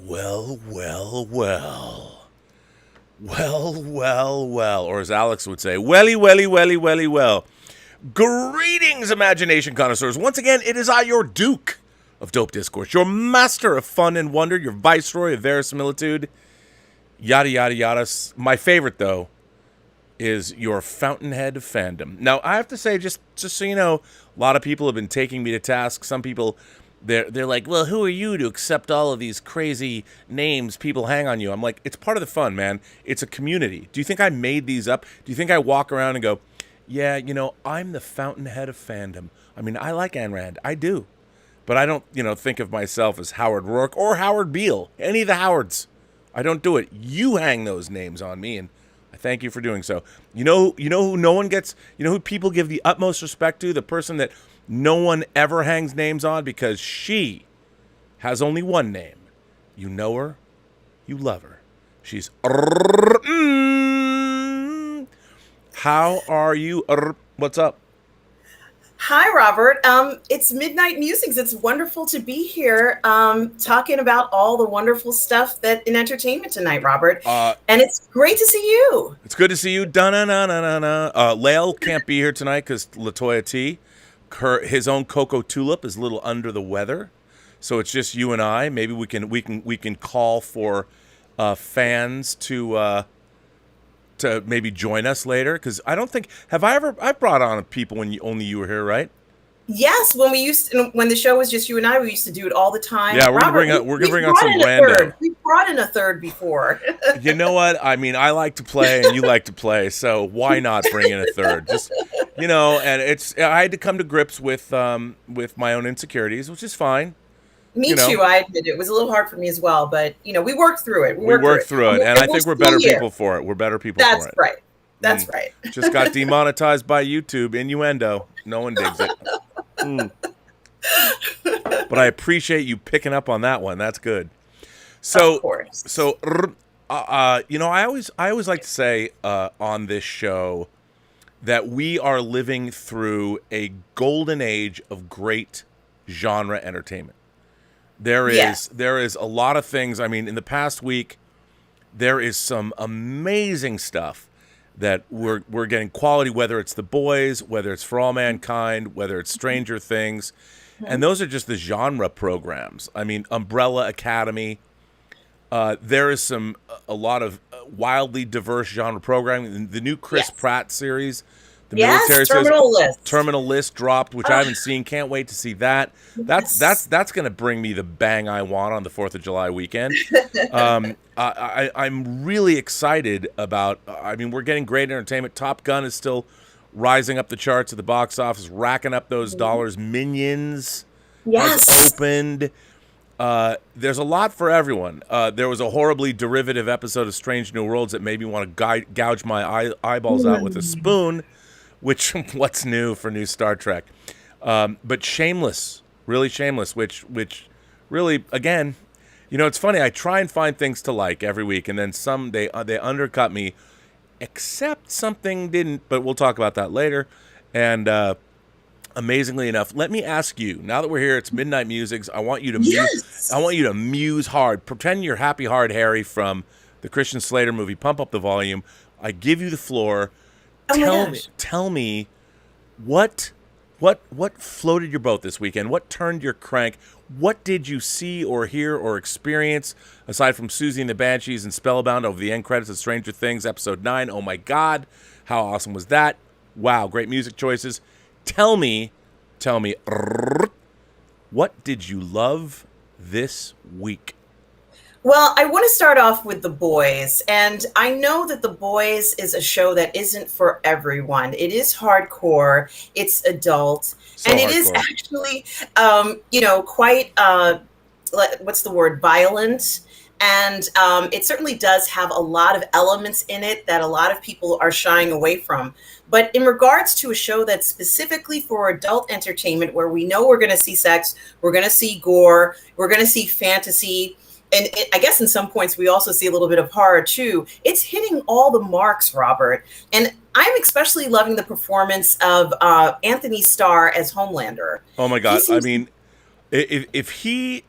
Well, well, well. Well, well, well. Or as Alex would say, welly, welly, welly, welly, well. Greetings, imagination connoisseurs. Once again, it is I, your Duke of Dope Discourse, your master of fun and wonder, your viceroy of verisimilitude, yada, yada, yada. My favorite, though, is your fountainhead of fandom. Now, I have to say, just so you know, a lot of people have been taking me to task. Some people, they're like, well, who are you to accept all of these crazy names people hang on you? I'm like, it's part of the fun, man. It's a community. Do you think I made these up? Do you think I walk around and go, yeah, I'm the fountainhead of fandom? I mean, I like Ayn Rand. I do. But I don't, think of myself as Howard Rourke or Howard Beale. Any of the Howards. I don't do it. You hang those names on me, and I thank you for doing so. You know who no one gets, who people give the utmost respect to? The person that no one ever hangs names on because she has only one name. You know her. You love her. She's How are you? What's up? Hi, Robert. It's Midnight Musings. It's wonderful to be here talking about all the wonderful stuff that in entertainment tonight, Robert. And it's great to see you. It's good to see you. Da-na-na-na-na-na. Lael can't be here tonight because Latoya T, his own Coco Tulip, is a little under the weather. So it's just you and I. Maybe we can call for fans to maybe join us later, because I don't think I brought on people when only you were here, right? Yes, when the show was just you and I, we used to do it all the time. Yeah, we're gonna bring on some random. We brought in a third before. You know what? I mean, I like to play and you like to play, so why not bring in a third? Just and I had to come to grips with my own insecurities, which is fine. Me too. I admit it was a little hard for me as well, but we worked through it. We worked through it, and I think we're better people for it. We're better people for it. That's right. That's right. Just got demonetized by YouTube. Innuendo. No one digs it. But I appreciate you picking up on that one. That's good. So, of course. So, I always like to say on this show that we are living through a golden age of great genre entertainment. There is a lot of things. I mean, in the past week, there is some amazing stuff that we're getting quality, whether it's The Boys, whether it's For All Mankind, whether it's Stranger Things. And those are just the genre programs. I mean, Umbrella Academy. There is a lot of wildly diverse genre programming. The new Chris Pratt series. The military Terminal List dropped, which I haven't seen. Can't wait to see that. That's going to bring me the bang I want on the 4th of July weekend. I'm really excited about. I mean, we're getting great entertainment. Top Gun is still rising up the charts at the box office, racking up those dollars. Minions has opened. There's a lot for everyone. There was a horribly derivative episode of Strange New Worlds that made me want to gouge my eyeballs out with a spoon. Which, what's new for new Star Trek? But Shameless, really Shameless, which really, again, it's funny. I try and find things to like every week, and then some they undercut me, except something didn't. But we'll talk about that later. And amazingly enough, let me ask you, now that we're here, it's Midnight Musings. I want you to muse. I want you to muse hard. Pretend you're Happy Hard Harry from the Christian Slater movie. Pump up the volume. I give you the floor. Tell me what floated your boat this weekend? What turned your crank? What did you see or hear or experience aside from Susie and the Banshees and Spellbound over the end credits of Stranger Things episode 9? Oh my God, how awesome was that? Wow, great music choices. Tell me, what did you love this week? Well, I want to start off with The Boys, and I know that The Boys is a show that isn't for everyone. It is hardcore, it's adult, and it is actually, quite, what's the word, violent, and it certainly does have a lot of elements in it that a lot of people are shying away from. But in regards to a show that's specifically for adult entertainment, where we know we're going to see sex, we're going to see gore, we're going to see fantasy, and I guess in some points we also see a little bit of horror too. It's hitting all the marks, Robert. And I'm especially loving the performance of Anthony Starr as Homelander. Oh my God. I mean, if he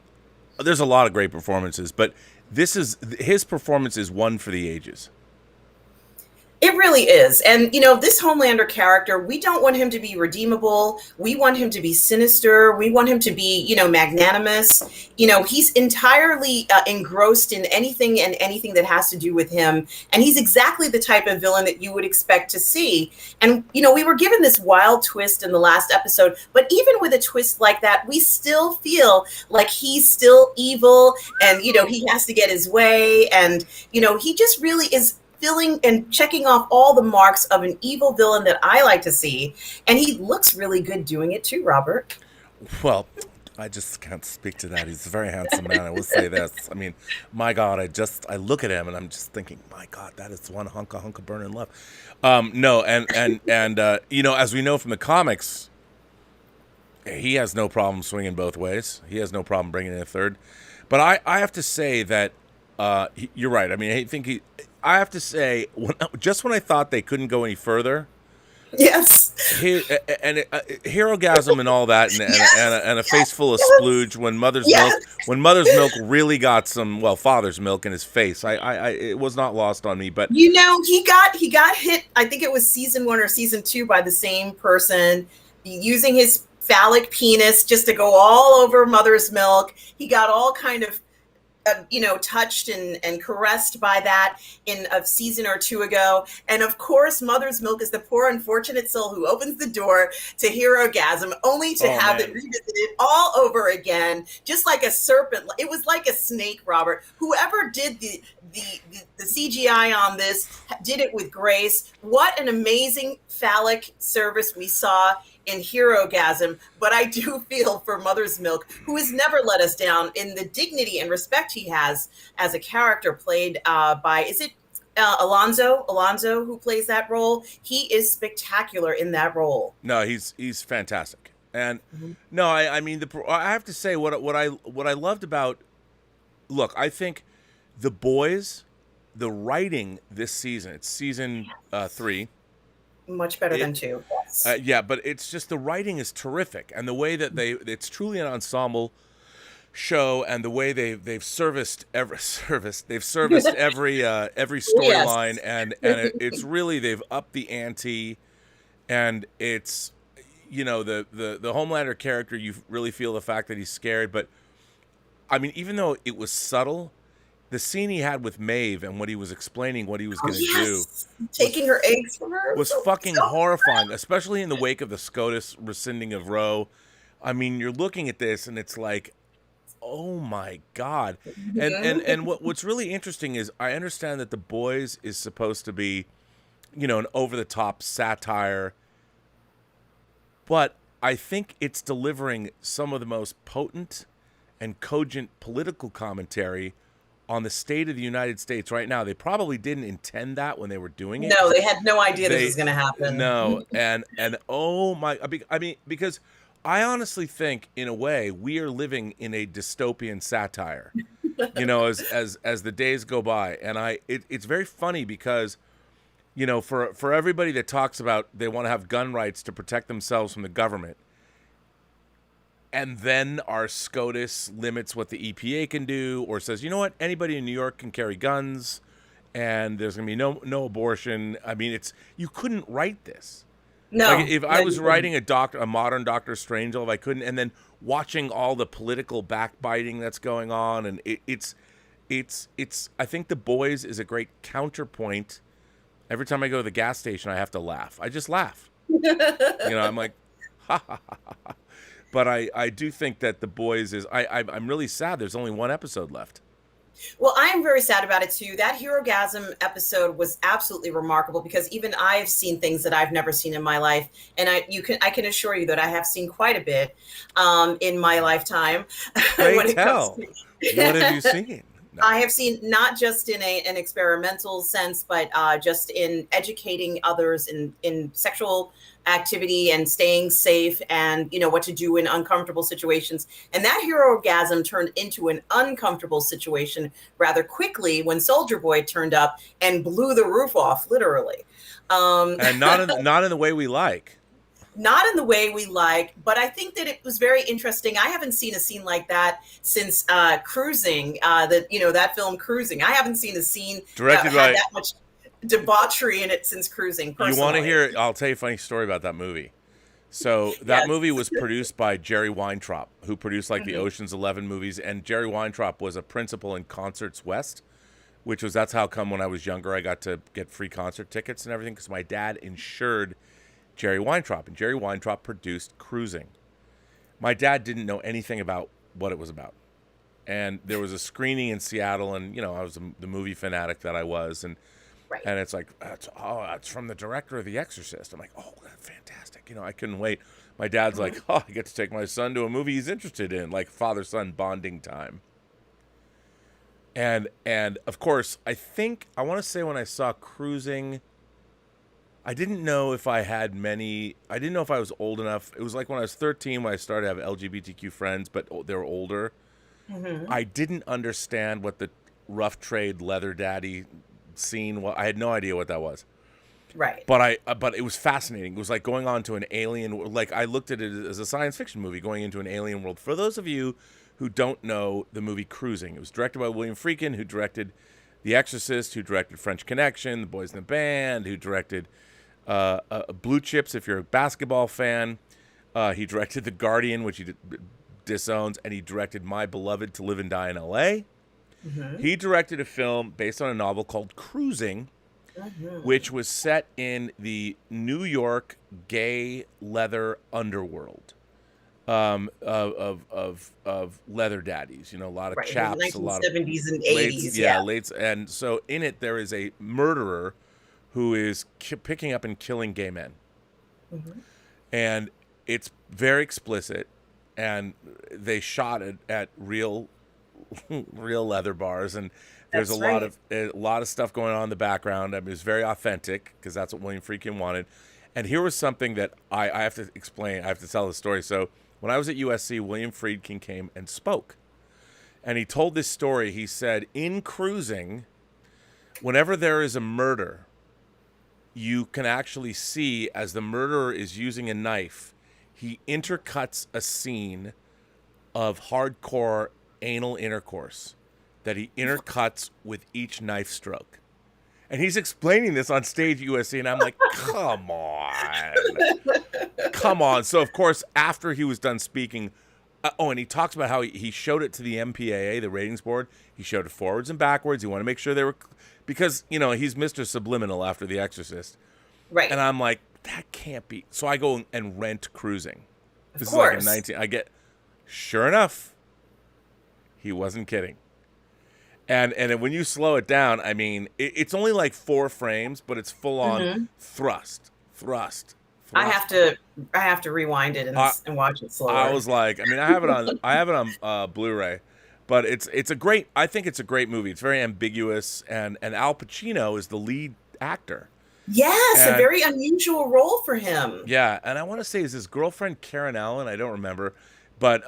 there's a lot of great performances, but his performance is one for the ages. It really is. And, this Homelander character, we don't want him to be redeemable. We want him to be sinister. We want him to be, magnanimous. He's entirely engrossed in anything and anything that has to do with him. And he's exactly the type of villain that you would expect to see. And, we were given this wild twist in the last episode. But even with a twist like that, we still feel like he's still evil and, he has to get his way. And, he just really is filling and checking off all the marks of an evil villain that I like to see. And he looks really good doing it too, Robert. Well, I just can't speak to that. He's a very handsome man. I will say this. I mean, my God, I look at him and I'm just thinking, my God, that is one hunk of burning love. No, and as we know from the comics, he has no problem swinging both ways. He has no problem bringing in a third. But I have to say that you're right. I mean, I have to say, when I thought they couldn't go any further, yes, Herogasm and all that, and a face full of splooge when Mother's Milk really got some Father's Milk in his face. It was not lost on me, but he got hit. I think it was season 1 or season 2 by the same person using his phallic penis just to go all over Mother's Milk. He got all kind of touched and caressed by that in a season or 2 ago. And of course, Mother's Milk is the poor unfortunate soul who opens the door to Herogasm, only to have it revisited all over again, just like a serpent. It was like a snake, Robert. Whoever did the CGI on this did it with grace. What an amazing phallic service we saw in Herogasm, but I do feel for Mother's Milk, who has never let us down in the dignity and respect he has as a character played by, is it Alonzo, who plays that role? He is spectacular in that role. No, he's fantastic. And no, I mean, I have to say what I loved about, look, I think The Boys, the writing this season, it's season 3. Much better than 2. Yes. Yeah, but it's just the writing is terrific, and the way that it's truly an ensemble show, and the way they've serviced every storyline, and it's really, they've upped the ante, and it's the Homelander character, you really feel the fact that he's scared, but I mean, even though it was subtle, the scene he had with Maeve and what he was explaining, what he was going to do, taking her eggs from her, was fucking horrifying, especially in the wake of the SCOTUS rescinding of Roe. I mean, you're looking at this and it's like, oh my God. And what's really interesting is, I understand that The Boys is supposed to be, an over-the-top satire, but I think it's delivering some of the most potent and cogent political commentary on the state of the United States right now. They probably didn't intend that when they were doing it. No, they had no idea this was going to happen. No, and oh my, I mean, because I honestly think, in a way, we are living in a dystopian satire, as the days go by. And it's very funny because, for everybody that talks about they want to have gun rights to protect themselves from the government, and then our SCOTUS limits what the EPA can do, or says, you know what, anybody in New York can carry guns, and there's going to be no abortion. I mean, you couldn't write this. No. Like, if I was writing a modern Dr. Strangelove, I couldn't, and then watching all the political backbiting that's going on, and it's I think The Boys is a great counterpoint. Every time I go to the gas station, I have to laugh. I just laugh. I'm like, ha ha ha ha. But I do think that The Boys is, I'm really sad there's only one episode left. Well, I am very sad about it too. That Herogasm episode was absolutely remarkable, because even I've seen things that I've never seen in my life, and I can assure you that I have seen quite a bit in my lifetime. What have you seen? No. I have seen, not just in an experimental sense, but just in educating others in sexual activity and staying safe, and what to do in uncomfortable situations. And that Herogasm turned into an uncomfortable situation rather quickly when Soldier Boy turned up and blew the roof off, literally. And not in the way we like. not in the way we like, but I think that it was very interesting. I haven't seen a scene like that since Cruising, that film Cruising. I haven't seen a scene that Directed had by. that much debauchery in it since Cruising, personally. You want to hear? I'll tell you a funny story about that movie. So that movie was produced by Jerry Weintraub, who produced like the Ocean's 11 movies, and Jerry Weintraub was a principal in Concerts West, that's how come when I was younger I got to get free concert tickets and everything because my dad insured Jerry Weintraub, and Jerry Weintraub produced Cruising. My dad didn't know anything about what it was about, and there was a screening in Seattle, and I was the movie fanatic that I was, and it's like, it's from the director of The Exorcist. I'm like, oh, that's fantastic. I couldn't wait. My dad's like, I get to take my son to a movie he's interested in, like father-son bonding time. And of course, I want to say when I saw Cruising, I didn't know if I didn't know if I was old enough. It was like when I was 13 when I started to have LGBTQ friends, but they were older. I didn't understand what the rough trade leather daddy scene was. I had no idea what that was. Right. But it was fascinating. It was like going on to an alien, like I looked at it as a science fiction movie going into an alien world. For those of you who don't know the movie Cruising, it was directed by William Friedkin, who directed The Exorcist, who directed French Connection, The Boys in the Band, who directed Blue Chips, if you're a basketball fan. He directed The Guardian, which he disowns, and he directed My Beloved to Live and Die in L.A. He directed a film based on a novel called Cruising, which was set in the New York gay leather underworld. Of leather daddies, a lot of chaps, a lot of 70s and 80s, late, and so in it there is a murderer who is picking up and killing gay men, and it's very explicit, and they shot it at real leather bars, and there's a lot of stuff going on in the background. I mean, it's very authentic because that's what William Friedkin wanted. And here was something that I have to explain. I have to tell the story. So when I was at USC, William Friedkin came and spoke. And he told this story. He said, in Cruising, whenever there is a murder, you can actually see as the murderer is using a knife, he intercuts a scene of hardcore anal intercourse that he intercuts with each knife stroke. And he's explaining this on stage at USC, and I'm like, come on. So, of course, after he was done speaking, and he talks about how he showed it to the MPAA, the ratings board. He showed it forwards and backwards. He wanted to make sure they were, because, he's Mr. Subliminal after The Exorcist. Right. And I'm like, that can't be. So I go and rent Cruising. This is course. like sure enough, he wasn't kidding. And when you slow it down, I mean, it's only like 4 frames, but it's full on thrust. I have to rewind it and watch it slower. I was like, I mean, I have it on Blu-ray, but I think it's a great movie. It's very ambiguous, and Al Pacino is the lead actor. Yes, a very unusual role for him. Yeah, and I want to say is his girlfriend Karen Allen. I don't remember, but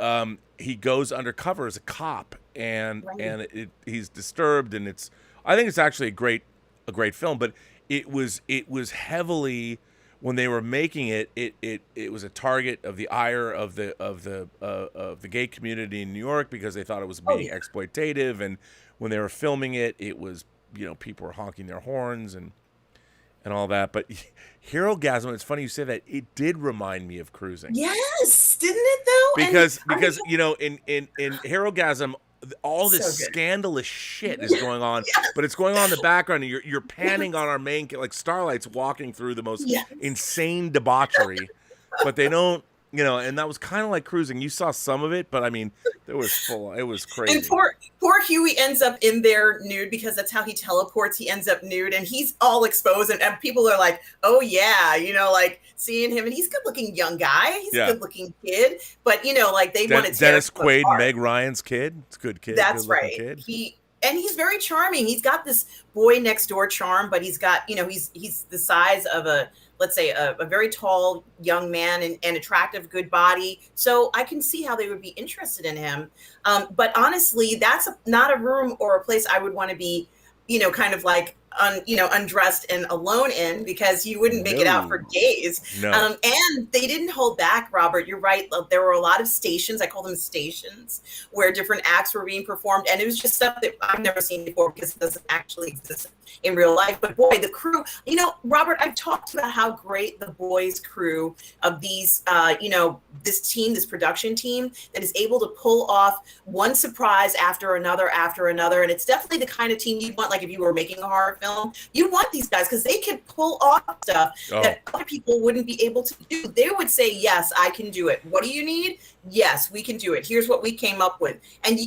he goes undercover as a cop, and he's disturbed, and I think it's actually a great film. But it was heavily, when they were making it, it was a target of the ire of the gay community in New York because they thought it was being exploitative, and when they were filming it, it was people were honking their horns and all that. But Herogasm, it's funny you say that, it did remind me of Cruising. Yes, didn't it though? Because in Herogasm, all this scandalous shit is going on, but it's going on in the background, and you're panning on our main, like Starlight's walking through the most insane debauchery, but they don't, and that was kind of like Cruising. You saw some of it, but I mean, it was crazy. And poor Huey ends up in there nude because that's how he teleports. He ends up nude and he's all exposed, and people are like, oh yeah, like seeing him, and he's a good looking young guy. He's a good looking kid, but like they want to Dennis Quaid, Meg Ryan's kid. It's a good kid. That's right. Kid. He's very charming. He's got this boy next door charm, but he's got, he's the size of let's say a very tall young man and attractive, good body. So I can see how they would be interested in him. But honestly, that's not a room or a place I would want to be, kind of like undressed and alone in, because you wouldn't make it out for days. No. And they didn't hold back, Robert. You're right. There were a lot of stations, I call them stations, where different acts were being performed. And it was just stuff that I've never seen before, because it doesn't actually exist in real life. But boy, the crew, Robert, I've talked about how great the Boys crew of these, this team, this production team that is able to pull off one surprise after another. And it's definitely the kind of team you want, like if you were making a horror film, you want these guys, because they can pull off stuff that other people wouldn't be able to do. They would say, yes, I can do it. What do you need? Yes, we can do it. Here's what we came up with. And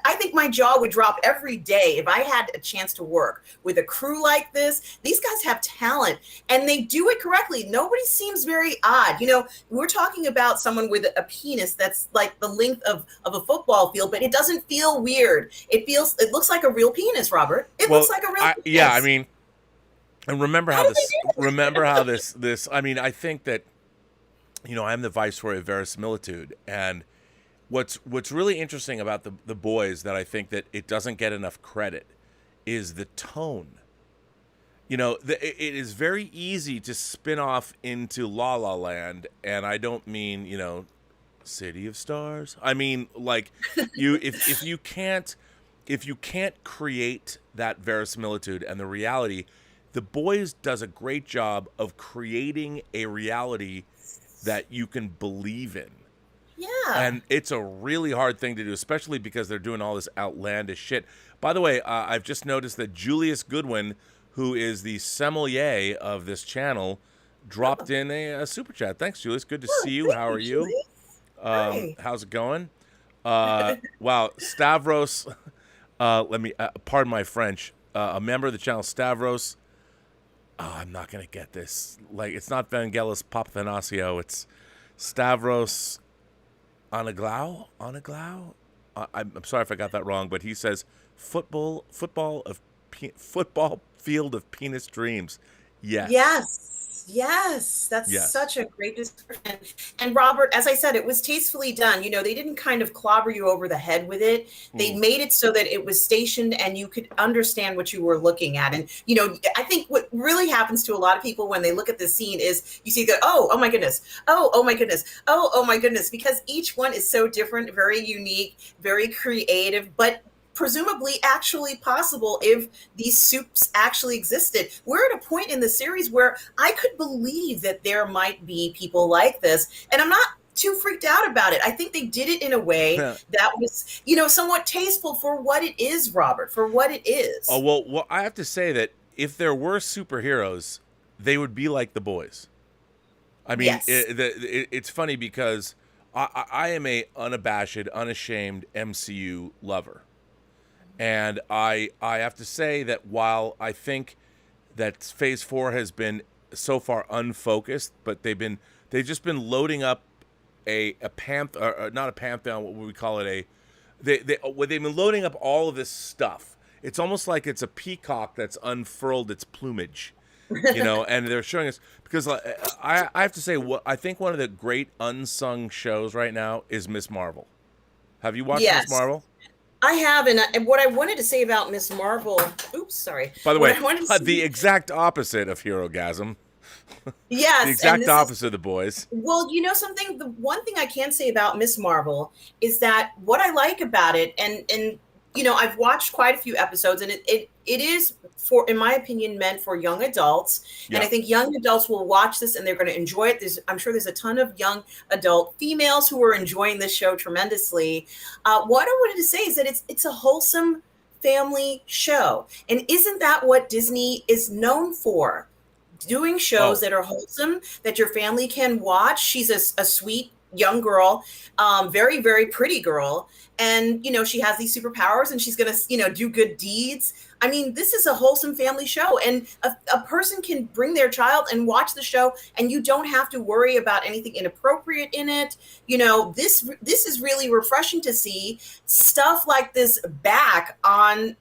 I think my jaw would drop every day if I had a chance to work with a crew like this. These guys have talent, and they do it correctly. Nobody seems very odd. We're talking about someone with a penis that's like the length of a football field, but it doesn't feel weird. It looks like a real penis, Robert. It looks like a real penis. Yeah, I mean, and remember how this, I mean, I think that, I'm the viceroy of verisimilitude, and what's really interesting about the Boys, that I think that it doesn't get enough credit, is the tone. It is very easy to spin off into La La Land, and I don't mean, City of Stars. I mean, like, if you can't create that verisimilitude and the reality, the Boys does a great job of creating a reality that you can believe in. Yeah. And it's a really hard thing to do, especially because they're doing all this outlandish shit. By the way, I've just noticed that Julius Goodwin, who is the sommelier of this channel, dropped in a super chat. Thanks, Julius. Good to see you. How are you? How's it going? Wow, Stavros. Let me pardon my French. A member of the channel, Stavros. Oh, I'm not gonna get this. Like, it's not Vangelis Papathanasio. It's Stavros Onaglau. I'm sorry if I got that wrong, but he says football field of penis dreams. Yes, that's such a great description. And Robert, as I said, it was tastefully done. They didn't kind of clobber you over the head with it. They made it so that it was stationed and you could understand what you were looking at. And, I think what really happens to a lot of people when they look at this scene is you see that, oh my goodness, oh my goodness, oh my goodness, because each one is so different, very unique, very creative, but presumably actually possible if these soups actually existed. We're at a point in the series where I could believe that there might be people like this, and I'm not too freaked out about it. I think they did it in a way that was, somewhat tasteful for what it is, Robert, for what it is. Oh, well, I have to say that if there were superheroes, they would be like the Boys. I mean, yes. It's funny because I am a unabashed, unashamed MCU lover. And I have to say that while I think that Phase 4 has been so far unfocused, but they've just been loading up a pantheon, not a pantheon, what would we call it? They've been loading up all of this stuff. It's almost like it's a peacock that's unfurled its plumage, and they're showing us, because I have to say, I think one of the great unsung shows right now is Miss Marvel. Have you watched Miss Marvel? I have, and what I wanted to say about Miss Marvel. Oops, sorry. By the way, the exact opposite of Herogasm. Yes, the exact opposite of the Boys. Well, something. The one thing I can say about Miss Marvel is that what I like about it, and I've watched quite a few episodes, and it is, in my opinion, meant for young adults. Yeah. And I think young adults will watch this and they're going to enjoy it. I'm sure there's a ton of young adult females who are enjoying this show tremendously. What I wanted to say is that it's a wholesome family show. And isn't that what Disney is known for? Doing shows that are wholesome, that your family can watch. She's a sweet young girl, very, very pretty girl. And, she has these superpowers and she's going to, do good deeds. I mean, this is a wholesome family show, and a person can bring their child and watch the show, and you don't have to worry about anything inappropriate in it. This is really refreshing to see stuff like this back on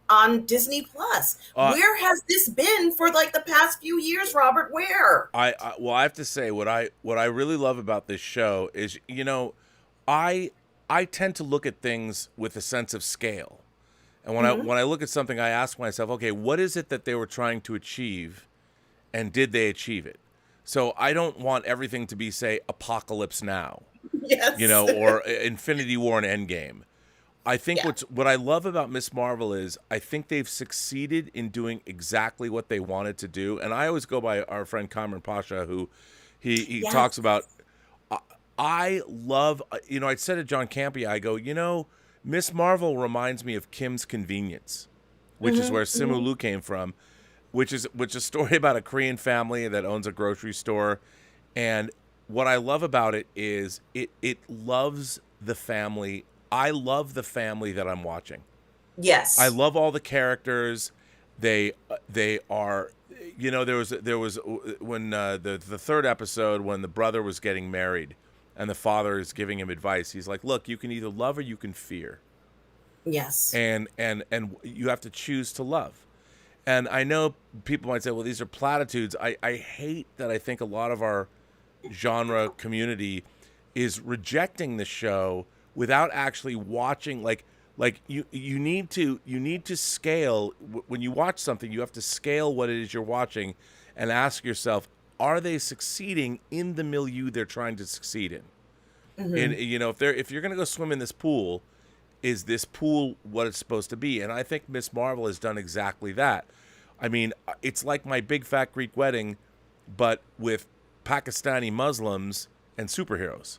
Disney Plus. Where has this been for like the past few years, Robert? Where? I have to say what I really love about this show is, I tend to look at things with a sense of scale. And when I look at something, I ask myself, okay, what is it that they were trying to achieve, and did they achieve it? So I don't want everything to be, say, Apocalypse Now, Yes. or Infinity War and Endgame. I think what I love about Miss Marvel is I think they've succeeded in doing exactly what they wanted to do. And I always go by our friend Cameron Pasha, who he talks about. I love, I said to John Campea, I go, Miss Marvel reminds me of Kim's Convenience, which is where Simu Liu came from, which is a story about a Korean family that owns a grocery store. And what I love about it is it loves the family. I love the family that I'm watching. Yes. I love all the characters. They are, there was when the third episode, when the brother was getting married and the father is giving him advice. He's like, look, you can either love or you can fear. Yes. And you have to choose to love. And I know people might say, well, these are platitudes. I hate that. I think a lot of our genre community is rejecting the show without actually watching. Like you need to scale when you watch something. You have to scale what it is you're watching and ask yourself, are they succeeding in the milieu they're trying to succeed in? And if you're going to go swim in this pool, is this pool what it's supposed to be? And I think Miss Marvel has done exactly that. I mean, it's like My Big Fat Greek Wedding, but with Pakistani Muslims and superheroes.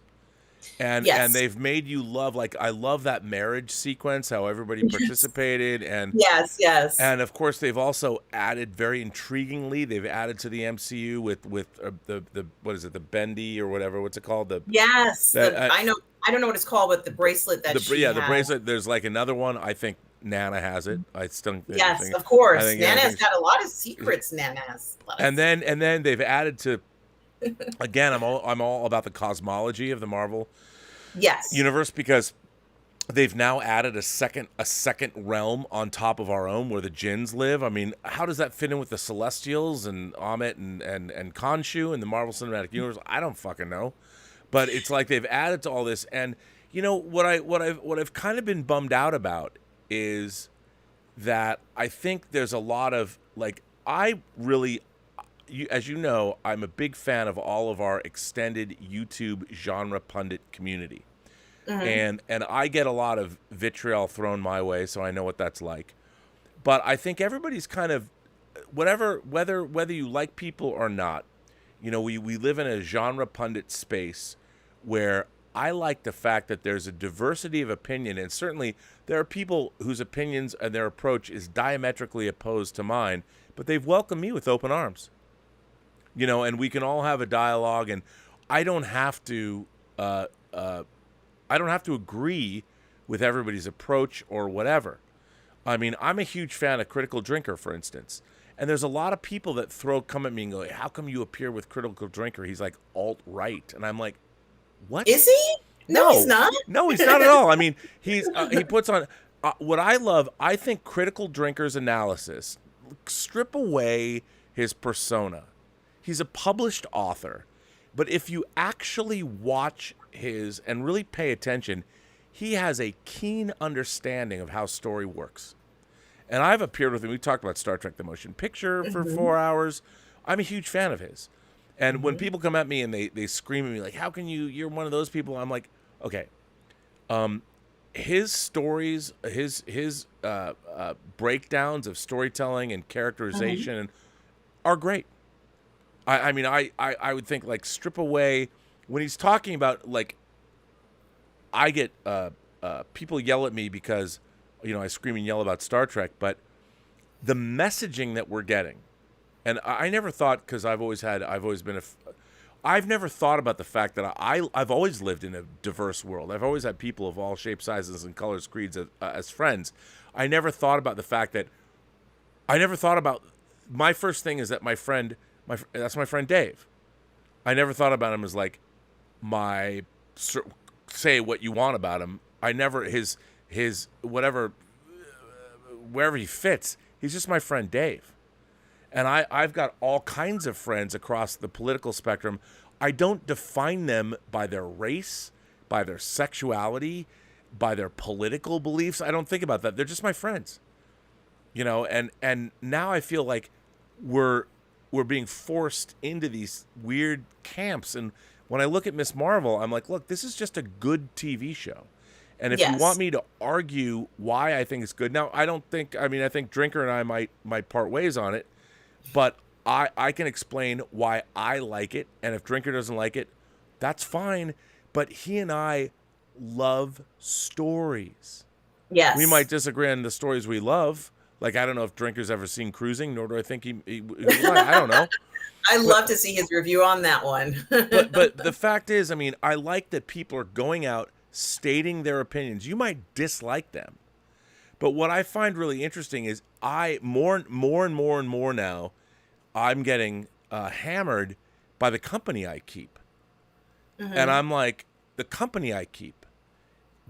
And they've made you love, like, I love that marriage sequence, how everybody participated. And yes. And of course, they've also added, very intriguingly, they've added to the MCU with the what is it, the bendy or whatever, what's it called? I don't know what it's called, but the bracelet that she has. The bracelet. There's like another one. I think Nana has it. I still yes, of course. Nana's got a lot of secrets. Nana has. And then they've added to. Again, I'm all about the cosmology of the Marvel universe, because they've now added a second realm on top of our own where the Jinns live. I mean, how does that fit in with the Celestials and Ammit and Khonshu in the Marvel Cinematic Universe? I don't fucking know. But it's like they've added to all this, and what I've kind of been bummed out about is that I think there's a lot of, like, as you know, I'm a big fan of all of our extended YouTube genre pundit community. And I get a lot of vitriol thrown my way, so I know what that's like. But I think everybody's kind of, whether you like people or not, we live in a genre pundit space where I like the fact that there's a diversity of opinion, and certainly there are people whose opinions and their approach is diametrically opposed to mine, but they've welcomed me with open arms. And we can all have a dialogue, and I don't have to agree with everybody's approach or whatever. I mean, I'm a huge fan of Critical Drinker, for instance. And there's a lot of people that come at me and go, how come you appear with Critical Drinker? He's like alt-right. And I'm like, what? Is he? No, he's not. No, he's not at all. I mean, he puts on what I love. I think Critical Drinker's analysis, strip away his persona. He's a published author. But if you actually watch his and really pay attention, he has a keen understanding of how story works. And I've appeared with him. We talked about Star Trek The Motion Picture for 4 hours. I'm a huge fan of his. And when people come at me and they scream at me like, how can you're one of those people? I'm like, okay. His stories, his breakdowns of storytelling and characterization are great. I mean, I would think, like, strip away when he's talking about, like, I get people yell at me because, I scream and yell about Star Trek, but the messaging that we're getting, and I never thought, because I've never thought about the fact that I've always lived in a diverse world. I've always had people of all shapes, sizes, and colors, creeds as friends. I never thought about the fact that my first thing is that that's my friend Dave. I never thought about him as like say what you want about him. I never, his whatever, wherever he fits, he's just my friend Dave. And I've got all kinds of friends across the political spectrum. I don't define them by their race, by their sexuality. by their political beliefs. I don't think about that. They're just my friends, and now I feel like we're being forced into these weird camps. And when I look at Miss Marvel, I'm like, look, this is just a good TV show. And if you want me to argue why I think it's good, now I think Drinker and I might part ways on it, but I can explain why I like it. And if Drinker doesn't like it, that's fine. But he and I love stories. Yes. We might disagree on the stories we love. Like, I don't know if Drinker's ever seen Cruising, nor do I think he I don't know. I love to see his review on that one. but the fact is, I mean, I like that people are going out stating their opinions. You might dislike them, but what I find really interesting is more and more now, I'm getting hammered by the company I keep. And I'm like, the company I keep,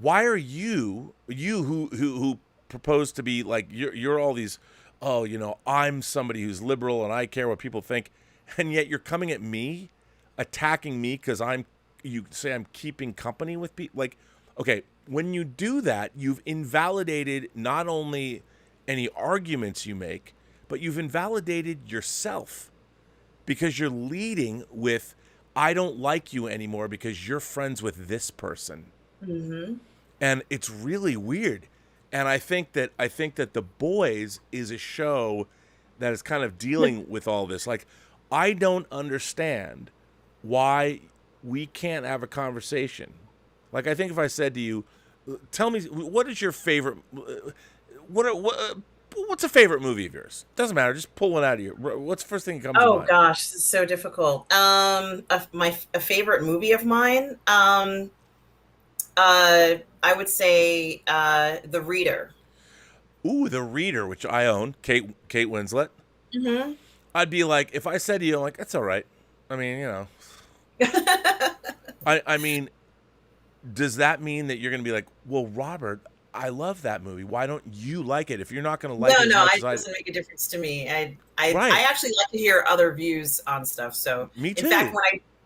why are you who propose to be like, you're all these, I'm somebody who's liberal and I care what people think, and yet you're coming at me, attacking me because you say I'm keeping company with people. Like, okay, when you do that, you've invalidated not only any arguments you make, but you've invalidated yourself, because you're leading with, I don't like you anymore because you're friends with this person. And it's really weird. And I think that The Boys is a show that is kind of dealing with all this. Like, I don't understand why we can't have a conversation. Like, I think if I said to you, tell me, what is your favorite, what's a favorite movie of yours? Doesn't matter. Just pull one out of you. What's the first thing that comes to mind? Oh gosh, this is so difficult. A favorite movie of mine, I would say The Reader. Ooh, The Reader, which I own. Kate Winslet. I'd be like, if I said to you, I'm like, that's all right. I mean, I mean, does that mean that you're going to be like, well, Robert, I love that movie. Why don't you like it? If you're not going to like it, it doesn't make a difference to me. I actually like to hear other views on stuff. So, me too. In fact,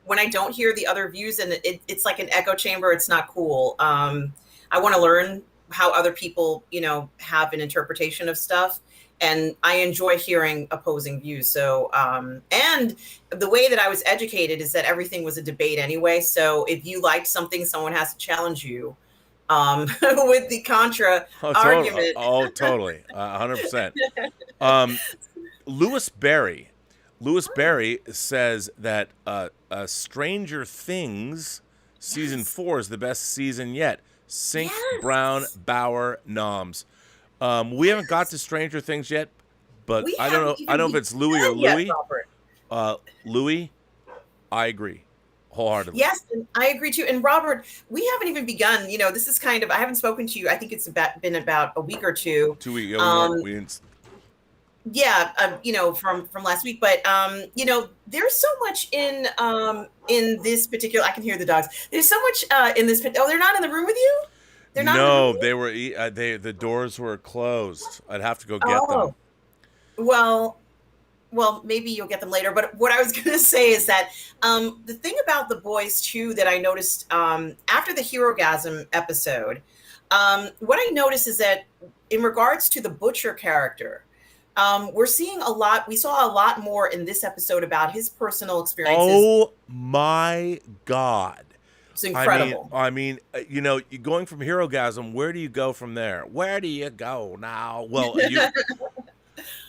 when I don't hear the other views and it's like an echo chamber, it's not cool. I want to learn how other people, have an interpretation of stuff. And I enjoy hearing opposing views. So, and the way that I was educated is that everything was a debate anyway. So if you liked something, someone has to challenge you with the contra argument. Totally. 100%. Louis Berry says that Stranger Things season 4 is the best season yet. Sink, Brown, Bauer, Noms. We haven't got to Stranger Things yet, but I don't know. I don't know if it's Louis or Louis. Louis, I agree wholeheartedly. Yes, and I agree too. And Robert, we haven't even begun. This is kind of, I haven't spoken to you. I think it's been about a week or two. 2 weeks. We didn't. Yeah, from last week, but there's so much in this particular. I can hear the dogs. There's so much in this. Oh, they're not in the room with you. They're not. No, they were. The doors were closed. I'd have to go get them. Well, maybe you'll get them later. But what I was going to say is that the thing about The Boys too that I noticed after the Herogasm episode, what I noticed is that in regards to the Butcher character, we're seeing a lot. We saw a lot more in this episode about his personal experiences. Oh my God. It's incredible. I mean, you're going from Herogasm. Where do you go from there? Where do you go now? Well,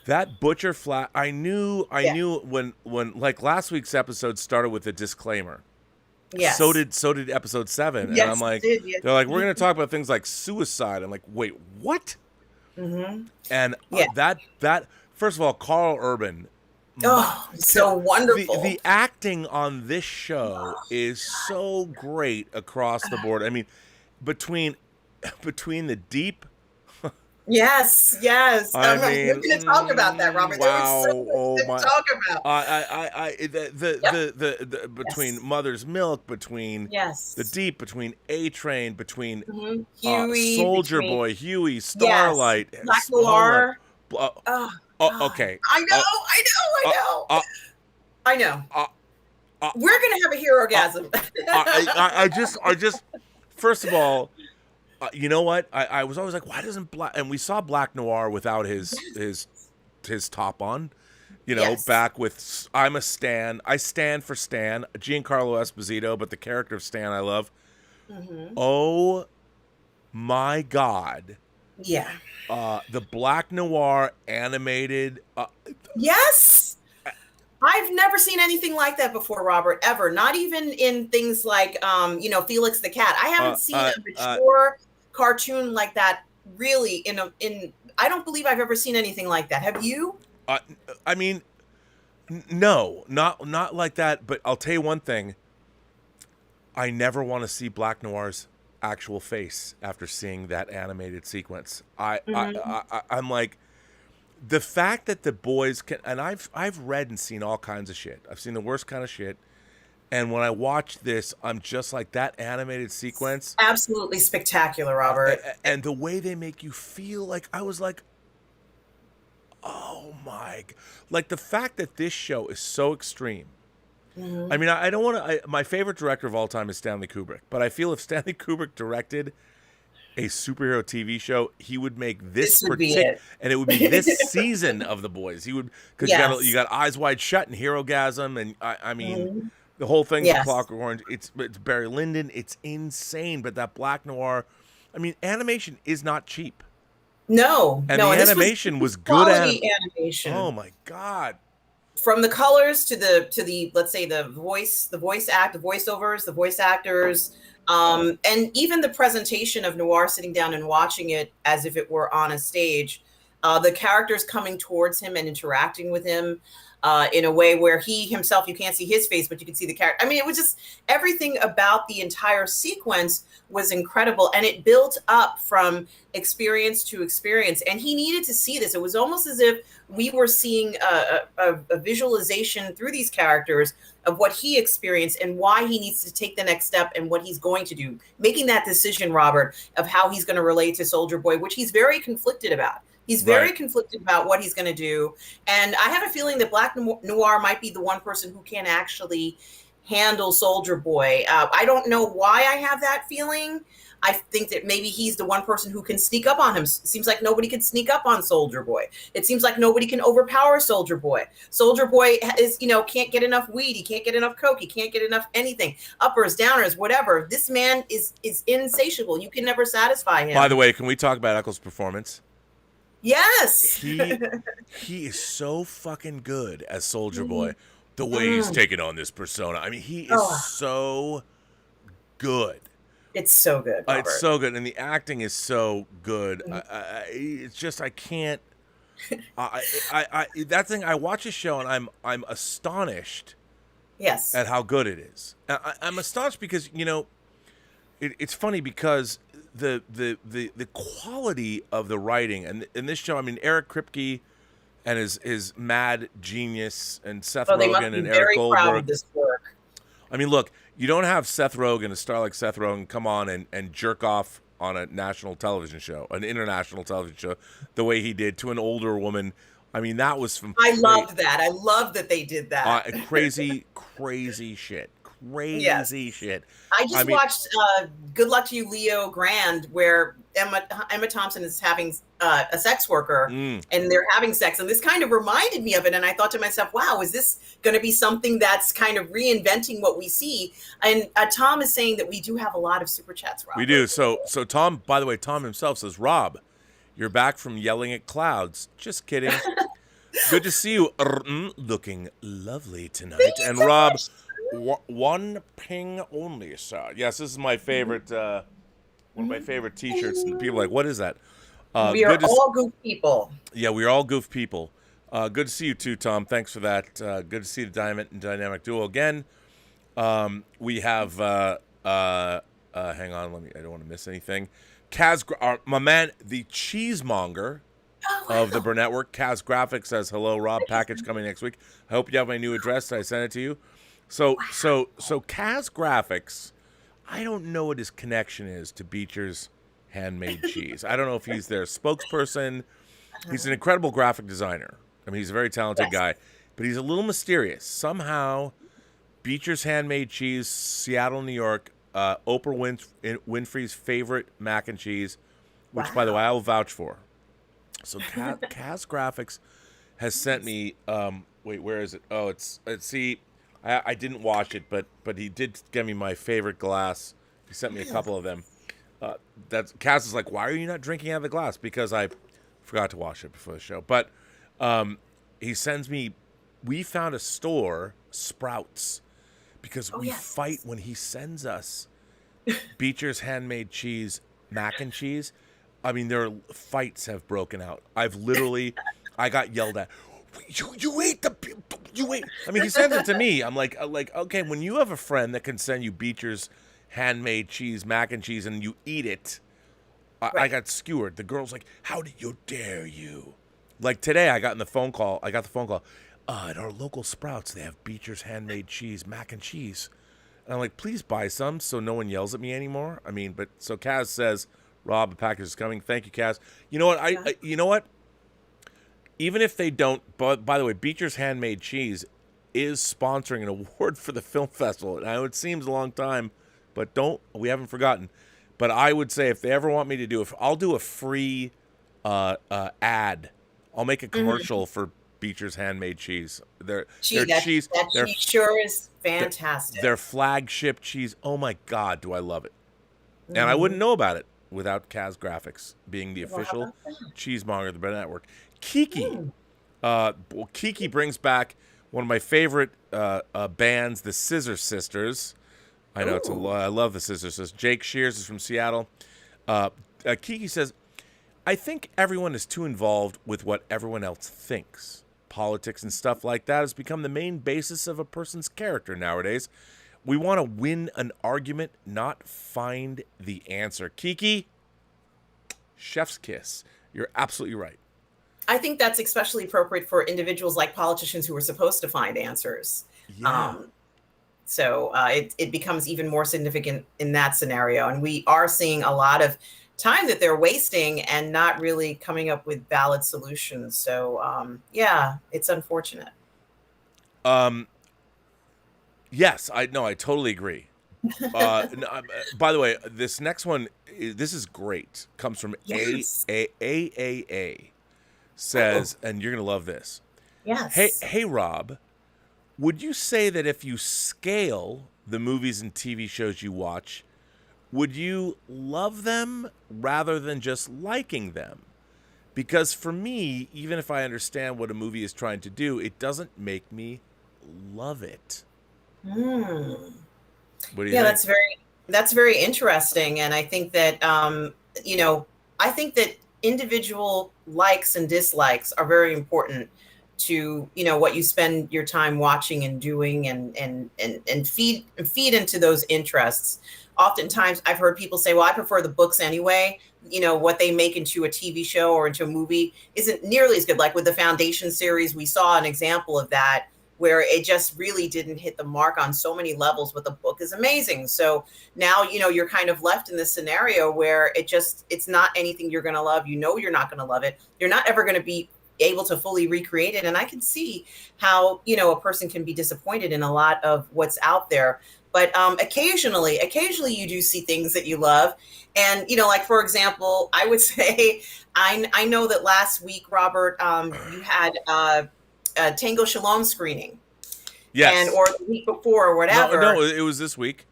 that Butcher flat. I knew when like last week's episode started with a disclaimer. Yes. So did episode 7, yes, and I'm like, they're like, we're going to talk about things like suicide. I'm like, wait, what? And that first of all, Carl Urban. So wonderful. The acting on this show is so great across the board. I mean, between the deep. Yes. We're going to talk about that, Robert. Wow! There was so much to talk about. Between Mother's Milk, between the Deep, between A-Train, between Huey, Soldier Boy, Huey, Starlight, Black Noir. Okay. I know. We're gonna have a Herogasm. I just first of all, You know what? I was always like, why doesn't Black? And we saw Black Noir without his top on. You know, Yes. back with I'm a Stan. I stand for Stan, Giancarlo Esposito, but the character of Stan I love. Mm-hmm. Oh my God. Yeah. The Black Noir animated. Yes. I've never seen anything like that before, Robert, ever. Not even in things like, Felix the Cat. I haven't seen a mature cartoon like that really I don't believe I've ever seen anything like that. Have you? I mean, no, not like that. But I'll tell you one thing. I never want to see Black Noir's actual face after seeing that animated sequence. I'm like, the fact that the boys can, and I've read and seen all kinds of shit. I've seen the worst kind of shit. And when I watch this, I'm just like, that animated sequence. Absolutely spectacular, Robert. And the way they make you feel, like, I was like, oh my, like the fact that this show is so extreme. Mm-hmm. I mean, I don't want to, my favorite director of all time is Stanley Kubrick, but I feel if Stanley Kubrick directed a superhero TV show, he would make this particular, and it would be this season of The Boys. He would, because you got Eyes Wide Shut and Herogasm, and I mean, the whole thing's Clockwork Orange. It's Barry Lyndon. It's insane, but that Black Noir, I mean, animation is not cheap. No, and the animation was good. Animation. Oh my God! From the colors to the let's say the voiceovers, the voice actors. And even the presentation of Noir sitting down and watching it as if it were on a stage, the characters coming towards him and interacting with him in a way where he himself, you can't see his face, but you can see the character. I mean, it was just everything about the entire sequence was incredible. And it built up from experience to experience. And he needed to see this. It was almost as if we were seeing a visualization through these characters of what he experienced and why he needs to take the next step and what he's going to do. Making that decision, Robert, of how he's going to relate to Soldier Boy, which he's very conflicted about. He's very conflicted about what he's going to do. And I have a feeling that Black Noir might be the one person who can actually handle Soldier Boy. I don't know why I have that feeling. I think that maybe he's the one person who can sneak up on him. It seems like nobody can sneak up on Soldier Boy. It seems like nobody can overpower Soldier Boy. Soldier Boy is, can't get enough weed. He can't get enough coke. He can't get enough anything. Uppers, downers, whatever. This man is insatiable. You can never satisfy him. By the way, can we talk about Eccles' performance? Yes. He is so fucking good as Soldier Boy. The way he's taking on this persona. I mean, he is so good. It's so good, Robert. It's so good, and the acting is so good. It's just I can't. That thing. I watch a show and I'm astonished. Yes. At how good it is. I'm astonished because it's funny because the quality of the writing and in this show. I mean, Eric Kripke and his mad genius and Seth Rogen and Eric Goldberg. Proud of this work. I mean, look, you don't have Seth Rogen, a star like Seth Rogen, come on and jerk off on a national television show, an international television show, the way he did to an older woman. I mean, that was from. I loved that. I loved that they did that. Crazy shit. Crazy shit. I just watched Good Luck to You, Leo Grand, where Emma Thompson is having a sex worker and they're having sex. And this kind of reminded me of it. And I thought to myself, wow, is this going to be something that's kind of reinventing what we see? And Tom is saying that we do have a lot of super chats, Rob. We do. So Tom, by the way, Tom himself says, Rob, you're back from yelling at clouds. Just kidding. Good to see you. Looking lovely tonight. And so Rob, one ping only, sir. Yes, this is my favorite, one of my favorite T-shirts. And people are like, what is that? We are all goof people. Yeah, we are all goof people. Good to see you too, Tom. Thanks for that. Good to see the Dynamic Duo again. We have, hang on, I don't want to miss anything. Kaz, my man, the cheesemonger of the Burnettwork. Kaz Graphics says, hello, Rob. Package coming next week. I hope you have my new address. I sent it to you. So Kaz Graphics, I don't know what his connection is to Beecher's Handmade Cheese. I don't know if he's their spokesperson. He's an incredible graphic designer. I mean, he's a very talented guy, but he's a little mysterious. Somehow, Beecher's Handmade Cheese, Seattle, New York, Oprah Winfrey's favorite mac and cheese, which, by the Wow. way, I will vouch for. So Kaz Graphics has sent me. Wait, where is it? Oh, it's see. I didn't watch it, but he did give me my favorite glass. He sent me a couple of them. That's Kaz is like, why are you not drinking out of the glass? Because I forgot to wash it before the show. But he sends me. We found a store, Sprouts, because we fight when he sends us Beecher's handmade cheese, mac and cheese. I mean, their fights have broken out. I got yelled at. You ate you ate. I mean, he sends it to me. I'm like, okay, when you have a friend that can send you Beecher's handmade cheese, mac and cheese, and you eat it, I got skewered. The girl's like, how dare you? Like today, I got the phone call. At our local Sprouts, they have Beecher's handmade cheese, mac and cheese. And I'm like, please buy some so no one yells at me anymore. I mean, but so Kaz says, Rob, the package is coming. Thank you, Kaz. You know what? You know what? Even if they don't, but by the way, Beecher's handmade cheese is sponsoring an award for the film festival. Now it seems a long time, but we haven't forgotten. But I would say if they ever want me to do it, I'll do a free ad. I'll make a commercial for Beecher's handmade cheese. Their cheese sure is fantastic. Their flagship cheese. Oh my God, do I love it? And I wouldn't know about it without Kaz Graphics being the official cheesemonger of the Burnettwork. Kiki. Kiki brings back one of my favorite bands, the Scissor Sisters. I know I love the Scissor Sisters. Jake Shears is from Seattle. Kiki says, I think everyone is too involved with what everyone else thinks. Politics and stuff like that has become the main basis of a person's character nowadays. We want to win an argument, not find the answer. Kiki, chef's kiss. You're absolutely right. I think that's especially appropriate for individuals like politicians who are supposed to find answers. Yeah. So it becomes even more significant in that scenario. And we are seeing a lot of time that they're wasting and not really coming up with valid solutions. So, yeah, it's unfortunate. Yes, I totally agree. By the way, this next one, this is great. Comes from AAA. Says, and you're going to love this. Yes. Hey, Rob, would you say that if you scale the movies and TV shows you watch, would you love them rather than just liking them? Because for me, even if I understand what a movie is trying to do, it doesn't make me love it. What do you think? That's very interesting. And I think that, I think that individual likes and dislikes are very important to, what you spend your time watching and doing and feed into those interests. Oftentimes I've heard people say, well, I prefer the books anyway. What they make into a TV show or into a movie isn't nearly as good. Like with the Foundation series, we saw an example of that where it just really didn't hit the mark on so many levels, but the book is amazing. So now, you're kind of left in this scenario where it's not anything you're going to love. You're not going to love it. You're not ever going to be able to fully recreate it. And I can see how, a person can be disappointed in a lot of what's out there. But occasionally you do see things that you love. And, like, for example, I would say, I know that last week, Robert, you had a Tango Shalom screening. Yes. Or the week before or whatever. No, it was this week.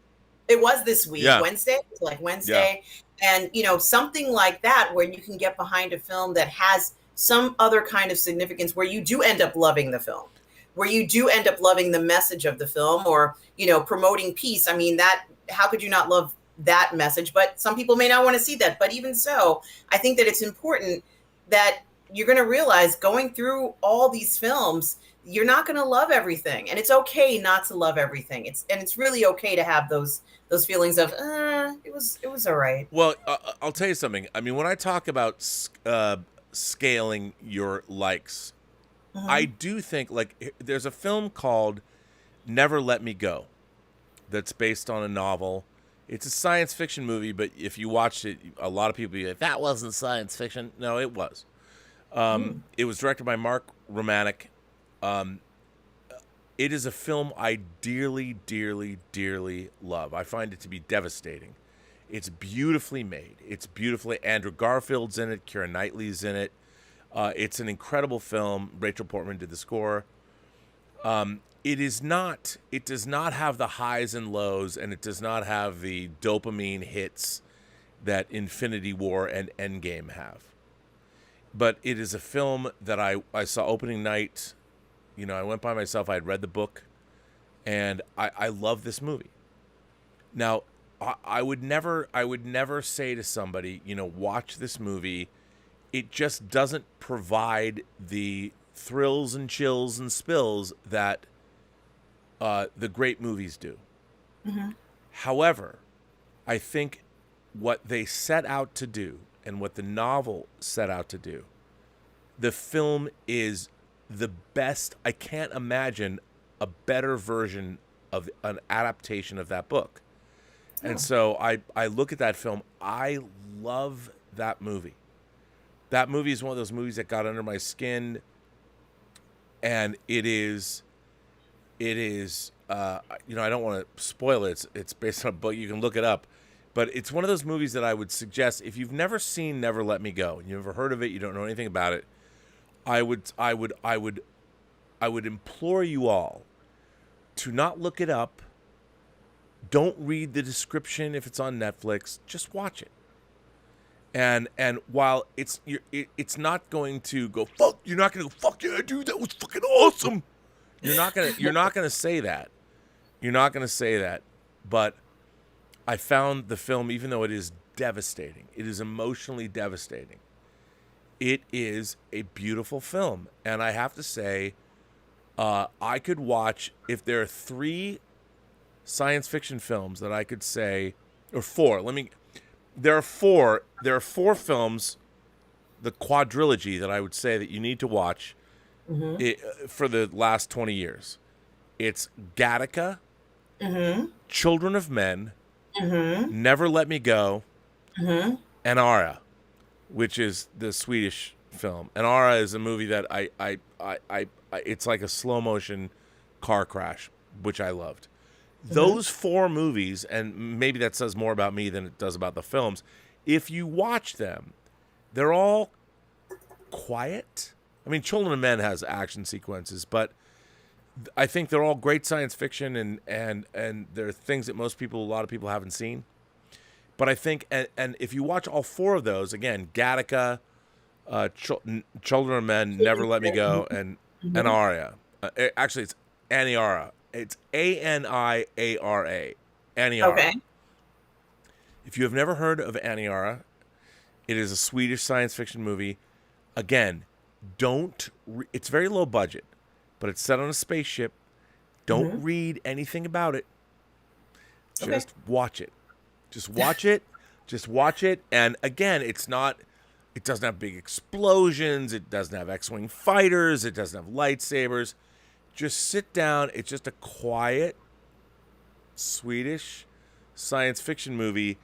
It was this week, yeah. Wednesday, Wednesday. Yeah. And, something like that, where you can get behind a film that has some other kind of significance where you do end up loving the film, where you do end up loving the message of the film or, promoting peace. I mean, how could you not love that message? But some people may not want to see that. But even so, I think that it's important that you're going to realize going through all these films, you're not going to love everything. And it's okay not to love everything. It's really okay to have those feelings of, it was all right. Well, I'll tell you something. I mean, when I talk about scaling your likes, I do think, like, there's a film called Never Let Me Go that's based on a novel. It's a science fiction movie, but if you watched it, a lot of people be like, that wasn't science fiction. No, it was. It was directed by Mark Romanek. it is a film I dearly, dearly, dearly love. I find it to be devastating. It's beautifully made. It's beautifully. Andrew Garfield's in it. Keira Knightley's in it. It's an incredible film. Rachel Portman did the score. It is not. It does not have the highs and lows, and it does not have the dopamine hits that Infinity War and Endgame have. But it is a film that I saw opening night. You know, I went by myself. I had read the book, and I love this movie. Now, I would never say to somebody, you know, watch this movie. It just doesn't provide the thrills and chills and spills that the great movies do. Mm-hmm. However, I think what they set out to do and what the novel set out to do, the film is the best. I can't imagine a better version of an adaptation of that book. Oh. And so I look at that film. I love that movie. That movie is one of those movies that got under my skin, and it is, you know, I don't want to spoil it. It's based on a book. You can look it up. But it's one of those movies that I would suggest, if you've never seen Never Let Me Go, you've never heard of it, you don't know anything about it, I would implore you all to not look it up. Don't read the description if it's on Netflix. Just watch it. And while it's not going to go fuck, you're not going to go fuck yeah, dude, that was fucking awesome. You're not gonna say that. You're not gonna say that. But I found the film, even though it is devastating, it is emotionally devastating. It is a beautiful film, and I have to say, I could watch, if there are 3 science fiction films that I could say, or 4. There are 4 films, the quadrilogy that I would say that you need to watch. Mm-hmm. For the last 20 years. It's Gattaca, mm-hmm. Children of Men, mm-hmm. Never Let Me Go, mm-hmm. and Ara, which is the Swedish film. And Ara is a movie that I it's like a slow motion car crash, which I loved. Mm-hmm. Those 4 movies, and maybe that says more about me than it does about the films, if you watch them, they're all quiet. I mean, Children of Men has action sequences, but I think they're all great science fiction, and they're things that a lot of people haven't seen. But I think, and if you watch all 4 of those, again, Gattaca, Children of Men, Never Let Me Go, and Aria. Actually, it's Aniara. It's Aniara. Aniara. Okay. If you have never heard of Aniara, it is a Swedish science fiction movie. Again, it's very low budget, but it's set on a spaceship. Don't mm-hmm. read anything about it. Just watch it. Just watch it. Just watch it. And again, it doesn't have big explosions. It doesn't have X-Wing fighters. It doesn't have lightsabers. Just sit down. It's just a quiet Swedish science fiction movie.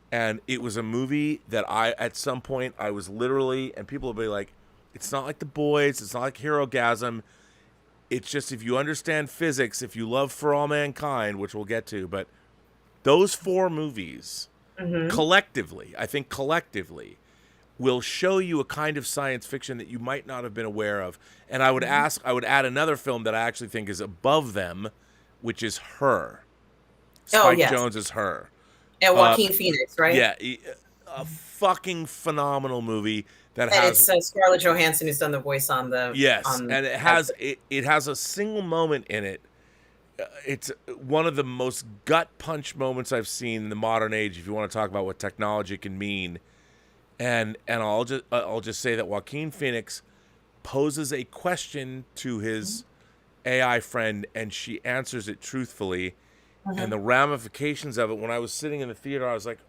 And it was a movie that at some point, I was literally, and people will be like, it's not like The Boys. It's not like Herogasm. It's just, if you understand physics, if you love For All Mankind, which we'll get to, but those 4 movies mm-hmm. collectively, I think collectively, will show you a kind of science fiction that you might not have been aware of. And I would add another film that I actually think is above them, which is Her. Spike Jonze is Her. And Joaquin Phoenix, right? Yeah, a fucking phenomenal movie. And it's Scarlett Johansson who's done the voice on the... Yes, and it has a single moment in it. It's one of the most gut punch moments I've seen in the modern age, if you want to talk about what technology can mean. And I'll just say that Joaquin Phoenix poses a question to his AI friend, and she answers it truthfully. Mm-hmm. And the ramifications of it, when I was sitting in the theater, I was like,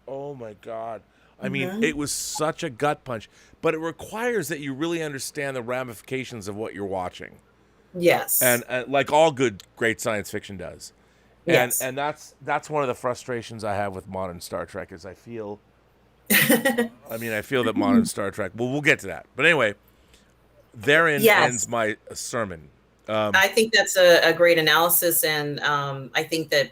oh my God. I mean, it was such a gut punch, but it requires that you really understand the ramifications of what you're watching. Yes. And like all great science fiction does. Yes. And that's one of the frustrations I have with modern Star Trek is I feel that modern Star Trek, well, we'll get to that. But anyway, therein ends my sermon. I think that's a great analysis, and I think that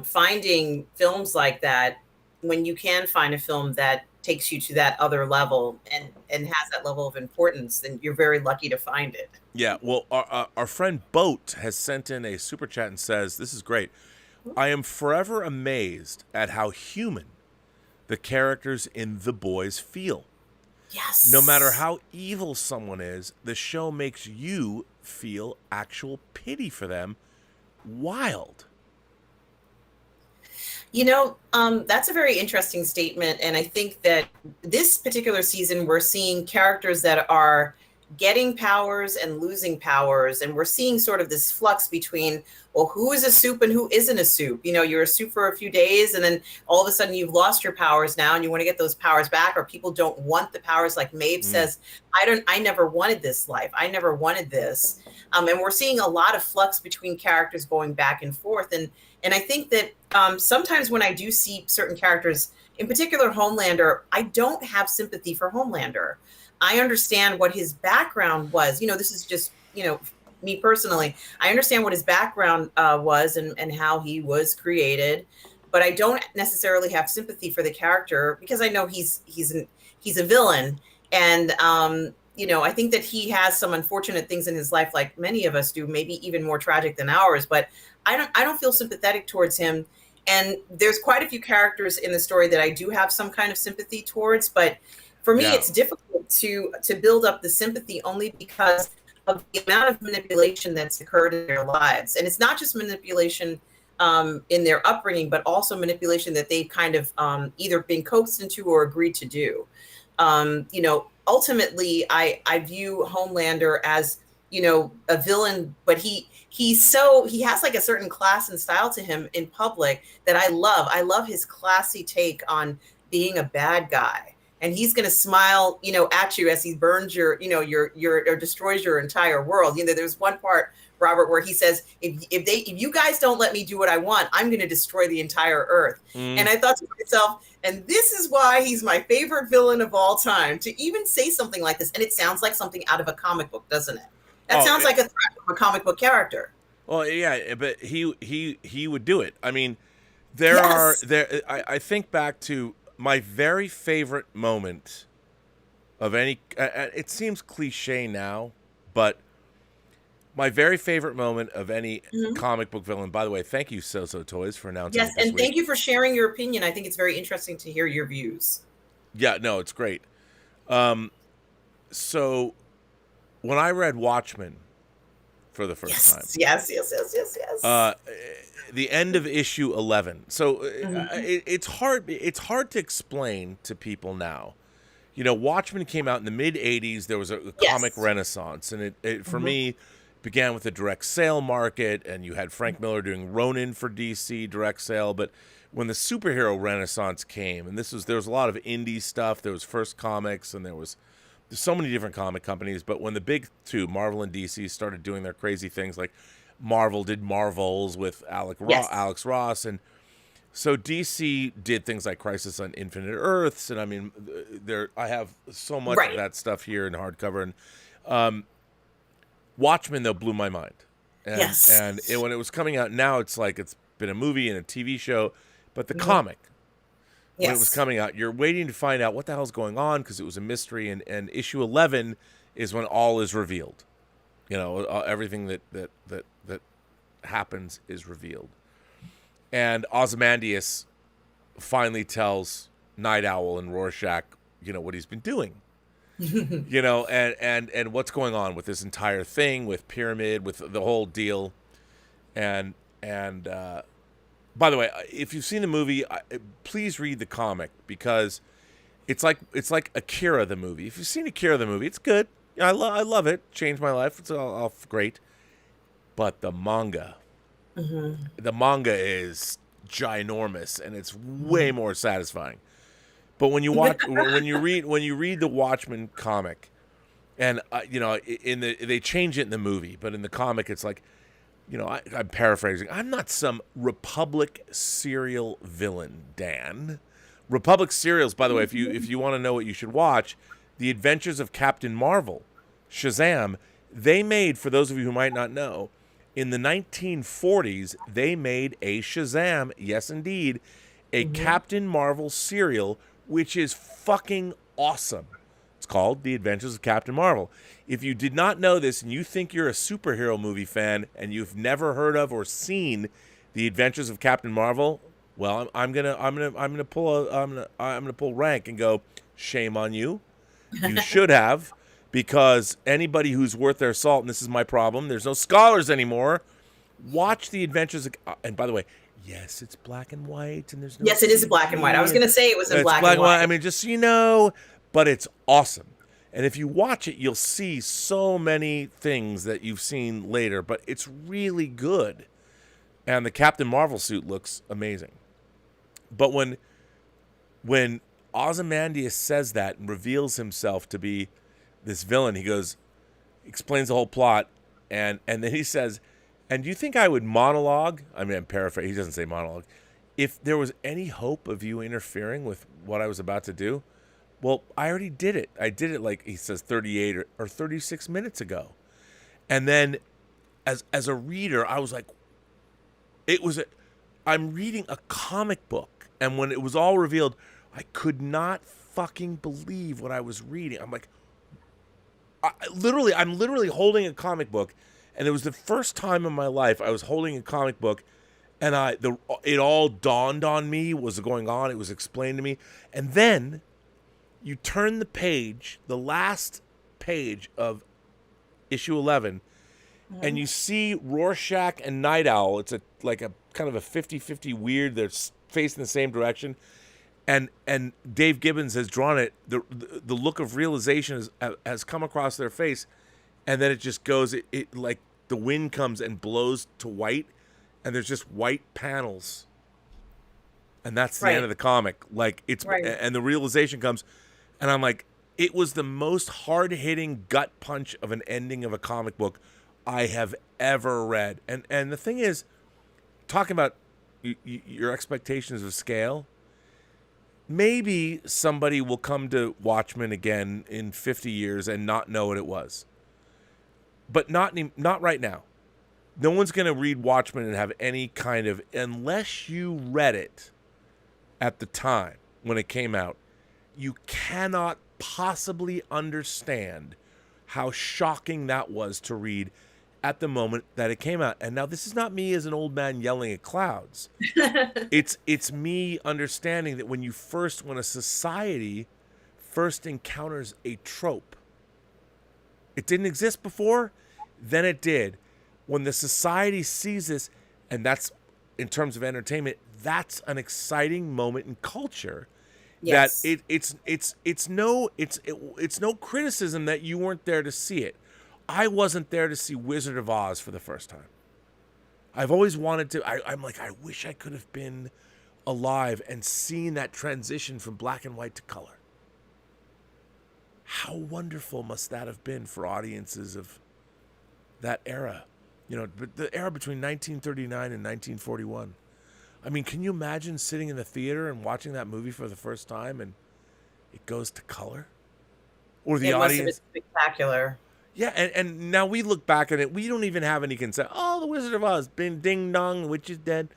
finding films like that, when you can find a film that takes you to that other level and has that level of importance, then you're very lucky to find it. Yeah, well, our friend Boat has sent in a super chat and says, "This is great. I am forever amazed at how human the characters in The Boys feel. No matter Yes. how evil someone is, the show makes you feel actual pity for them. Wild." That's a very interesting statement. And I think that this particular season, we're seeing characters that are getting powers and losing powers. And we're seeing sort of this flux between, well, who is a soup and who isn't a soup? You're a soup for a few days, and then all of a sudden you've lost your powers now and you want to get those powers back, or people don't want the powers. Like Maeve says, I never wanted this life. I never wanted this. And we're seeing a lot of flux between characters going back and forth. And I think that sometimes when I do see certain characters, in particular Homelander, I don't have sympathy for Homelander. I understand what his background was. This is just, me personally. I understand what his background was and how he was created, but I don't necessarily have sympathy for the character because I know he's a villain. And I think that he has some unfortunate things in his life, like many of us do, maybe even more tragic than ours. But I don't feel sympathetic towards him. And there's quite a few characters in the story that I do have some kind of sympathy towards. But for me, it's difficult to build up the sympathy only because of the amount of manipulation that's occurred in their lives. And it's not just manipulation in their upbringing, but also manipulation that they've kind of either been coaxed into or agreed to do. Ultimately, I view Homelander as, a villain, but he has like a certain class and style to him in public that I love. I love his classy take on being a bad guy. And he's going to smile, at you as he burns your or destroys your entire world. There's one part, Robert, where he says, if you guys don't let me do what I want, I'm going to destroy the entire earth. And I thought to myself, and this is why he's my favorite villain of all time, to even say something like this. And it sounds like something out of a comic book, doesn't it? That sounds like a threat from a comic book character. Well, yeah, but he would do it. I mean, I think back to my very favorite moment of any, it seems cliche now, but my very favorite moment of any comic book villain, by the way, thank you, So Toys, for announcing Yes, and thank you for sharing your opinion. I think it's very interesting to hear your views. Yeah, no, it's great. So when I read Watchmen for the first time. Yes. The end of issue 11. So it's hard to explain to people now. Watchmen came out in the mid 80s. There was a comic renaissance, and it for me began with the direct sale market, and you had Frank Miller doing Ronin for DC direct sale. But when the superhero renaissance came, and there was a lot of indie stuff. There was First Comics, and there's so many different comic companies. But when the big two, Marvel and DC, started doing their crazy things, like Marvel did Marvels with Alex Ross, and so DC did things like Crisis on Infinite Earths, and I mean, I have so much of that stuff here in hardcover. And Watchmen, though, blew my mind. And when it was coming out, now it's like it's been a movie and a TV show, but the comic, when it was coming out, you're waiting to find out what the hell's going on because it was a mystery, and issue 11 is when all is revealed. Everything that happens is revealed. And Ozymandias finally tells Night Owl and Rorschach, what he's been doing. And what's going on with this entire thing, with Pyramid, with the whole deal. And by the way, if you've seen the movie, please read the comic, because it's like Akira the movie. If you've seen Akira the movie, it's good. I love it. Changed my life. It's all great. But the manga, is ginormous, and it's way more satisfying. But when you read the Watchmen comic, and they change it in the movie, but in the comic it's like, I'm paraphrasing. I'm not some Republic serial villain, Dan. Republic serials, by the way, if you want to know what you should watch, The Adventures of Captain Marvel, Shazam, They made, for those of you who might not know, in the 1940s, they made a Shazam, yes indeed, a Captain Marvel serial, which is fucking awesome. It's called The Adventures of Captain Marvel. If you did not know this and you think you're a superhero movie fan and you've never heard of or seen The Adventures of Captain Marvel, well, I'm gonna pull rank and go, shame on you. You should have, because anybody who's worth their salt, and this is my problem, there's no scholars anymore. Watch The Adventures of, and by the way, yes, it's black and white, and there's no. Yes, it is black and white. I was going to say it was in black and white. I mean, just so you know, but it's awesome. And if you watch it, you'll see so many things that you've seen later, but it's really good. And the Captain Marvel suit looks amazing. But when Ozymandias says that and reveals himself to be this villain, he explains the whole plot, and then he says, and do you think I would monologue? I mean, I'm paraphrasing. He doesn't say monologue. If there was any hope of you interfering with what I was about to do, well, I already did it. I did it, like he says, 38 or 36 minutes ago. And then as a reader, I was like, I'm reading a comic book. And when it was all revealed, I could not fucking believe what I was reading. I'm like, I'm literally holding a comic book. And it was the first time in my life I was holding a comic book, and it all dawned on me what was going on. It was explained to me. And then you turn the page, the last page of issue 11, and you see Rorschach and Night Owl. It's like a kind of a 50-50 weird. They're facing the same direction. And Dave Gibbons has drawn it. The look of realization has come across their face. And then it just goes, it like the wind comes and blows to white, and there's just white panels. And that's the end of the comic. Like and the realization comes, and I'm like, it was the most hard-hitting gut punch of an ending of a comic book I have ever read. And the thing is, talking about your expectations of scale, maybe somebody will come to Watchmen again in 50 years and not know what it was. But not right now. No one's going to read Watchmen and have any kind of, unless you read it at the time when it came out, you cannot possibly understand how shocking that was to read at the moment that it came out. And now this is not me as an old man yelling at clouds. It's me understanding that when a society first encounters a trope, it didn't exist before, then it did. When the society sees this, and that's, in terms of entertainment, that's an exciting moment in culture. Yes. That it's no criticism that you weren't there to see it. I wasn't there to see Wizard of Oz for the first time. I've always wanted to. I'm like, I wish I could have been alive and seen that transition from black and white to color. How wonderful must that have been for audiences of that era? You know, the era between 1939 and 1941. I mean, can you imagine sitting in the theater and watching that movie for the first time and it goes to color? Or the audience. It must have been spectacular. Yeah, and now we look back at it, we don't even have any consent. Oh, the Wizard of Oz, bing, ding dong, the witch is dead.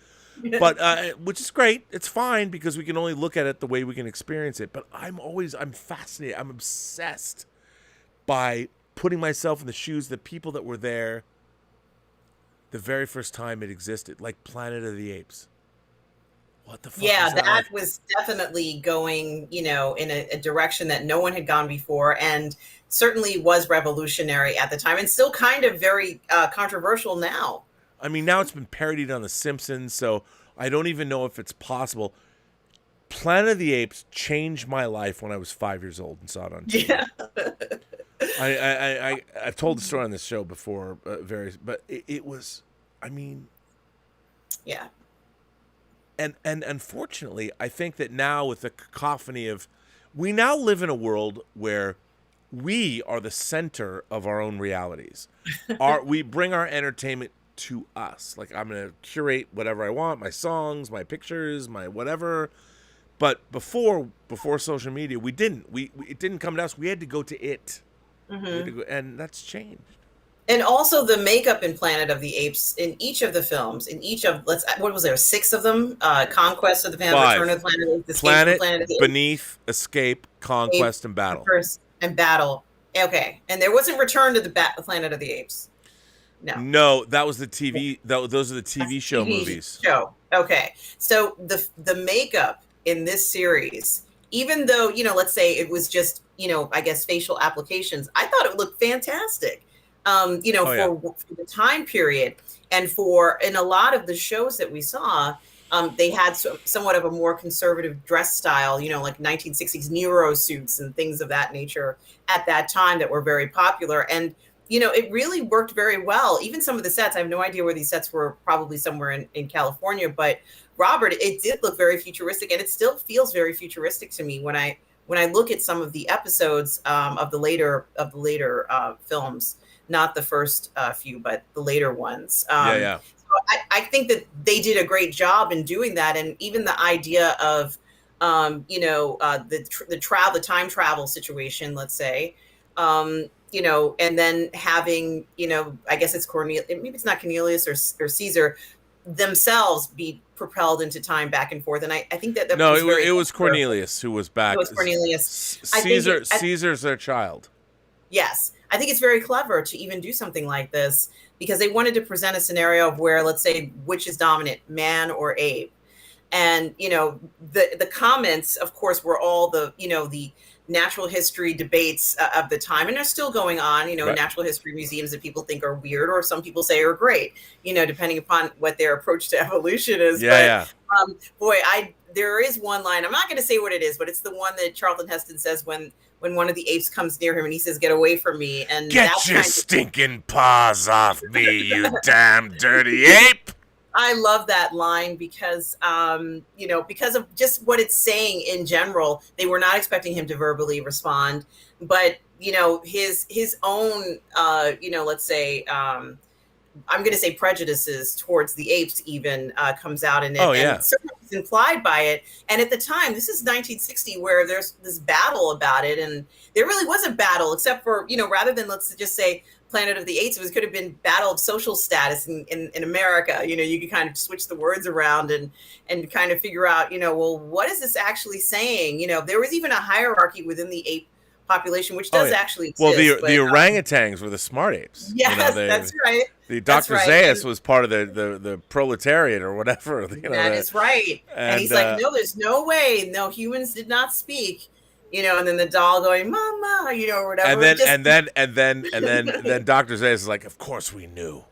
But which is great. It's fine because we can only look at it the way we can experience it. But I'm fascinated. I'm obsessed by putting myself in the shoes of the people that were there the very first time it existed, like Planet of the Apes. What the fuck? Yeah, that was definitely going, in a direction that no one had gone before, and certainly was revolutionary at the time, and still kind of very controversial now. I mean, now it's been parodied on The Simpsons, so I don't even know if it's possible. Planet of the Apes changed my life when I was 5 years old and saw it on TV. Yeah. I've told the story on this show before, but it was, I mean, yeah. And unfortunately, I think that now with the cacophony of, we now live in a world where we are the center of our own realities. We bring our entertainment to us. Like, I'm going to curate whatever I want, my songs, my pictures, my whatever. But before social media, we didn't. It didn't come to us. We had to go to it. Mm-hmm. And that's changed. And also the makeup in Planet of the Apes in each of the films, in each of what was there, 6 of them? Conquest of the Planet, Return 5. of the Planet of the Apes, Escape from the Planet, Planet of the Apes, Beneath, Escape, Conquest, and Battle. First and Battle. Okay, and there wasn't Return to the Planet of the Apes. No, that was the TV. Those are the TV show movies. Okay, so the makeup in this series, even though let's say it was just I guess facial applications, I thought it looked fantastic. For the time period, and in a lot of the shows that we saw, they had somewhat of a more conservative dress style, like 1960s Nero suits and things of that nature at that time that were very popular. And it really worked very well. Even some of the sets, I have no idea where these sets were, probably somewhere in California, but Robert, it did look very futuristic, and it still feels very futuristic to me when I look at some of the episodes of the later films. Not the first few, but the later ones. So I think that they did a great job in doing that, and even the idea of, the time travel situation, let's say, and then having, I guess it's Cornelius, maybe it's not Cornelius or Caesar themselves be propelled into time back and forth. And I think that no, it was Cornelius who was back. It was Cornelius. Caesar's their child. Yes. I think it's very clever to even do something like this, because they wanted to present a scenario of where, let's say, which is dominant, man or ape. And, the comments, of course, were all the natural history debates of the time, and they're still going on, right. Natural history museums that people think are weird, or some people say are great, depending upon what their approach to evolution is. There is one line, I'm not going to say what it is, but it's the one that Charlton Heston says when one of the apes comes near him and he says, "Get away from me." And get your stinking paws off me, you damn dirty ape. I love that line because, because of just what it's saying in general. They were not expecting him to verbally respond, but, his own, let's say, I'm going to say prejudices towards the apes even comes out in it. And certainly it's implied by it. And at the time, this is 1960, where there's this battle about it. And there really was a battle, except for, rather than, let's just say, Planet of the Apes, it could have been battle of social status in America. You could kind of switch the words around and kind of figure out, well, what is this actually saying? There was even a hierarchy within the ape population, which does actually exist. Well, the orangutans were the smart apes. Yes, that's right. The Dr. Zaius was part of the proletariat or whatever. That is right. And he's like, no, there's no way. No, humans did not speak. And then the doll going, "Mama," or whatever. And then Dr. Zaius is like, "Of course we knew.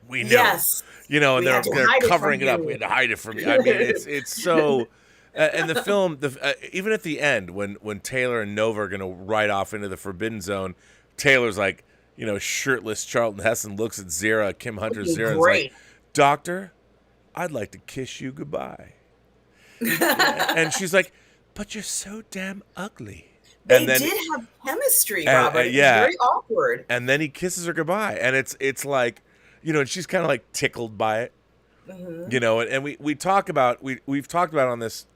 We knew." Yes. And they're covering it up. We had to hide it from you. I mean, it's so. And the film, even at the end, when Taylor and Nova are going to ride off into the Forbidden Zone, Taylor's like, shirtless Charlton Heston looks at Zira, Kim Hunter's Zira, and is like, "Doctor, I'd like to kiss you goodbye." And she's like, "But you're so damn ugly." They did have chemistry, Robert. It's very awkward. And then he kisses her goodbye, and it's like, and she's kind of like tickled by it. Mm-hmm. And we've talked about on this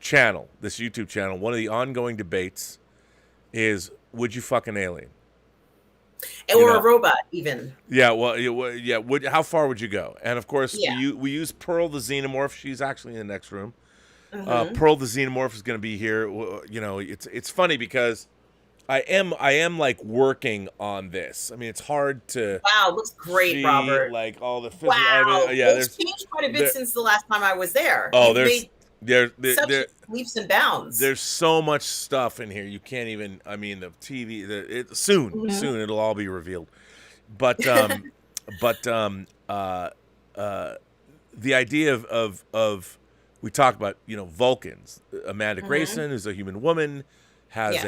channel, this YouTube channel, one of the ongoing debates is, would you fuck an alien? Or a robot, even. Yeah, well, yeah. How far would you go? And of course, we use Pearl the Xenomorph. She's actually in the next room. Mm-hmm. Pearl the Xenomorph is going to be here. It's funny because I am like working on this. I mean, it's hard to. Wow, it looks great, see, Robert. Like all the physical. Wow, it's changed quite a bit since the last time I was there. Oh, there's leaps and bounds. There's so much stuff in here you can't even. I mean, the TV. Soon it'll all be revealed. But the idea of we talk about Vulcans. Amanda Grayson, who's a human woman, has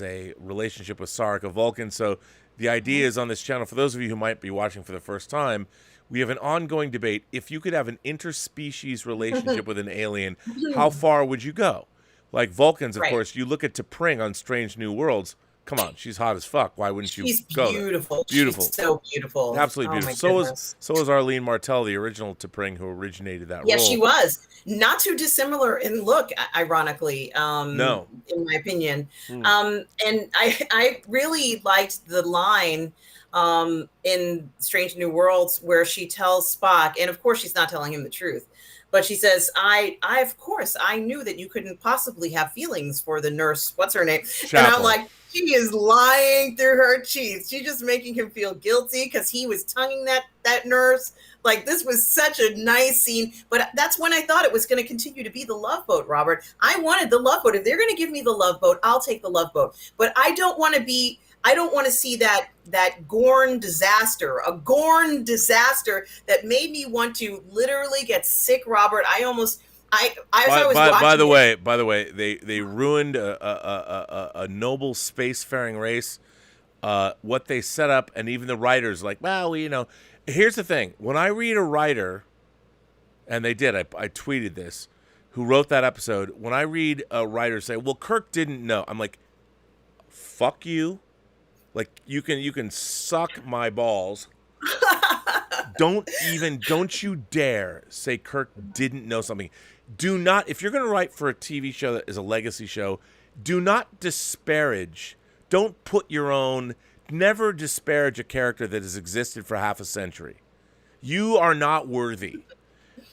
a relationship with Sarek, a Vulcan. So the idea is on this channel, for those of you who might be watching for the first time, we have an ongoing debate. If you could have an interspecies relationship with an alien, how far would you go? Like Vulcans, of course, you look at T'Pring on Strange New Worlds. Come on, she's hot as fuck. Why wouldn't you go there? Beautiful. Beautiful. She's so beautiful. Absolutely beautiful. So was Arlene Martell, the original T'Pring, who originated that role. Yes, she was. Not too dissimilar in look, ironically. No. In my opinion. And I really liked the line in Strange New Worlds, where she tells Spock, and of course she's not telling him the truth, but she says, I of course, I knew that you couldn't possibly have feelings for the nurse, what's her name? Chapel. And I'm like, she is lying through her teeth. She's just making him feel guilty because he was tonguing that nurse. Like, this was such a nice scene, but that's when I thought it was going to continue to be the Love Boat, Robert. I wanted the Love Boat. If they're going to give me the Love Boat, I'll take the Love Boat. But I don't want to see that Gorn disaster, a Gorn disaster that made me want to literally get sick, Robert. I was watching. By the way, they ruined a noble spacefaring race. What they set up, and even the writers, like, well, here's the thing. When I read a writer, and they did, I tweeted this, who wrote that episode. When I read a writer say, well, Kirk didn't know, I'm like, fuck you. Like, you can suck my balls. Don't you dare say Kirk didn't know something. Do not, if you're going to write for a TV show that is a legacy show, do not disparage. Don't put your own, never disparage a character that has existed for half a century. You are not worthy.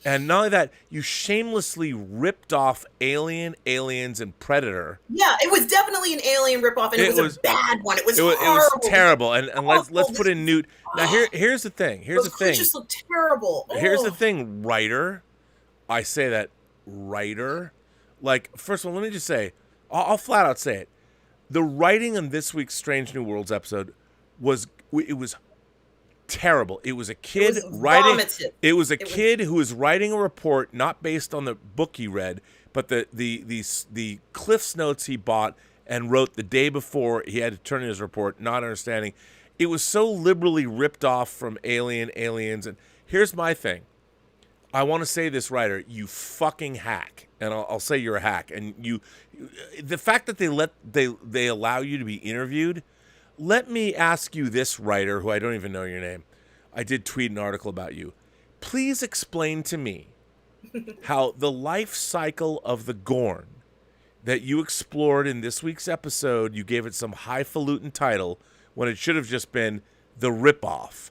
And not only that, you shamelessly ripped off Alien, Aliens, and Predator. Yeah, it was definitely an Alien ripoff, and it was a bad one. It was horrible. It was terrible. And let's put in Newt. Now here's the thing. Those creatures look terrible. Here's the thing, writer. I say that, writer. Like, first of all, let me just say, I'll flat out say it. The writing on this week's Strange New Worlds episode was terrible. It was a kid writing. It was a kid who was writing a report not based on the book he read, but the Cliff's Notes he bought and wrote the day before he had to turn in his report, not understanding. It was so liberally ripped off from Aliens, and here's my thing. I want to say this, writer, you fucking hack, and I'll say you're a hack, and the fact that they allow you to be interviewed. Let me ask you this, writer, who I don't even know your name. I did tweet an article about you. Please explain to me how the life cycle of the Gorn that you explored in this week's episode, you gave it some highfalutin title when it should have just been The Ripoff,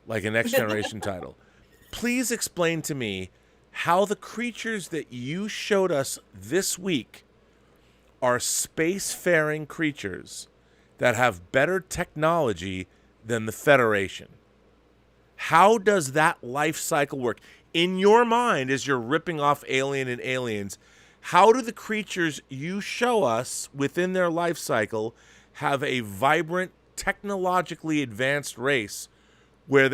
like a Next Generation title. Please explain to me how the creatures that you showed us this week are spacefaring creatures that have better technology than the Federation. How does that life cycle work? In your mind, as you're ripping off Alien and Aliens, how do the creatures you show us within their life cycle have a vibrant, technologically advanced race where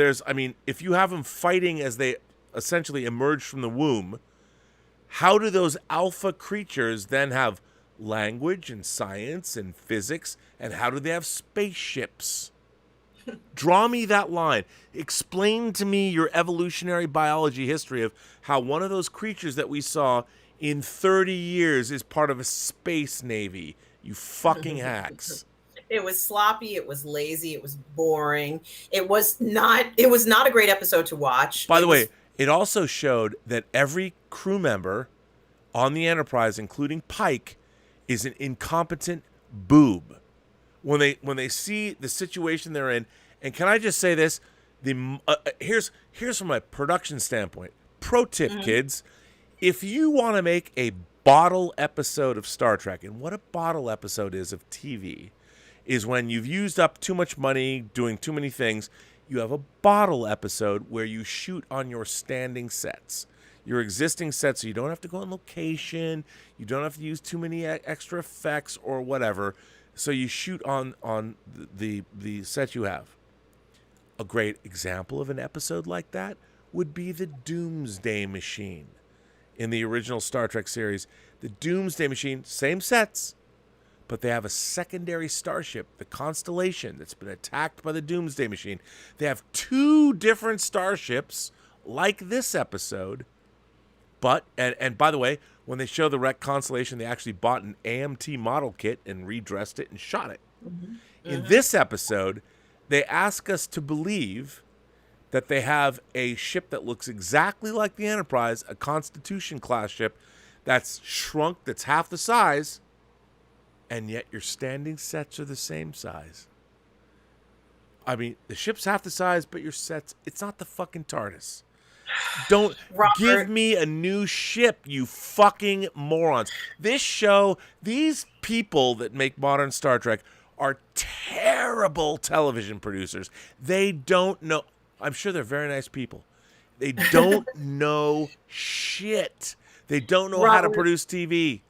if you have them fighting as they essentially emerge from the womb, how do those alpha creatures then have language and science and physics, and how do they have spaceships? Draw me that line. Explain to me your evolutionary biology history of how one of those creatures that we saw in 30 years is part of a space navy. You fucking hacks. It was sloppy, it was lazy, it was boring. It was not a great episode to watch. By the way, it also showed that every crew member on the Enterprise, including Pike, is an incompetent boob. When they see the situation they're in, and can I just say this? Here's from a production standpoint. Pro tip, kids: if you want to make a bottle episode of Star Trek, and what a bottle episode is of TV, is when you've used up too much money doing too many things. You have a bottle episode where you shoot on your standing sets. Your existing sets, so you don't have to go on location, you don't have to use too many extra effects or whatever. So you shoot on the set you have. A great example of an episode like that would be the Doomsday Machine. In the original Star Trek series, the Doomsday Machine, same sets, but they have a secondary starship, the Constellation, that's been attacked by the Doomsday Machine. They have two different starships, like this episode. But, and by the way, when they show the wrecked Constellation, they actually bought an AMT model kit and redressed it and shot it. In this episode, they ask us to believe that they have a ship that looks exactly like the Enterprise, a Constitution-class ship that's shrunk, that's half the size, and yet your standing sets are the same size. I mean, the ship's half the size, but your sets, it's not the fucking TARDIS. Don't give Robert, me a new ship, you fucking morons. This show, these people that make modern Star Trek are terrible television producers. They don't know. I'm sure they're very nice people. They don't know shit. They don't know how to Robert, produce TV.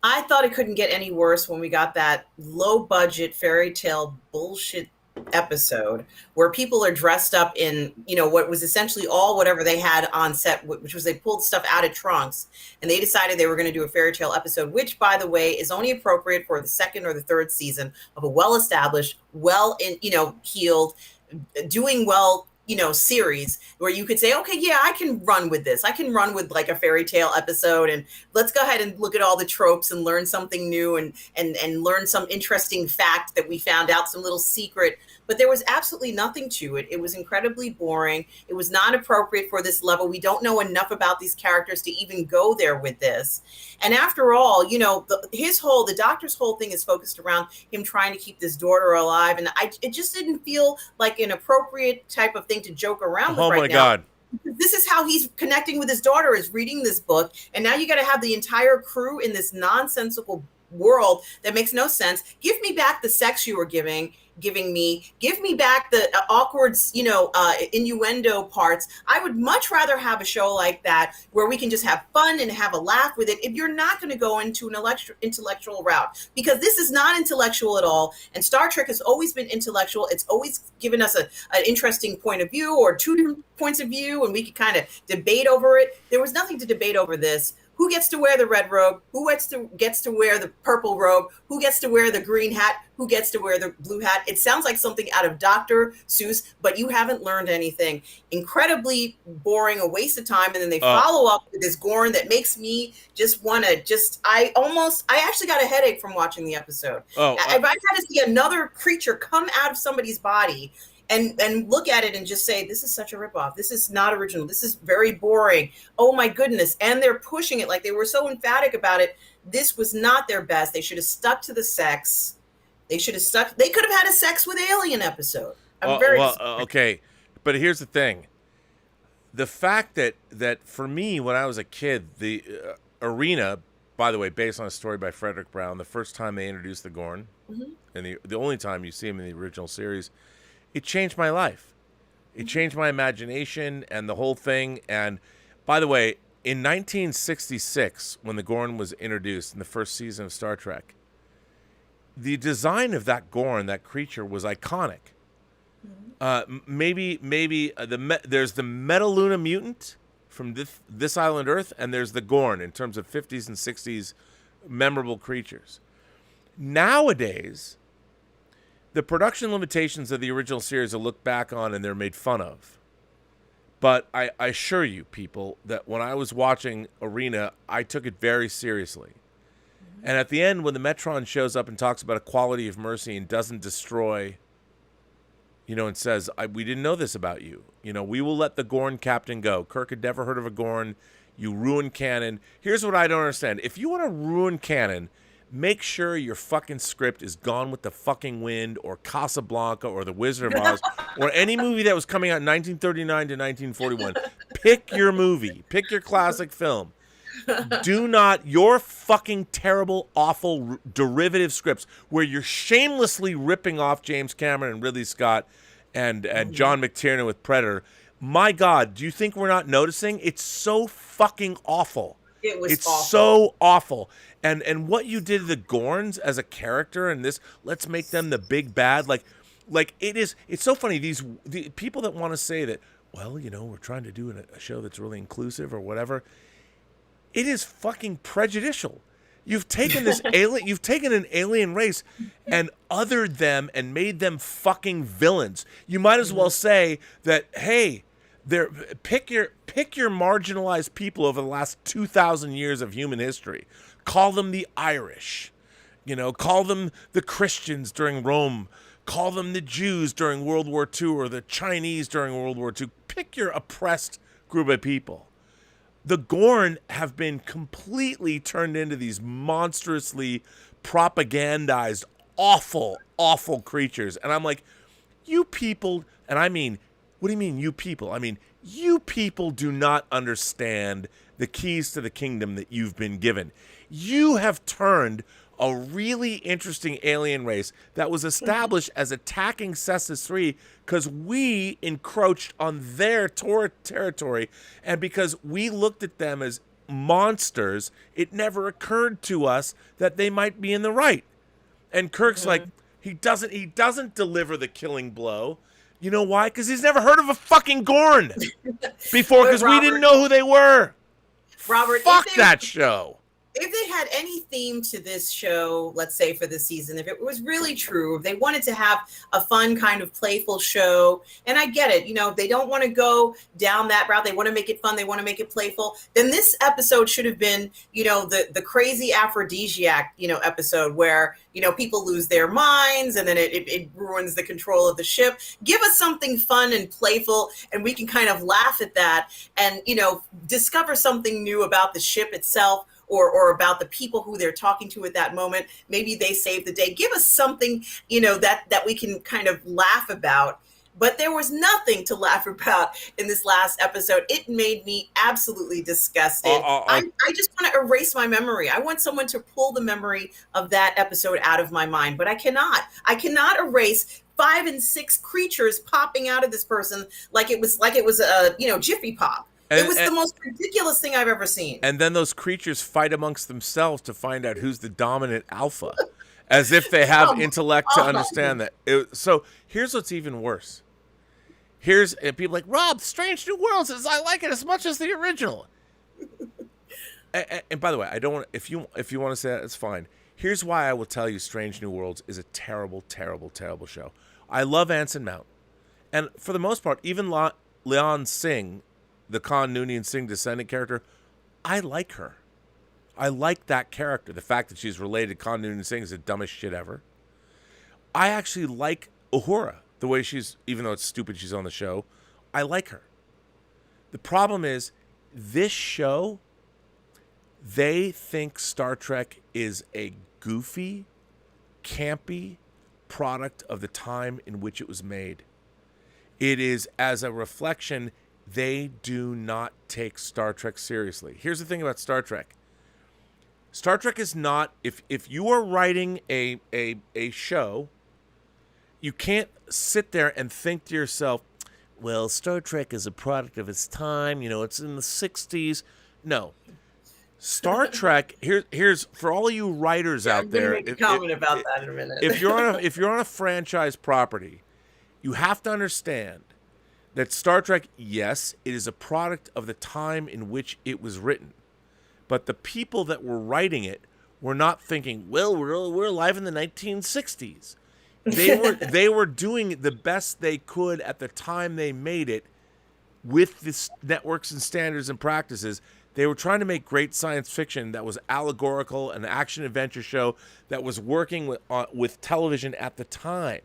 I thought it couldn't get any worse when we got that low budget fairy tale bullshit episode where people are dressed up in, what was essentially all whatever they had on set, which was they pulled stuff out of trunks, and they decided they were going to do a fairy tale episode, which, by the way, is only appropriate for the second or the third season of a well-established, heeled, doing well, series where you could say, okay, yeah, I can run with this. I can run with like a fairy tale episode, and let's go ahead and look at all the tropes and learn something new and learn some interesting fact that we found out, some little secret. But there was absolutely nothing to it. It was incredibly boring. It was not appropriate for this level. We don't know enough about these characters to even go there with this. And after all, the doctor's whole thing is focused around him trying to keep this daughter alive. And it just didn't feel like an appropriate type of thing to joke around with Oh right my now. God. This is how he's connecting with his daughter, is reading this book. And now you got to have the entire crew in this nonsensical world that makes no sense. Give me back the sex you were giving me. Give me back the awkward, innuendo parts. I would much rather have a show like that where we can just have fun and have a laugh with it, if you're not going to go into an intellectual route, because this is not intellectual at all. And Star Trek has always been intellectual. It's always given us an interesting point of view, or two different points of view, and we could kind of debate over it. There was nothing to debate over this. Who gets to wear the red robe? Who gets to wear the purple robe? Who gets to wear the green hat? Who gets to wear the blue hat? It sounds like something out of Dr. Seuss, but you haven't learned anything. Incredibly boring, a waste of time. And then they follow up with this Gorn that makes me just want to I actually got a headache from watching the episode. If I had to see another creature come out of somebody's body and look at it and just say, this is such a ripoff. This is not original. This is very boring. Oh my goodness. And they're pushing it like they were so emphatic about it. This was not their best. They should have stuck to the sex. They could have had a sex with alien episode. Okay. But here's the thing. The fact that for me, when I was a kid, the arena, by the way, based on a story by Frederick Brown, the first time they introduced the Gorn, and the only time you see him in the original series, it changed my life. It changed my imagination and the whole thing. And by the way, in 1966, when the Gorn was introduced in the first season of Star Trek, the design of that Gorn, that creature, was iconic. Maybe there's the Metaluna mutant from this island Earth, and there's the Gorn in terms of 50s and 60s memorable creatures. Nowadays, the production limitations of the original series are looked back on and they're made fun of. But I assure you, people, that when I was watching Arena, I took it very seriously. And at the end, when the Metron shows up and talks about equality of mercy and doesn't destroy, and says, we didn't know this about you. We will let the Gorn captain go. Kirk had never heard of a Gorn. You ruined canon. Here's what I don't understand. If you want to ruin canon, make sure your fucking script is Gone with the Fucking Wind or Casablanca or The Wizard of Oz or any movie that was coming out in 1939 to 1941. Pick your movie. Pick your classic film. Do not, your fucking terrible, awful derivative scripts where you're shamelessly ripping off James Cameron and Ridley Scott and John McTiernan with Predator. My God, do you think we're not noticing? It's so fucking awful. It's awful. So awful. And what you did to the Gorns as a character and this, let's make them the big bad. Like it's so funny. The people that want to say that, well, we're trying to do a show that's really inclusive or whatever. It is fucking prejudicial. You've taken this you've taken an alien race and othered them and made them fucking villains. You might as well say that, hey, pick your marginalized people over the last 2,000 years of human history. Call them the Irish. Call them the Christians during Rome. Call them the Jews during World War II or the Chinese during World War II. Pick your oppressed group of people. The Gorn have been completely turned into these monstrously propagandized, awful, awful creatures. And I'm like, You people, and I mean, what do you mean, you people? I mean, you people do not understand the keys to the kingdom that you've been given. You have turned a really interesting alien race that was established as attacking Cestus 3 because we encroached on their territory, and because we looked at them as monsters, it never occurred to us that they might be in the right. And Kirk's like, he doesn't deliver the killing blow. You know why? Because he's never heard of a fucking Gorn before, because we didn't know who they were. Robert, fuck that show. If they had any theme to this show, let's say for the season, if it was really true, if they wanted to have a fun kind of playful show, and I get it, you know, they don't want to go down that route. They want to make it fun. They want to make it playful. Then this episode should have been, you know, the crazy aphrodisiac, you know, episode where, you know, people lose their minds and then it ruins the control of the ship. Give us something fun and playful, and we can kind of laugh at that and, you know, discover something new about the ship itself, or about the people who they're talking to at that moment. Maybe they saved the day. Give us something, you know, that we can kind of laugh about. But there was nothing to laugh about in this last episode. It made me absolutely disgusted. I just want to erase my memory. I want someone to pull the memory of that episode out of my mind, but I cannot. I cannot erase 5 and 6 creatures popping out of this person like it was a, you know, Jiffy Pop. It was the most ridiculous thing I've ever seen. And then those creatures fight amongst themselves to find out who's the dominant alpha, as if they have intellect to understand that. So here's what's even worse. And people like, Rob, Strange New Worlds, I like it as much as the original. and by the way, I don't want, if you want to say that, it's fine. Here's why I will tell you Strange New Worlds is a terrible, terrible, terrible show. I love Anson Mount. And for the most part, even Leon Singh, the Khan Noonien Singh descendant character, I like her. I like that character. The fact that she's related to Khan Noonien Singh is the dumbest shit ever. I actually like Uhura, the way she's, even though it's stupid she's on the show, I like her. The problem is, this show, they think Star Trek is a goofy, campy product of the time in which it was made. It is, as a reflection, they do not take Star Trek seriously. Here's the thing about Star Trek. Star Trek is not, if you are writing a show, you can't sit there and think to yourself, well, Star Trek is a product of its time, you know, it's in the 60s. No. Star Trek, here's for all you writers out there. I'm going to make a comment about that in a minute. if you're on a franchise property, you have to understand that Star Trek, yes, it is a product of the time in which it was written. But the people that were writing it were not thinking, well, we're alive in the 1960s. They were doing the best they could at the time they made it with the networks and standards and practices. They were trying to make great science fiction that was allegorical, an action-adventure show that was working with television at the time.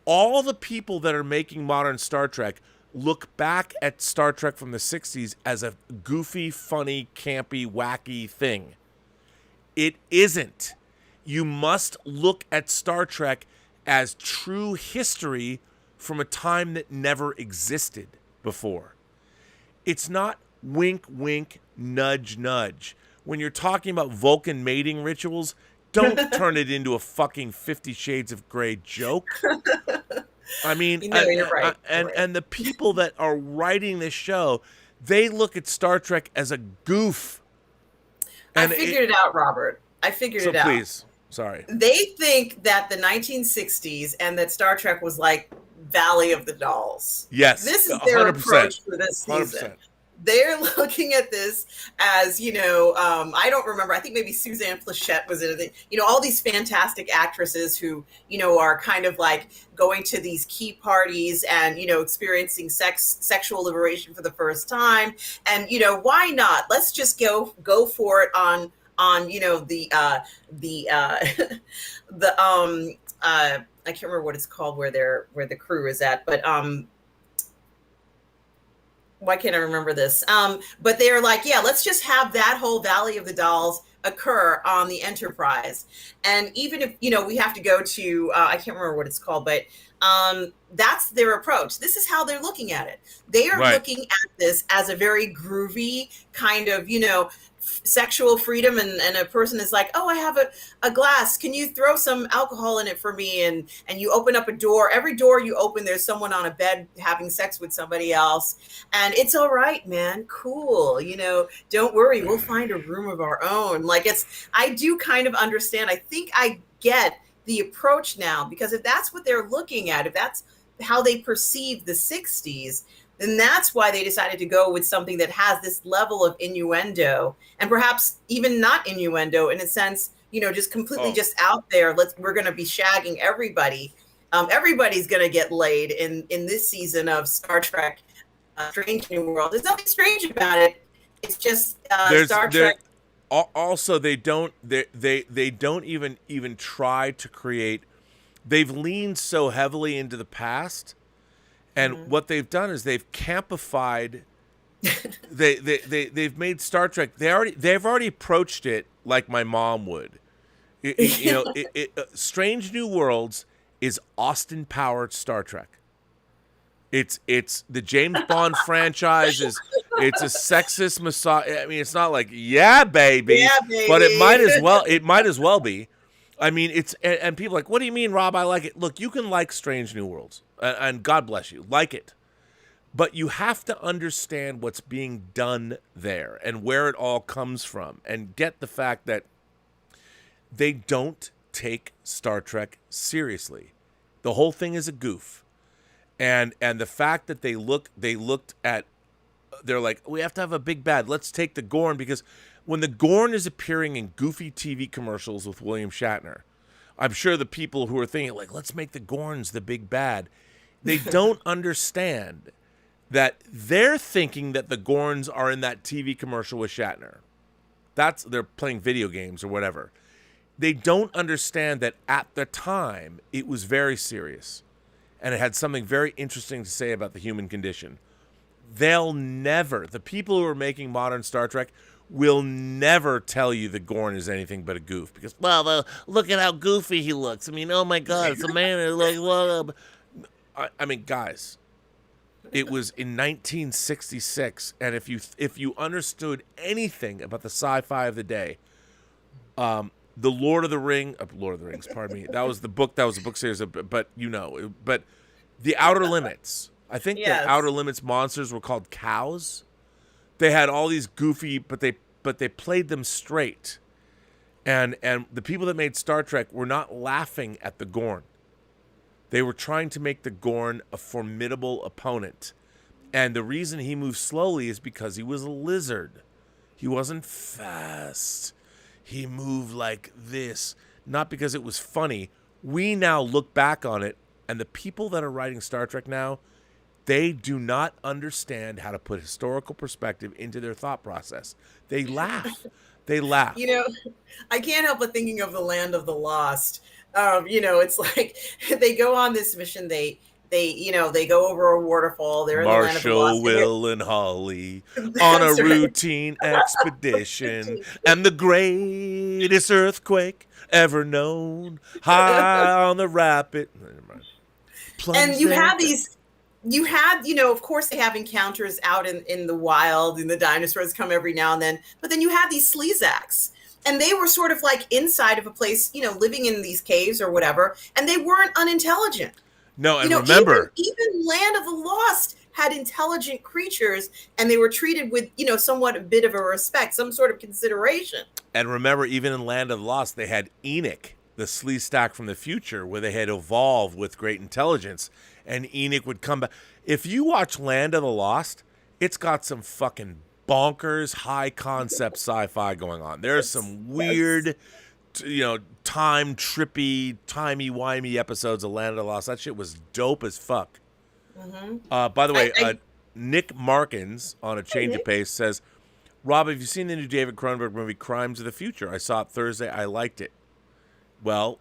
All the people that are making modern Star Trek look back at Star Trek from the 60s as a goofy, funny, campy, wacky thing. It isn't. You must look at Star Trek as true history from a time that never existed before. It's not wink, wink, nudge, nudge. When you're talking about Vulcan mating rituals, don't turn it into a fucking 50 Shades of Grey joke. I mean, you're right. And the people that are writing this show, they look at Star Trek as a goof. And I figured it out, Robert. I figured it out. So please, sorry. They think that the 1960s and that Star Trek was like Valley of the Dolls. Yes, this is their 100%, approach for this season. 100%. They're looking at this as, you know, I don't remember. I think maybe Suzanne Plachette was in it. You know, all these fantastic actresses who, you know, are kind of like going to these key parties and, you know, experiencing sexual liberation for the first time. And, you know, why not? Let's just go for it on you know, I can't remember what it's called where the crew is at, but why can't I remember this? But they're like, yeah, let's just have that whole Valley of the Dolls occur on the Enterprise. And even if, we have to go to, I can't remember what it's called, but that's their approach. This is how they're looking at it. They are looking at this as a very groovy kind of, sexual freedom, and a person is like, oh, I have a glass, can you throw some alcohol in it for me? And you open up a door. Every door you open, there's someone on a bed having sex with somebody else, and it's all right, man, cool, don't worry, we'll find a room of our own. Like, I do kind of understand. I think I get the approach now, because if that's what they're looking at, if that's how they perceive the 60s, then that's why they decided to go with something that has this level of innuendo, and perhaps even not innuendo in a sense, just completely just out there. We're going to be shagging everybody. Everybody's going to get laid in this season of Star Trek Strange New World. There's nothing strange about it. It's just Star Trek. Also, they don't even try to create. They've leaned so heavily into the past. And what they've done is they've campified. They've made Star Trek. They've already approached it like my mom would. Strange New Worlds is Austin powered Star Trek. It's the James Bond franchise. It's a sexist massage. I mean, it's not like yeah baby, but it might as well be. I mean, and people are like, what do you mean, Rob? I like it. Look, you can like Strange New Worlds, and God bless you, like it. But you have to understand what's being done there and where it all comes from, and get the fact that they don't take Star Trek seriously. The whole thing is a goof. And the fact that they're like, we have to have a big bad. Let's take the Gorn, because when the Gorn is appearing in goofy TV commercials with William Shatner, I'm sure the people who are thinking, like, let's make the Gorns the big bad, they don't understand that they're thinking that the Gorns are in that TV commercial with Shatner. They're playing video games or whatever. They don't understand that at the time, it was very serious. And it had something very interesting to say about the human condition. The people who are making modern Star Trek will never tell you the Gorn is anything but a goof, because, well, look at how goofy he looks. I mean, oh my God, it's a man who looks, well, I mean, guys, it was in 1966, and if you understood anything about the sci-fi of the day, the Lord of the Rings, pardon me, that was a book series, but the Outer Limits. I think the Outer Limits monsters were called cows. They had all these goofy, but they played them straight. And the people that made Star Trek were not laughing at the Gorn. They were trying to make the Gorn a formidable opponent. And the reason he moved slowly is because he was a lizard. He wasn't fast. He moved like this. Not because it was funny. We now look back on it, and the people that are writing Star Trek now, they do not understand how to put historical perspective into their thought process. They laugh. They laugh. I can't help but thinking of the Land of the Lost. It's like they go on this mission. They go over a waterfall. They're in the Land of the Lost. Marshall, Will, and Holly on a routine expedition, and the greatest earthquake ever known, high on the rapid. And you have these. Of course they have encounters out in the wild, and the dinosaurs come every now and then, but then you have these sleazaks, and they were sort of like inside of a place, living in these caves or whatever, and they weren't unintelligent. No, and remember, even Land of the Lost had intelligent creatures, and they were treated with, somewhat a bit of a respect, some sort of consideration. And remember, even in Land of the Lost, they had Enoch, the sleazak from the future, where they had evolved with great intelligence. And Enoch would come back. If you watch Land of the Lost, it's got some fucking bonkers, high concept sci-fi going on. There's some weird, time trippy, timey-wimey episodes of Land of the Lost. That shit was dope as fuck. Mm-hmm. By the way, Nick Markins on A Change of Pace says, Rob, have you seen the new David Cronenberg movie Crimes of the Future? I saw it Thursday. I liked it. Well,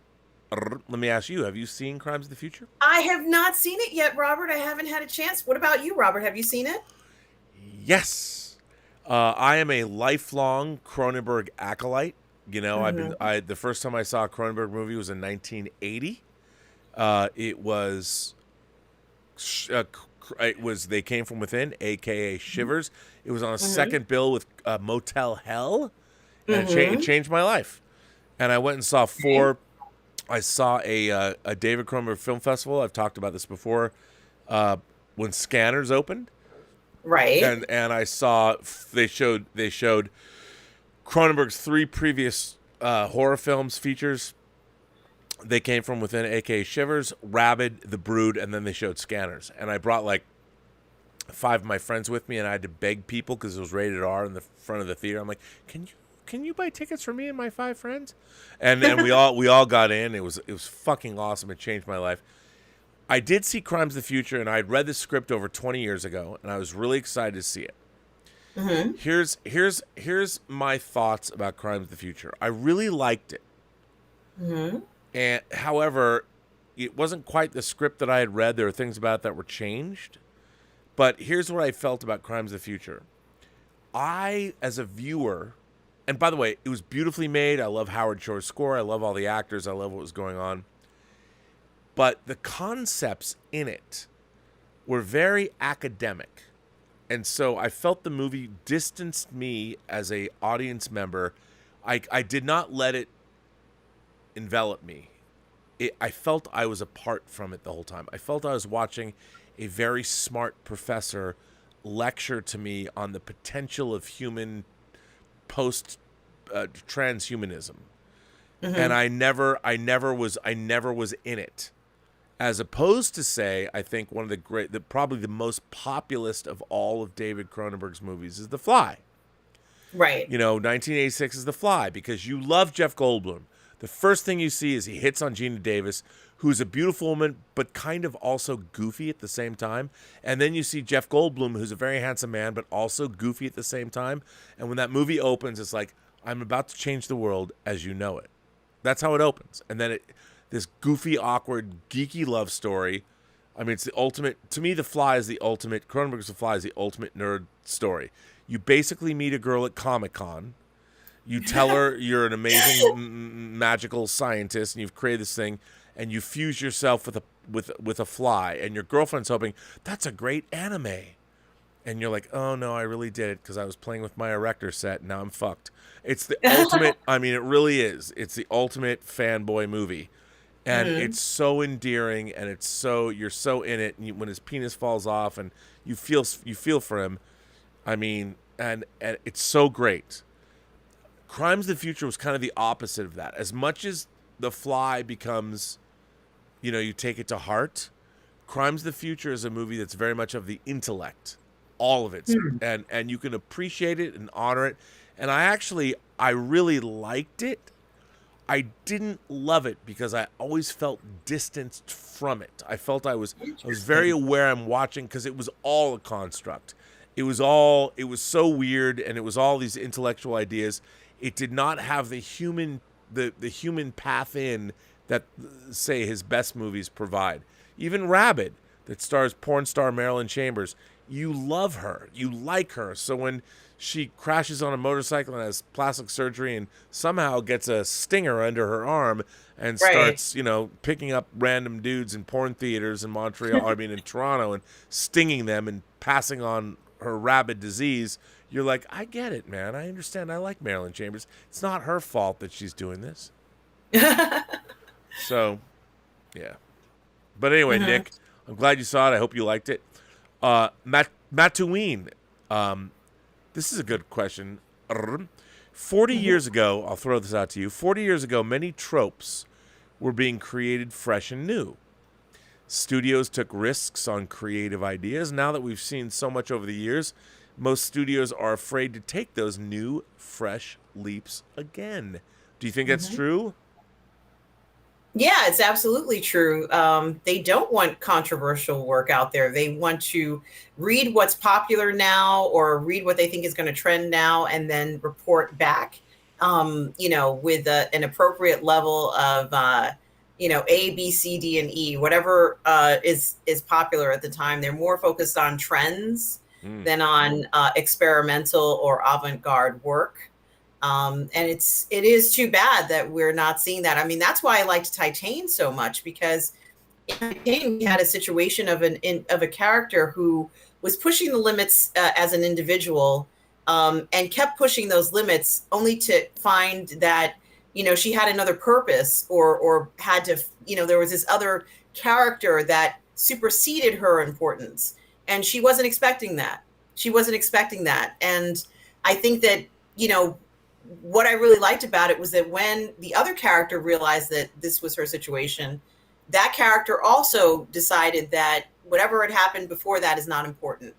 let me ask you, have you seen Crimes of the Future? I have not seen it yet, Robert. I haven't had a chance. What about you, Robert? Have you seen it? Yes. I am a lifelong Cronenberg acolyte. You know, the first time I saw a Cronenberg movie was in 1980. It was They Came From Within, aka Shivers. It was on a second bill with Motel Hell, and it changed my life. And I went and saw four. I saw a David Cronenberg Film Festival. I've talked about this before. When Scanners opened, right? And I saw they showed Cronenberg's three previous horror films features. They Came From Within, aka Shivers, Rabid, The Brood, and then they showed Scanners. And I brought like 5 of my friends with me, and I had to beg people because it was rated R in the front of the theater. I'm like, can you buy tickets for me and my 5 friends? And we all got in. It was fucking awesome. It changed my life. I did see Crimes of the Future, and I'd read the script over 20 years ago, and I was really excited to see it. Here's my thoughts about Crimes of the Future. I really liked it. And however, it wasn't quite the script that I had read. There were things about it that were changed. But here's what I felt about Crimes of the Future. I, as a viewer, and by the way, it was beautifully made. I love Howard Shore's score. I love all the actors. I love what was going on. But the concepts in it were very academic. And so I felt the movie distanced me as a audience member. I did not let it envelop me. I felt I was apart from it the whole time. I felt I was watching a very smart professor lecture to me on the potential of human transhumanism. And I never was in it. As opposed to, say, I think one of probably the most populist of all of David Cronenberg's movies is The Fly. Right. You know, 1986 is The Fly, because you love Jeff Goldblum. The first thing you see is he hits on Gina Davis, who's a beautiful woman, but kind of also goofy at the same time. And then you see Jeff Goldblum, who's a very handsome man, but also goofy at the same time. And when that movie opens, it's like, I'm about to change the world as you know it. That's how it opens. And then this goofy, awkward, geeky love story. I mean, it's the ultimate. To me, The Fly is the ultimate. Cronenberg's The Fly is the ultimate nerd story. You basically meet a girl at Comic-Con. You tell her you're an amazing magical scientist, and you've created this thing, and you fuse yourself with a fly, and your girlfriend's hoping, that's a great anime. And you're like, oh no, I really did it because I was playing with my erector set, and now I'm fucked. It's the ultimate. I mean, it really is. It's the ultimate fanboy movie. And it's so endearing, and you're so in it. And when his penis falls off, and you feel for him, I mean, and it's so great. Crimes of the Future was kind of the opposite of that. As much as The Fly becomes, you take it to heart, Crimes of the Future is a movie that's very much of the intellect, all of it, and you can appreciate it and honor it. And I really liked it. I didn't love it because I always felt distanced from it. I felt I was very aware I'm watching because it was all a construct. It was so weird, and it was all these intellectual ideas. It did not have the human path in that, say, his best movies provide. Even Rabid, that stars porn star Marilyn Chambers, you love her, you like her. So when she crashes on a motorcycle and has plastic surgery and somehow gets a stinger under her arm and starts, picking up random dudes in porn theaters in Montreal, in Toronto, and stinging them and passing on her rabid disease, you're like, I get it, man. I understand. I like Marilyn Chambers. It's not her fault that she's doing this. So, yeah. But anyway, Nick, I'm glad you saw it. I hope you liked it. Mattuine. This is a good question. 40 years ago, I'll throw this out to you. 40 years ago, many tropes were being created fresh and new. Studios took risks on creative ideas. Now that we've seen so much over the years, most studios are afraid to take those new, fresh leaps again. Do you think that's true? Yeah, it's absolutely true. They don't want controversial work out there. They want to read what's popular now or read what they think is going to trend now and then report back, with an appropriate level of, A, B, C, D, and E, whatever is popular at the time. They're more focused on trends than on experimental or avant-garde work. And it is too bad that we're not seeing that. I mean, that's why I liked Titane so much, because in Titane we had a situation of a character who was pushing the limits as an individual, and kept pushing those limits, only to find that, you know, she had another purpose, or had to, you know, there was this other character that superseded her importance, and she wasn't expecting that. And I think that, you know, what I really liked about it was that when the other character realized that this was her situation, that character also decided that whatever had happened before that is not important.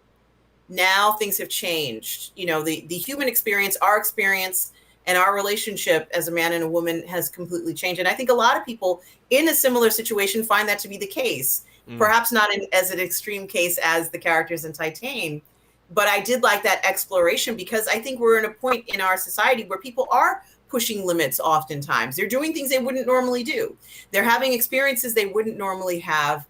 Now things have changed. You know, the human experience, our experience, and our relationship as a man and a woman has completely changed. And I think a lot of people in a similar situation find that to be the case. Perhaps not as an extreme case as the characters in Titane, but I did like that exploration, because I think we're in a point in our society where people are pushing limits oftentimes. They're doing things they wouldn't normally do. They're having experiences they wouldn't normally have.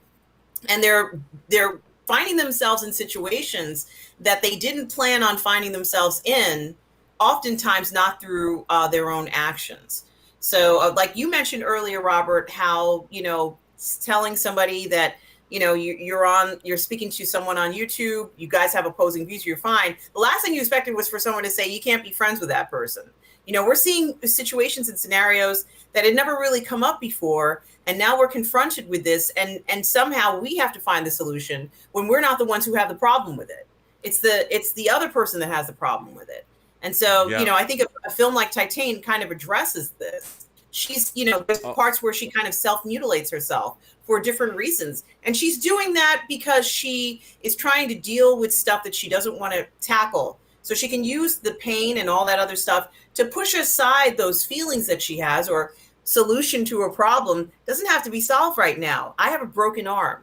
And they're finding themselves in situations that they didn't plan on finding themselves in, oftentimes not through their own actions. So like you mentioned earlier, Robert, how, you know, telling somebody that, you know, you're speaking to someone on YouTube, you guys have opposing views, you're fine. The last thing you expected was for someone to say, you can't be friends with that person. You know, we're seeing situations and scenarios that had never really come up before. And now we're confronted with this, and somehow we have to find the solution when we're not the ones who have the problem with it. It's the other person that has the problem with it. And so, you know, I think a film like Titane kind of addresses this. She's, you know, there's parts where she kind of self-mutilates herself for different reasons. And she's doing that because she is trying to deal with stuff that she doesn't want to tackle. So she can use the pain and all that other stuff to push aside those feelings that she has, or solution to a problem doesn't have to be solved right now. I have a broken arm.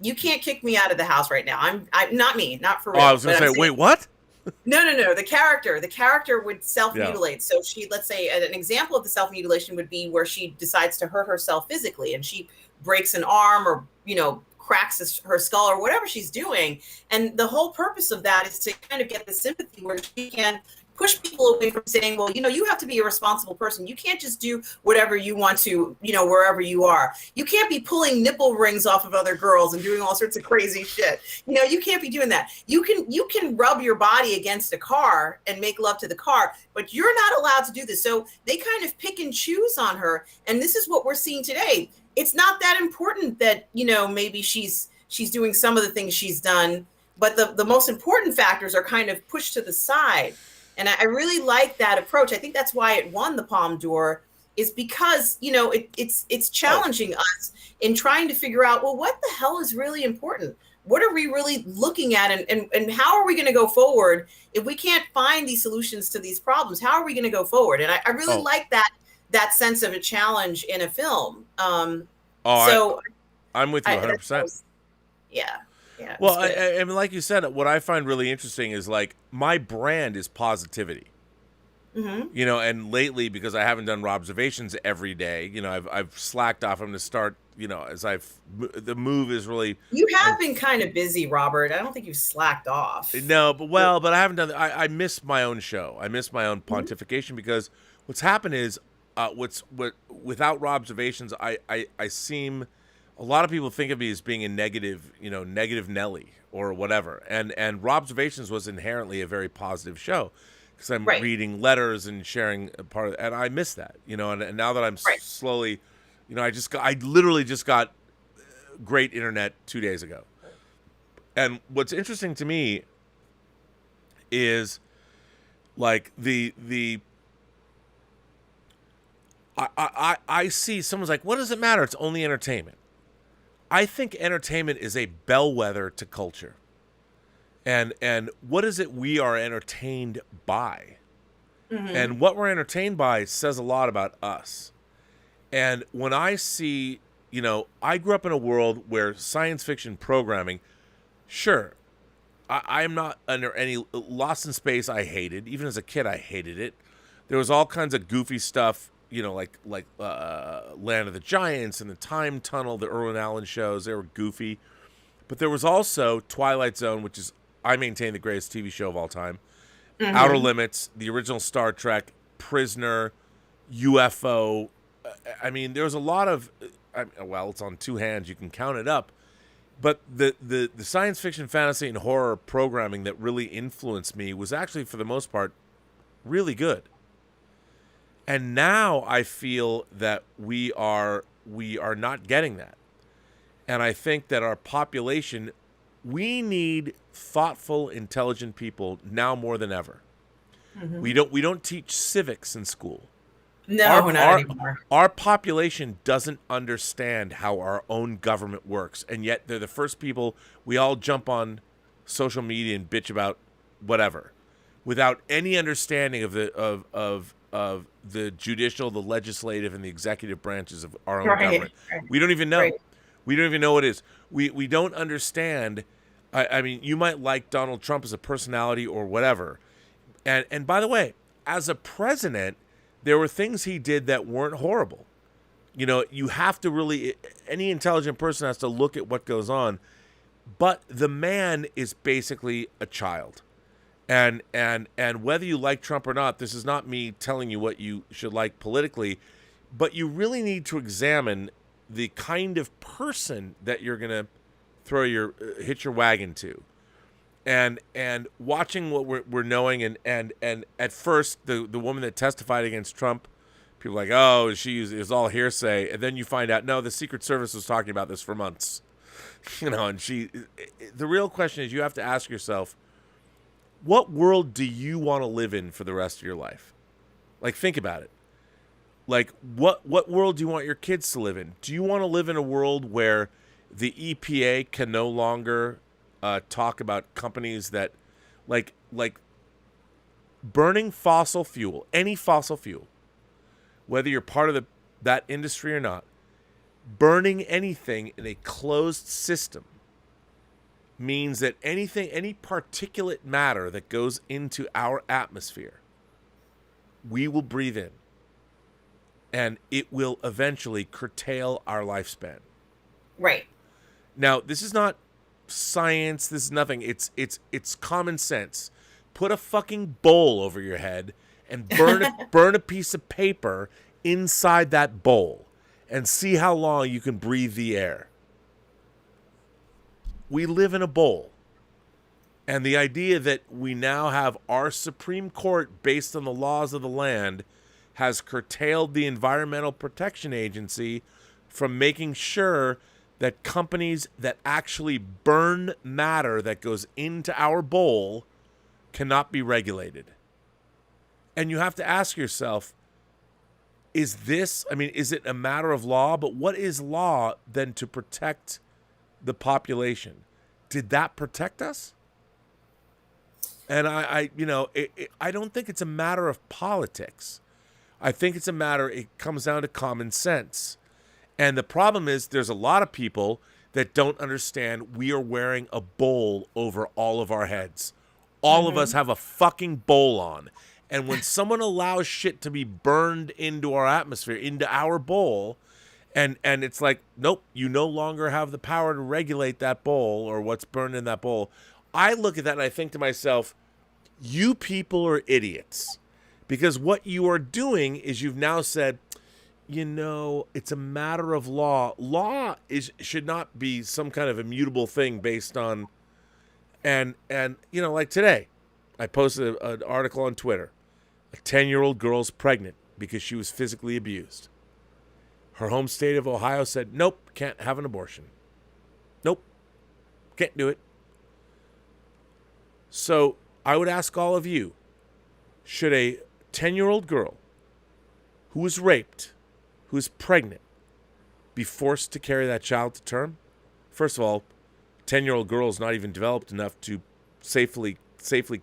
You can't kick me out of the house right now. I'm not me, not for real. Oh, I was going to say, wait, what? No. The character would self-mutilate. Yeah. So she, let's say an example of the self-mutilation would be where she decides to hurt herself physically, and she breaks an arm, or, you know, cracks her skull, or whatever she's doing. And the whole purpose of that is to kind of get the sympathy where she can push people away from saying, well, you know, you have to be a responsible person. You can't just do whatever you want to, you know, wherever you are. You can't be pulling nipple rings off of other girls and doing all sorts of crazy shit. You know, you can't be doing that. You can rub your body against a car and make love to the car, but you're not allowed to do this. So they kind of pick and choose on her. And this is what we're seeing today. It's not that important that, you know, maybe she's doing some of the things she's done, but the most important factors are kind of pushed to the side. And I really like that approach. I think that's why it won the Palme d'Or, is because, you know, it's challenging us in trying to figure out, well, what the hell is really important? What are we really looking at? And how are we going to go forward if we can't find these solutions to these problems? How are we going to go forward? And I really like that sense of a challenge in a film. I'm with you 100%. Yeah. Yeah, well, I mean, like you said, what I find really interesting is, like, my brand is positivity. Mm-hmm. You know, and lately, because I haven't done Robservations every day, you know, I've slacked off. I'm going to start, you know, as the move is really. You have been kind of busy, Robert. I don't think you've slacked off. No, but I haven't done. I miss my own show. I miss my own pontification, because what's happened is, without Robservations, I seem. A lot of people think of me as being a negative Nelly or whatever. And Robservations was inherently a very positive show, because I'm reading letters and sharing a part of it. And I miss that, you know, and now that I'm slowly, you know, I literally just got great internet 2 days ago. And what's interesting to me is, like, I see someone's like, what does it matter? It's only entertainment. I think entertainment is a bellwether to culture. And what is it we are entertained by? Mm-hmm. And what we're entertained by says a lot about us. And when I see, you know, I grew up in a world where science fiction programming, sure, I'm not under any. Lost in Space I hated. Even as a kid, I hated it. There was all kinds of goofy stuff, you know, like Land of the Giants and the Time Tunnel, the Irwin Allen shows. They were goofy. But there was also Twilight Zone, which is I maintain the greatest TV show of all time. Outer Mm-hmm. Limits, the original Star Trek, Prisoner, UFO. I mean, there's a lot of, well, it's on two hands. You can count it up. But the science fiction, fantasy, and horror programming that really influenced me was actually, for the most part, really good. And now I feel that we are not getting that. And I think that our population, we need thoughtful, intelligent people now more than ever. Mm-hmm. We don't teach civics in school. No, not anymore. Our population doesn't understand how our own government works, and yet they're the first people. We all jump on social media and bitch about whatever, without any understanding of the judicial, the legislative, and the executive branches of our own government. Right. We don't even know. Right. We don't even know what it is. We don't understand. I mean, you might like Donald Trump as a personality or whatever, and by the way, as a president, there were things he did that weren't horrible. You know, you have to really, any intelligent person has to look at what goes on. But the man is basically a child. And whether you like Trump or not, this is not me telling you what you should like politically, but you really need to examine the kind of person that you're going to hitch your wagon to. And watching what we're knowing, and at first the woman that testified against Trump, people are like, oh, is all hearsay, and then you find out no, the Secret Service was talking about this for months, you know. And the real question is, you have to ask yourself, what world do you want to live in for the rest of your life? Like, think about it. Like, what world do you want your kids to live in? Do you want to live in a world where the EPA can no longer talk about companies that, like burning fossil fuel, any fossil fuel, whether you're part of that industry or not, burning anything in a closed system means that any particulate matter that goes into our atmosphere, we will breathe in, and it will eventually curtail our lifespan. Right. Now, this is not science, this is nothing. It's common sense. Put a fucking bowl over your head and burn a piece of paper inside that bowl and see how long you can breathe the air. We live in a bowl. And the idea that we now have our Supreme Court, based on the laws of the land, has curtailed the Environmental Protection Agency from making sure that companies that actually burn matter that goes into our bowl cannot be regulated. And you have to ask yourself, is it a matter of law? But what is law then to protect the population? Did that protect us? And I don't think it's a matter of politics. I think it comes down to common sense. And the problem is, there's a lot of people that don't understand we are wearing a bowl over all of our heads. All of us have a fucking bowl on. And when someone allows shit to be burned into our atmosphere, into our bowl, and it's like, nope, you no longer have the power to regulate that bowl or what's burned in that bowl. I look at that and I think to myself, you people are idiots. Because what you are doing is, you've now said, you know, it's a matter of law. Law should not be some kind of immutable thing based on, and you know, like today, I posted an article on Twitter. A 10-year-old girl's pregnant because she was physically abused. Her home state of Ohio said, nope, can't have an abortion. Nope, can't do it. So I would ask all of you, should a 10-year-old girl who was raped, who is pregnant, be forced to carry that child to term? First of all, a 10-year-old girl is not even developed enough to safely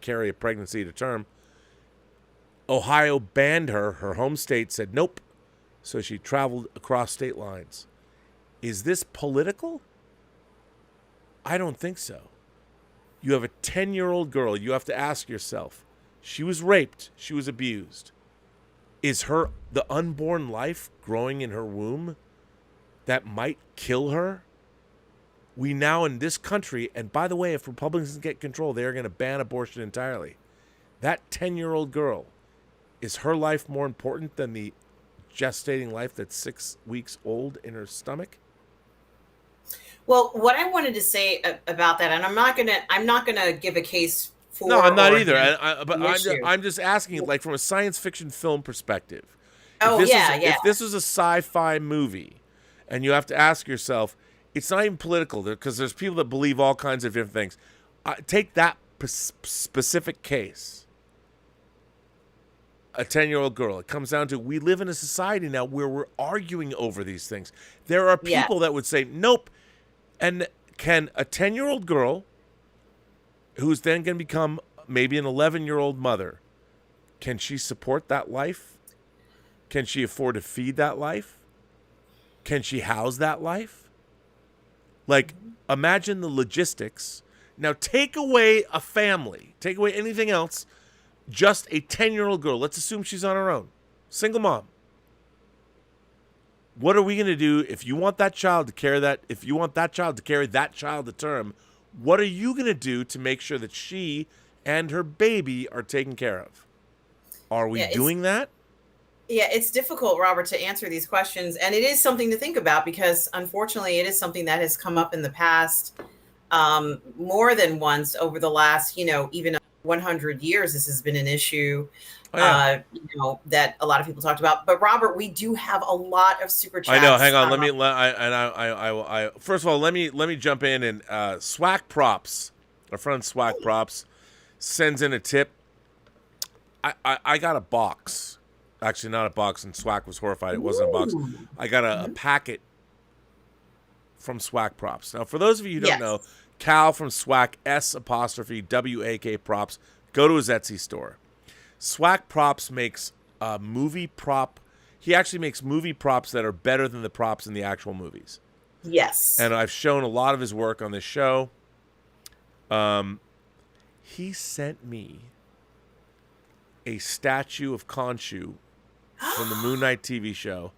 carry a pregnancy to term. Ohio banned her. Her home state said nope. So she traveled across state lines. Is this political? I don't think so. You have a 10-year-old girl. You have to ask yourself, she was raped. She was abused. Is the unborn life growing in her womb that might kill her? we now in this country, and by the way, if Republicans get control, they're going to ban abortion entirely. That 10-year-old girl, is her life more important than the gestating life that's 6 weeks old in her stomach? Well, what I wanted to say about that, and I'm not gonna give a case for. No, I'm not either. But I'm just asking, like from a science fiction film perspective. Oh, yeah. If this was a sci-fi movie, and you have to ask yourself, it's not even political, because there's people that believe all kinds of different things. Take that specific case. A 10-year-old girl. It comes down to, we live in a society now where we're arguing over these things. There are people that would say, nope. And can a 10-year-old girl, who's then going to become maybe an 11-year-old mother, can she support that life? Can she afford to feed that life? Can she house that life? Like, imagine the logistics. Now, take away a family. Take away anything else. Just a 10-year-old girl. Let's assume she's on her own. Single mom. What are we going to do if you want that child to carry that? If you want that child to carry that child to term, what are you going to do to make sure that she and her baby are taken care of? Are we doing that? Yeah, it's difficult, Robert, to answer these questions. And it is something to think about, because unfortunately it is something that has come up in the past more than once over the last, even 100 years. This has been an issue, that a lot of people talked about. But Robert, we do have a lot of super chats. I know. Hang on. First of all, let me jump in, and Swack Props, our friend Swack Props, sends in a tip. I got a box. Actually, not a box, and Swack was horrified. It wasn't a box. I got a packet from Swack Props. Now, for those of you who don't know, Cal from Swack, S''WAK Props, go to his Etsy store. Swack Props makes movie prop. He actually makes movie props that are better than the props in the actual movies. Yes. And I've shown a lot of his work on this show. He sent me a statue of Khonshu from the Moon Knight TV show,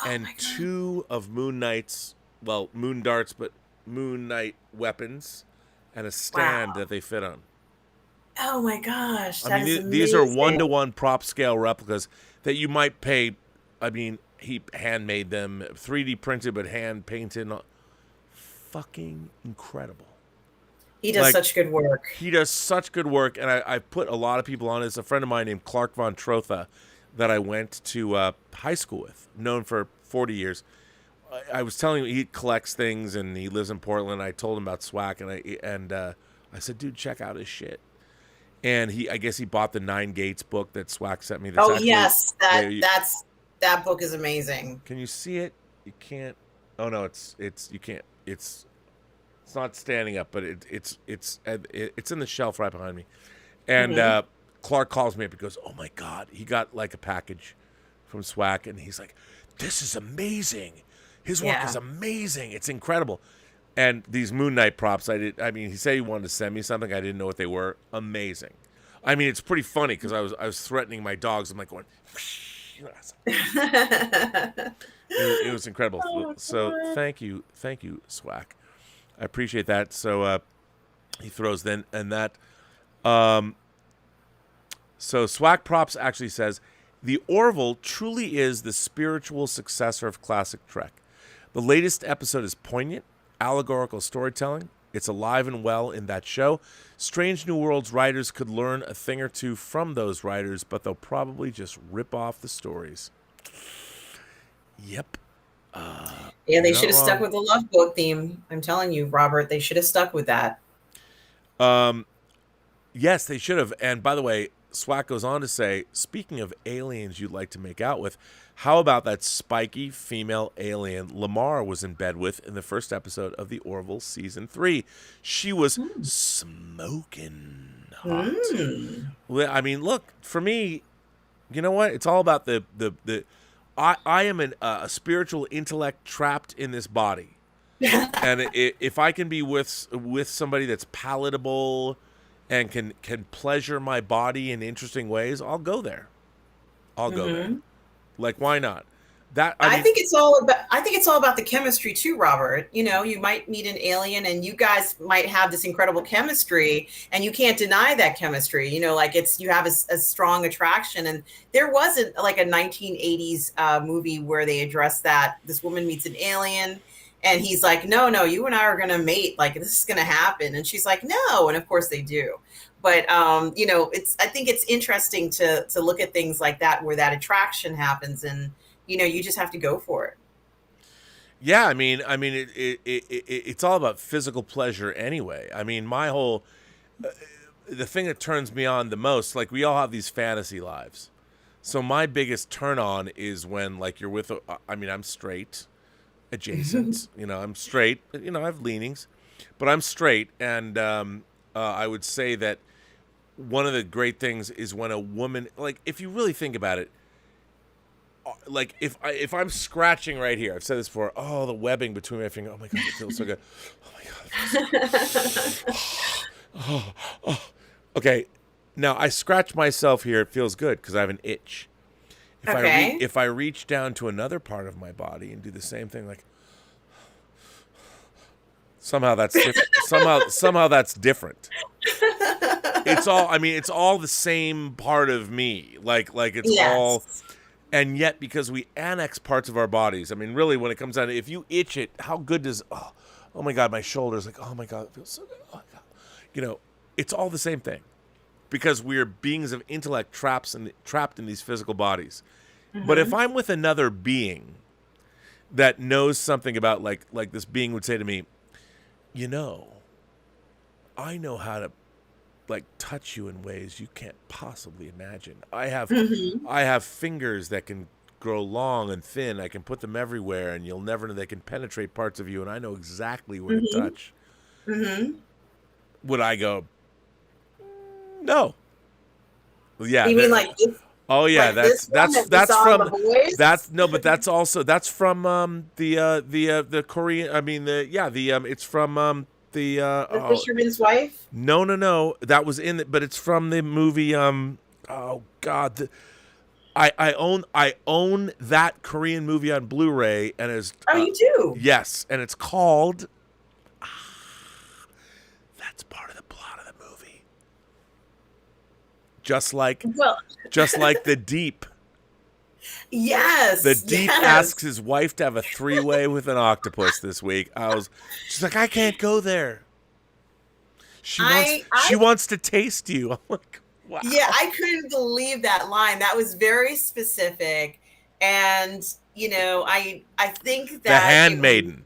and 2 of Moon Knight's, Moon Darts, but Moon Knight weapons, and a stand that they fit on. Oh my gosh. I mean, these are 1-to-1 prop scale replicas that you might pay. I mean, he handmade them, 3D printed, but hand painted. Fucking incredible. He does such good work. He does such good work, and I put a lot of people on. It's a friend of mine named Clark Von Trotha that I went to high school with, known for 40 years. I was telling him he collects things, and he lives in Portland. I told him about Swack, and I said, dude, check out his shit. And I guess he bought the 9 Gates book that Swack sent me. Yes, that book is amazing. Can you see it? You can't. Oh no, you can't. It's not standing up, but it's in the shelf right behind me. And Clark calls me up and goes, "Oh my God, he got like a package from Swack," and he's like, "This is amazing. His work is amazing. It's incredible." And these Moon Knight props, he said he wanted to send me something. I didn't know what they were. Amazing. I mean, it's pretty funny because I was threatening my dogs. I'm like going, it was incredible. So thank you, Swack. I appreciate that. So he throws then and that. So Swack Props actually says, the Orville truly is the spiritual successor of classic Trek. The latest episode is poignant, allegorical storytelling. It's alive and well in that show. Strange New Worlds writers could learn a thing or two from those writers, but they'll probably just rip off the stories. Yep. They should have stuck with the Love Book theme. I'm telling you, Robert, they should have stuck with that. Yes, they should have. And by the way, Swack goes on to say, speaking of aliens you'd like to make out with, how about that spiky female alien Lamar was in bed with in the first episode of the Orville season 3? She was smoking hot. Well, I mean, look, for me, you know what? It's all about the I am a spiritual intellect trapped in this body. And if I can be with somebody that's palatable and can pleasure my body in interesting ways, I'll go there. I'll go there. Like, why not? I think it's all about the chemistry too, Robert. You know, you might meet an alien and you guys might have this incredible chemistry and you can't deny that chemistry. You know, like you have a strong attraction. And there wasn't like a 1980s movie where they addressed that. This woman meets an alien and he's like, no, you and I are going to mate. Like, this is going to happen. And she's like, no. And of course they do. But, you know, I think it's interesting to look at things like that, where that attraction happens and, you know, you just have to go for it. Yeah, I mean, it's all about physical pleasure anyway. I mean, my whole the thing that turns me on the most, like, we all have these fantasy lives. So my biggest turn on is when, like, you're with I'm straight, adjacent. You know, I'm straight. You know, I have leanings, but I'm straight, and I would say that one of the great things is when a woman, like, if you really think about it. Like, if I'm scratching right here, I've said this before. Oh, the webbing between my fingers. Oh my god, it feels so good. Oh my god. Okay, now I scratch myself here. It feels good because I have an itch. If I reach down to another part of my body and do the same thing, like, somehow that's different. somehow that's different. It's all the same part of me. Like it's all. And yet, because we annex parts of our bodies, I mean, really, when it comes down to, if you itch it, how good does, oh my God, my shoulders, like, oh my God, it feels so good. Oh my God. You know, it's all the same thing. Because we're beings of intellect trapped in these physical bodies. Mm-hmm. But if I'm with another being that knows something about, like this being would say to me, you know, I know how to, like, touch you in ways you can't possibly imagine. I have fingers that can grow long and thin. I can put them everywhere, and you'll never know. They can penetrate parts of you, and I know exactly where to touch. Mm-hmm. Would I go? No. Well, yeah. You mean like? Oh yeah, like that's from the Korean. I mean it's from the Fisherman's Wife. No, that was in it, but it's from the movie. Oh God, I own that Korean movie on Blu-ray, and it's. You do? Yes, and it's called. That's part of the plot of the movie. Just like the Deep. Yes. The Deep asks his wife to have a 3-way with an octopus this week. She's like, I can't go there. She wants to taste you. I'm like, wow. Yeah, I couldn't believe that line. That was very specific. And, you know, I think that The Handmaiden.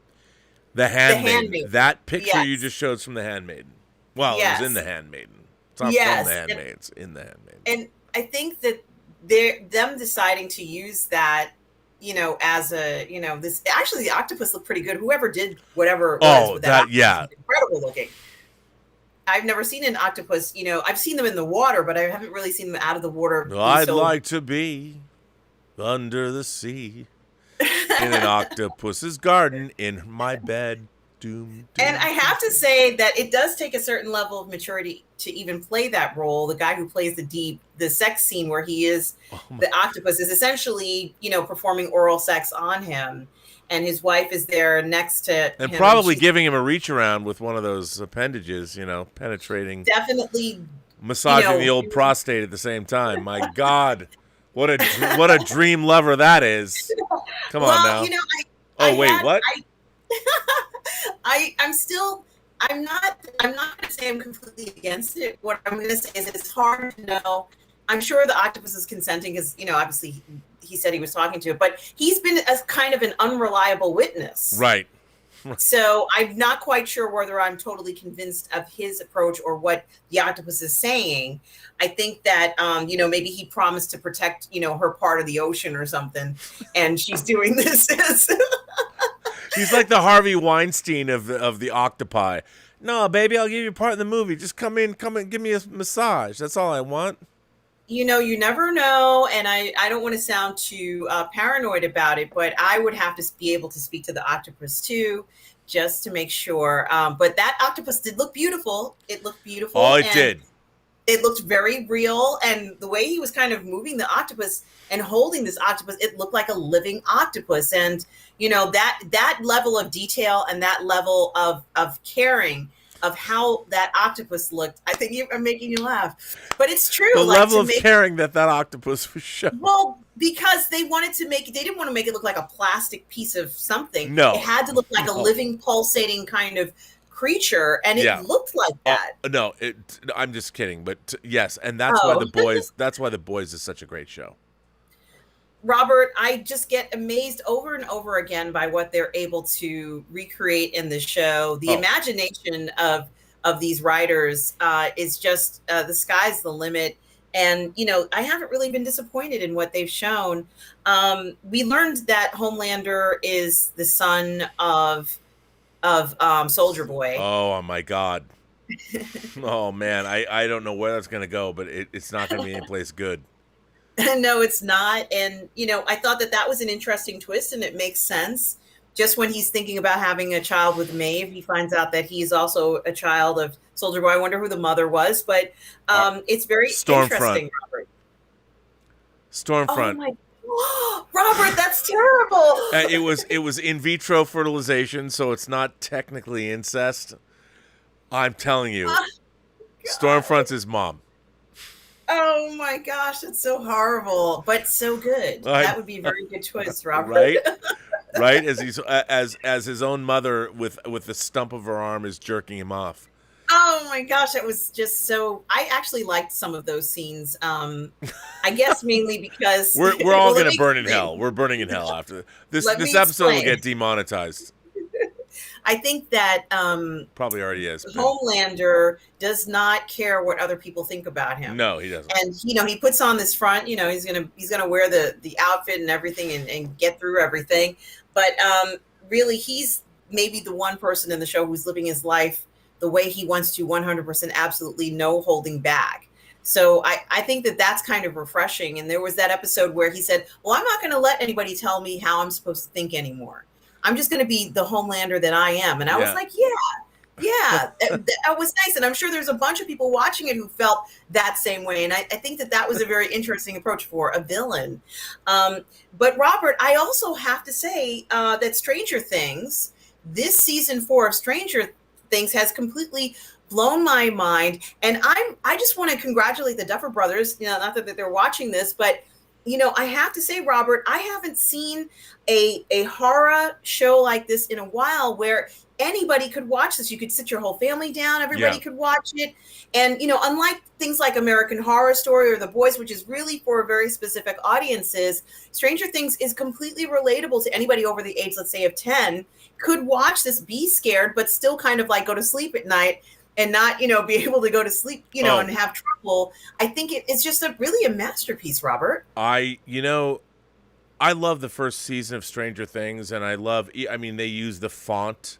That picture you just showed is from The Handmaiden. Well, it was in The Handmaiden. It's not from The Handmaiden. It's in The Handmaiden. And I think that them deciding to use that, you know, as a, you know, this, actually the octopus looked pretty good. Whoever did whatever it was with that octopus, incredible looking. I've never seen an octopus, you know, I've seen them in the water, but I haven't really seen them out of the water. Well, I'd like to be under the sea in an octopus's garden in my bed. Doom. And I have to say that it does take a certain level of maturity to even play that role. The guy who plays the sex scene where he is the octopus is essentially, you know, performing oral sex on him. And his wife is there next to him. And probably giving him a reach around with one of those appendages, you know, penetrating. Definitely. Massaging the old prostate at the same time. My God. What a dream lover that is. Come on now. You know, what? I'm not going to say I'm completely against it. What I'm going to say is it's hard to know. I'm sure the octopus is consenting because, you know, obviously he said he was talking to it, but he's been as kind of an unreliable witness. Right. So I'm not quite sure whether I'm totally convinced of his approach or what the octopus is saying. I think that, you know, maybe he promised to protect, you know, her part of the ocean or something, and she's doing this. He's like the Harvey Weinstein of the octopi. No, baby, I'll give you part of the movie. Just come in, give me a massage. That's all I want. You know, you never know, and I don't want to sound too paranoid about it, but I would have to be able to speak to the octopus too, just to make sure. But that octopus did look beautiful. It looked beautiful. Oh, it did. it looked very real, and the way he was kind of moving the octopus and holding this octopus, it looked like a living octopus. And that level of detail and that level of caring of how that octopus looked, I think I'm making you laugh, but it's true. The level of caring that octopus was shown. Well, because they didn't want to make it look like a plastic piece of something. No, it had to look like a living, pulsating kind of creature, and it looked like that. No, I'm just kidding, but yes, and that's why The Boys. That's why The Boys is such a great show. Robert, I just get amazed over and over again by what they're able to recreate in the show. The imagination of these writers is just the sky's the limit. And, I haven't really been disappointed in what they've shown. We learned that Homelander is the son of Soldier Boy. Oh my God. Oh man, I don't know where that's going to go, but it's not going to be any place good. No, it's not. And, I thought that was an interesting twist, and it makes sense. Just when he's thinking about having a child with Maeve, he finds out that he's also a child of Soldier Boy. I wonder who the mother was, but it's very interesting, Robert. Stormfront. Oh my Robert, that's terrible. It was in vitro fertilization, so it's not technically incest. I'm telling you, Stormfront's his mom. Oh my gosh, that's so horrible, but so good. That would be a very good twist, Robert. Right, right. As he's as his own mother with the stump of her arm is jerking him off. Oh my gosh, it was just so. I actually liked some of those scenes. I guess mainly because we're all going to burn in hell. We're burning in hell after this. This episode will get demonetized. I think that probably already is. Homelander does not care what other people think about him. No, he doesn't. And he puts on this front. He's gonna wear the outfit and everything and get through everything. But really, he's maybe the one person in the show who's living his life the way he wants to, 100%, absolutely no holding back. So I think that's kind of refreshing. And there was that episode where he said, "Well, I'm not going to let anybody tell me how I'm supposed to think anymore. I'm just going to be the Homelander that I am." And I was like, yeah, that was nice. And I'm sure there's a bunch of people watching it who felt that same way. And I think that was a very interesting approach for a villain. But Robert, I also have to say that Stranger Things, this season 4 of Stranger Things has completely blown my mind. And I just want to congratulate the Duffer Brothers, not that they're watching this, but I have to say, Robert, I haven't seen a horror show like this in a while where anybody could watch this. You could sit your whole family down, everybody could watch it. And, unlike things like American Horror Story or The Boys, which is really for very specific audiences, Stranger Things is completely relatable to anybody over the age, let's say, of 10, could watch this, be scared, but still kind of like go to sleep at night and not, be able to go to sleep, and have trouble. I think it's just really a masterpiece, Robert. I love the first season of Stranger Things, and they use the font.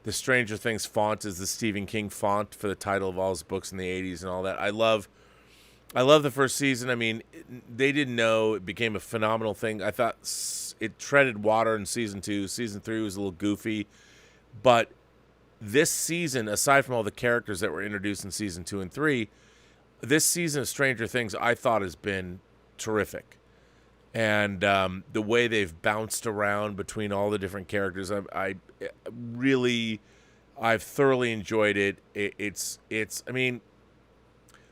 The Stranger Things font is the Stephen King font for the title of all his books in the 80s and all that. I love the first season. I mean, they didn't know it became a phenomenal thing. I thought it treaded water in season 2. Season 3 was a little goofy, but this season, aside from all the characters that were introduced in season 2 and 3, this season of Stranger Things I thought has been terrific. And the way they've bounced around between all the different characters, I've thoroughly enjoyed it. It's I mean,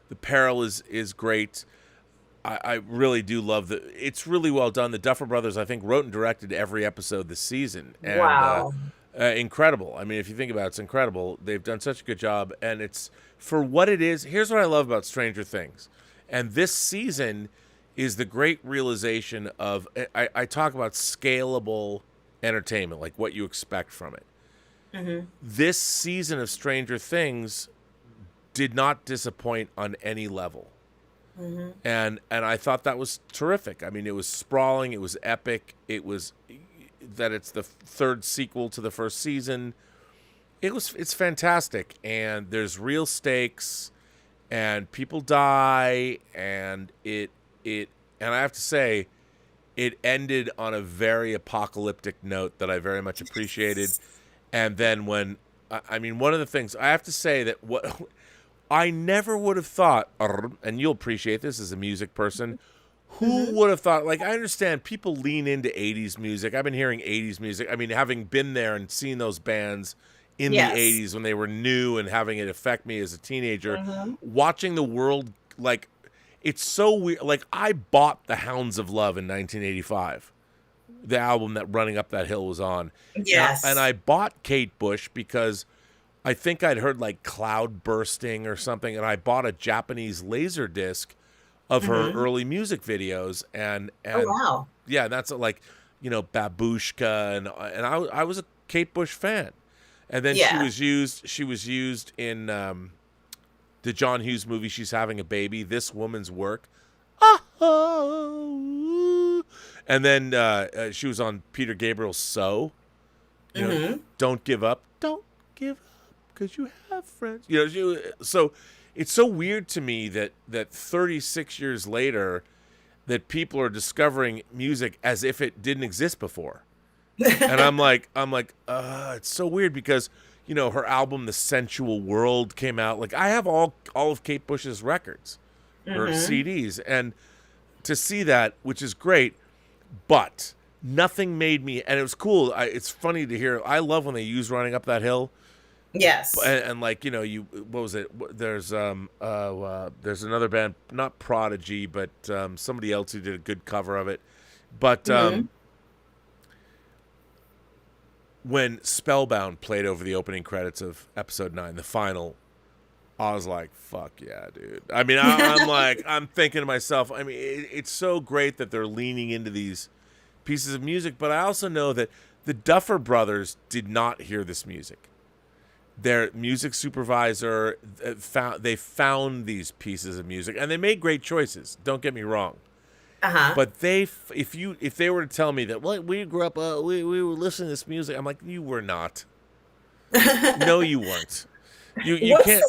the peril is great. I really do love it's really well done. The Duffer Brothers, I think, wrote and directed every episode this season. And, wow. Incredible. I mean, if you think about it, it's incredible. They've done such a good job. And it's, for what it is, here's what I love about Stranger Things. And this season is the great realization of, I talk about scalable entertainment, like what you expect from it. Mm-hmm. This season of Stranger Things did not disappoint on any level. Mm-hmm. And I thought that was terrific. I mean, it was sprawling, it was epic, it was that it's the third sequel to the first season. It's fantastic, and there's real stakes, and people die, and and I have to say, it ended on a very apocalyptic note that I very much appreciated. And then one of the things I have to say that I never would have thought, and you'll appreciate this as a music person, who Mm-hmm. would have thought, like, I understand people lean into 80s music. I've been hearing 80s music. I mean, having been there and seen those bands in the Yes. 80s when they were new and having it affect me as a teenager, Mm-hmm. watching the world, like, it's so weird. Like, I bought The Hounds of Love in 1985, the album that Running Up That Hill was on. Yes. And I bought Kate Bush because I think I'd heard, like, Cloud Bursting or something, and I bought a Japanese laser disc of her Mm-hmm. early music videos, and Oh, wow. yeah, that's like, Babushka, and I was a Kate Bush fan, and then Yeah. she was used in the John Hughes movie She's Having a Baby, This Woman's Work, and then she was on Peter Gabriel's So, Mm-hmm. Don't give up, because you have friends, so. It's so weird to me that 36 years later that people are discovering music as if it didn't exist before. And I'm like, it's so weird because, her album The Sensual World came out. Like, I have all of Kate Bush's records or CDs, and to see that, which is great, but nothing made me, and it was cool. It's funny to hear. I love when they use Running Up That Hill. Yes. And like, what was it? There's another band, not Prodigy, but somebody else who did a good cover of it. But when Spellbound played over the opening credits of episode 9, the final, I was like, fuck yeah, dude. I mean, I'm like, I'm thinking to myself, I mean, it's so great that they're leaning into these pieces of music, but I also know that the Duffer Brothers did not hear this music. Their music supervisor found these pieces of music, and they made great choices. Don't get me wrong, but if they were to tell me that, well, we grew up, we were listening to this music, I'm like, you were not. No, you weren't. You can't.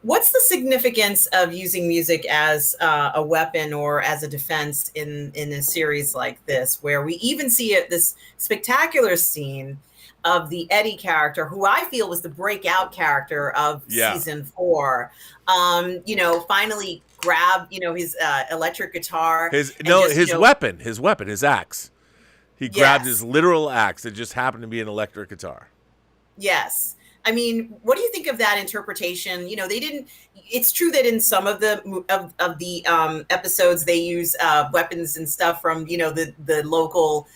What's the significance of using music as a weapon or as a defense in a series like this, where we even see this spectacular scene of the Eddie character, who I feel was the breakout character of season 4, finally grab, his electric guitar. His weapon, his axe. He grabbed his literal axe. It just happened to be an electric guitar. Yes. I mean, what do you think of that interpretation? They didn't. It's true that in some of the episodes they use weapons and stuff from the local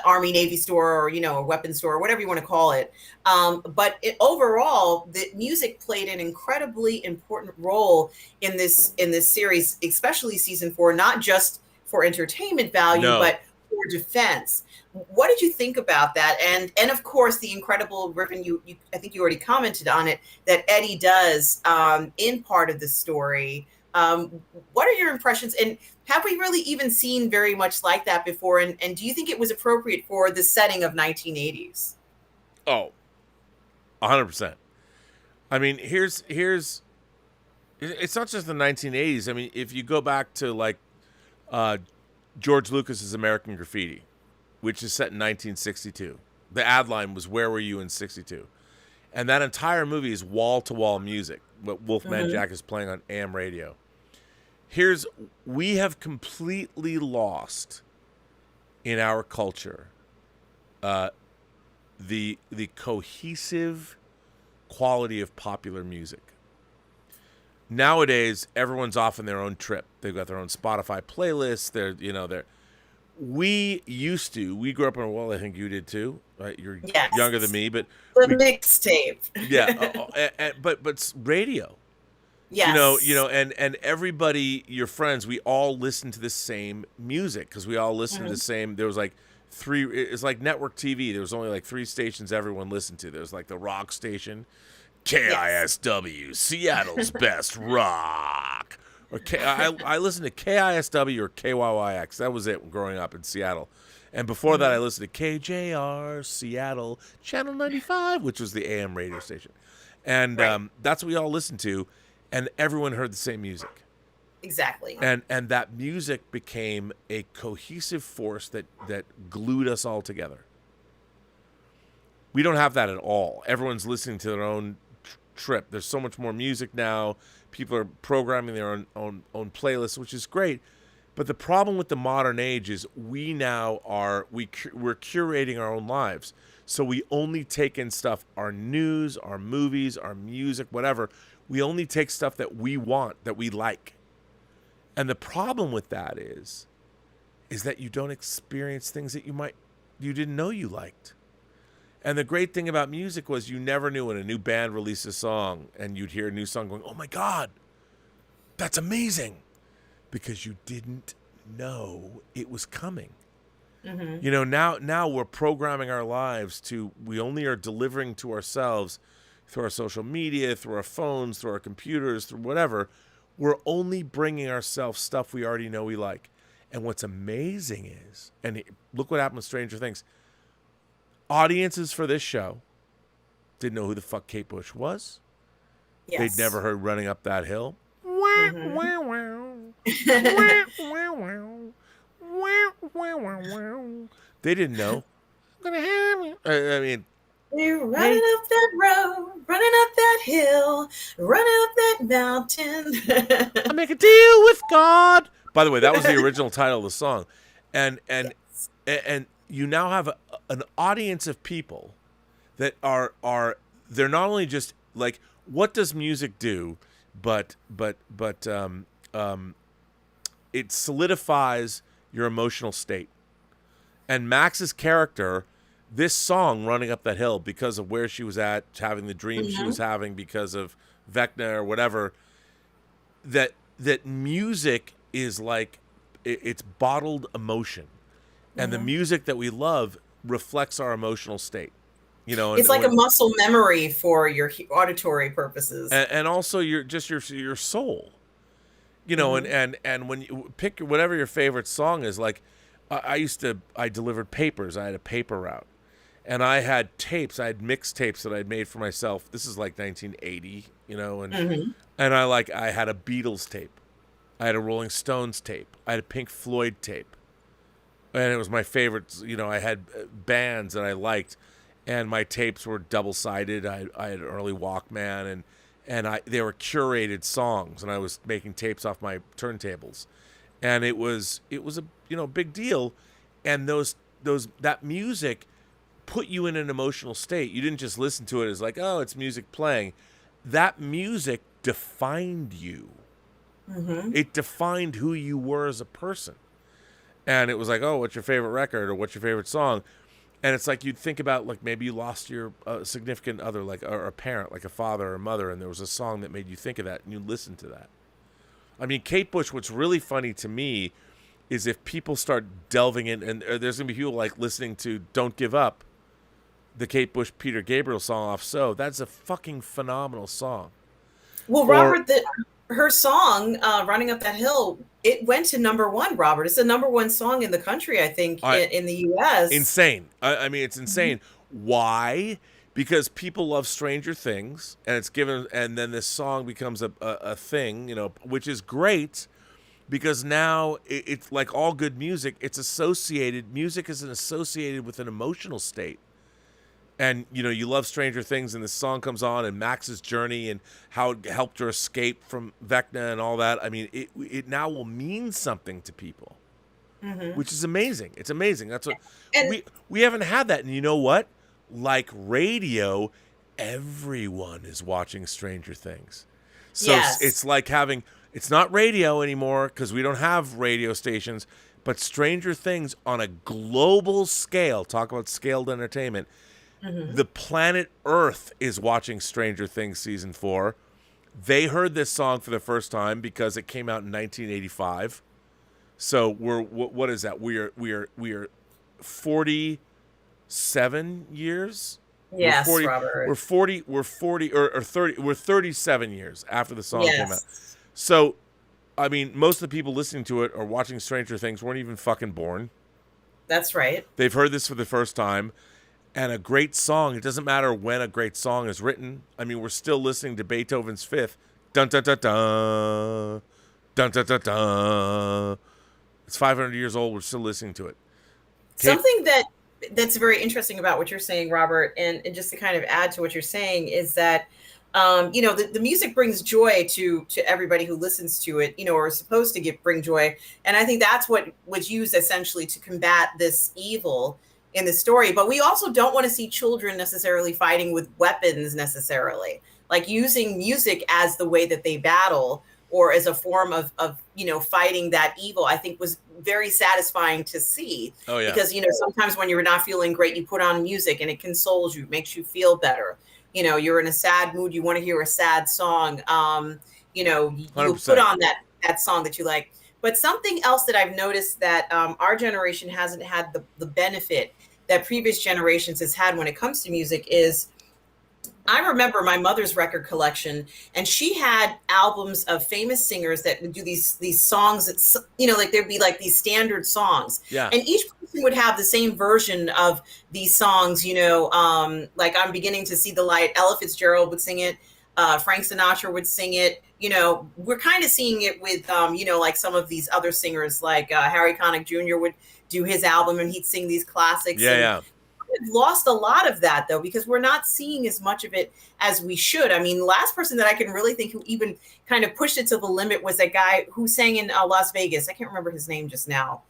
Army Navy store, or a weapons store, or whatever you want to call it. But overall, the music played an incredibly important role in this series, especially season 4, not just for entertainment value, but for defense. What did you think about that? And of course, the incredible riffing, I think you already commented on it, that Eddie does in part of the story. What are your impressions? And have we really even seen very much like that before? And do you think it was appropriate for the setting of 1980s? Oh, 100%. I mean, here's it's not just the 1980s. I mean, if you go back to like George Lucas's American Graffiti, which is set in 1962. The ad line was, "Where were you in '62?" And that entire movie is wall-to-wall music, what Wolfman Jack is playing on AM radio. We have completely lost in our culture the cohesive quality of popular music. Nowadays, everyone's off on their own trip. They've got their own Spotify playlists. We grew up in, well, I think you did too, right? You're younger than me, but the mixtape. Yeah, but radio. Yes. And everybody, your friends, we all listen to the same music because we all listen to the same. There was like 3. It's like network TV. There was only like 3 stations everyone listened to. There was like the rock station, KISW, Seattle's best rock. Or I listened to KISW or KYYX. That was it growing up in Seattle. And before that, I listened to KJR, Seattle, Channel 95, which was the AM radio station. And that's what we all listened to. And everyone heard the same music. Exactly. And that music became a cohesive force that glued us all together. We don't have that at all. Everyone's listening to their own trip. There's so much more music now. People are programming their own playlists, which is great. But the problem with the modern age is we now we're curating our own lives. So we only take in stuff, our news, our movies, our music, whatever. We only take stuff that we want, that we like. And the problem with that is that you don't experience things that you didn't know you liked. And the great thing about music was you never knew when a new band released a song and you'd hear a new song going, oh my God, that's amazing. Because you didn't know it was coming. Mm-hmm. You know, now we're programming our lives we only are delivering to ourselves through our social media, through our phones, through our computers, through whatever. We're only bringing ourselves stuff we already know we like. And what's amazing is, look what happened with Stranger Things. Audiences for this show didn't know who the fuck Kate Bush was. Yes. They'd never heard Running Up That Hill. They didn't know. I mean, you're running up that road, running up that hill, running up that mountain. I make a deal with God. By the way, that was the original title of the song, and you now have an audience of people that are they're not only just like, what does music do, but it solidifies your emotional state. And Max's character, this song, Running Up That Hill, because of where she was at, having the dream she was having because of Vecna or whatever, that music is like, it's bottled emotion. And the music that we love reflects our emotional state. You know, it's like a muscle memory for your auditory purposes. And also your soul. You know, and when you pick whatever your favorite song is, like I delivered papers. I had a paper route, and I had tapes. I had mixtapes that I'd made for myself. This is like 1980, you know, and I had a Beatles tape, I had a Rolling Stones tape, I had a Pink Floyd tape, and it was my favorite. You know, I had bands that I liked, and my tapes were double-sided. I had an early Walkman, and they were curated songs, and I was making tapes off my turntables, and it was a big deal, and that music put you in an emotional state. You didn't just listen to it as like, oh, it's music playing. That music defined you. Mm-hmm. It defined who you were as a person, and it was like, oh, what's your favorite record or what's your favorite song? And it's like you'd think about, like, maybe you lost your significant other, like, or a parent, like a father or a mother, and there was a song that made you think of that, and you listened to that. I mean, Kate Bush, what's really funny to me is if people start delving in, and there's going to be people, like, listening to Don't Give Up, the Kate Bush, Peter Gabriel song off So. That's a fucking phenomenal song. Well, Robert, her song, Running Up That Hill, it went to #1, Robert. It's the #1 song in the country, I think, in the U.S. Insane. I mean, it's insane. Mm-hmm. Why? Because people love Stranger Things, and then this song becomes a thing, you know, which is great, because now it's like all good music. Music is associated with an emotional state. And, you know, you love Stranger Things, and this song comes on, and Max's journey and how it helped her escape from Vecna and all that. I mean, it now will mean something to people, which is amazing. It's amazing. That's what we haven't had that. And you know what? Like radio, everyone is watching Stranger Things. So it's like it's not radio anymore because we don't have radio stations, but Stranger Things on a global scale, talk about scaled entertainment. The planet Earth is watching Stranger Things season 4. They heard this song for the first time because it came out in 1985. So what is that? We are 47 years. Yes, Robert. We're 40 or 30. We're 37 years after the song came out. So, I mean, most of the people listening to it or watching Stranger Things weren't even fucking born. That's right. They've heard this for the first time. And a great song, it doesn't matter when a great song is written. I mean, we're still listening to Beethoven's Fifth. Dun, dun, dun, dun. Dun, dun, dun, dun. It's 500 years old. We're still listening to it. Something that's very interesting about what you're saying, Robert, and just to kind of add to what you're saying, is that the music brings joy to everybody who listens to it, or is supposed to bring joy. And I think that's what was used essentially to combat this evil in the story. But we also don't want to see children necessarily fighting with weapons necessarily, like using music as the way that they battle or as a form of fighting that evil. I think was very satisfying to see. Oh, yeah. Because, sometimes when you're not feeling great, you put on music and it consoles you, makes you feel better. You're in a sad mood, you want to hear a sad song. You put on that song that you like. But something else that I've noticed that our generation hasn't had the benefit that previous generations has had when it comes to music is, I remember my mother's record collection, and she had albums of famous singers that would do these songs that, like there'd be like these standard songs. Yeah. And each person would have the same version of these songs, like I'm Beginning to See the Light. Ella Fitzgerald would sing it. Frank Sinatra would sing it. We're kind of seeing it with, like some of these other singers, like Harry Connick Jr. would do his album and he'd sing these classics. Yeah. We've lost a lot of that, though, because we're not seeing as much of it as we should. I mean, the last person that I can really think who even kind of pushed it to the limit was that guy who sang in Las Vegas. I can't remember his name just now.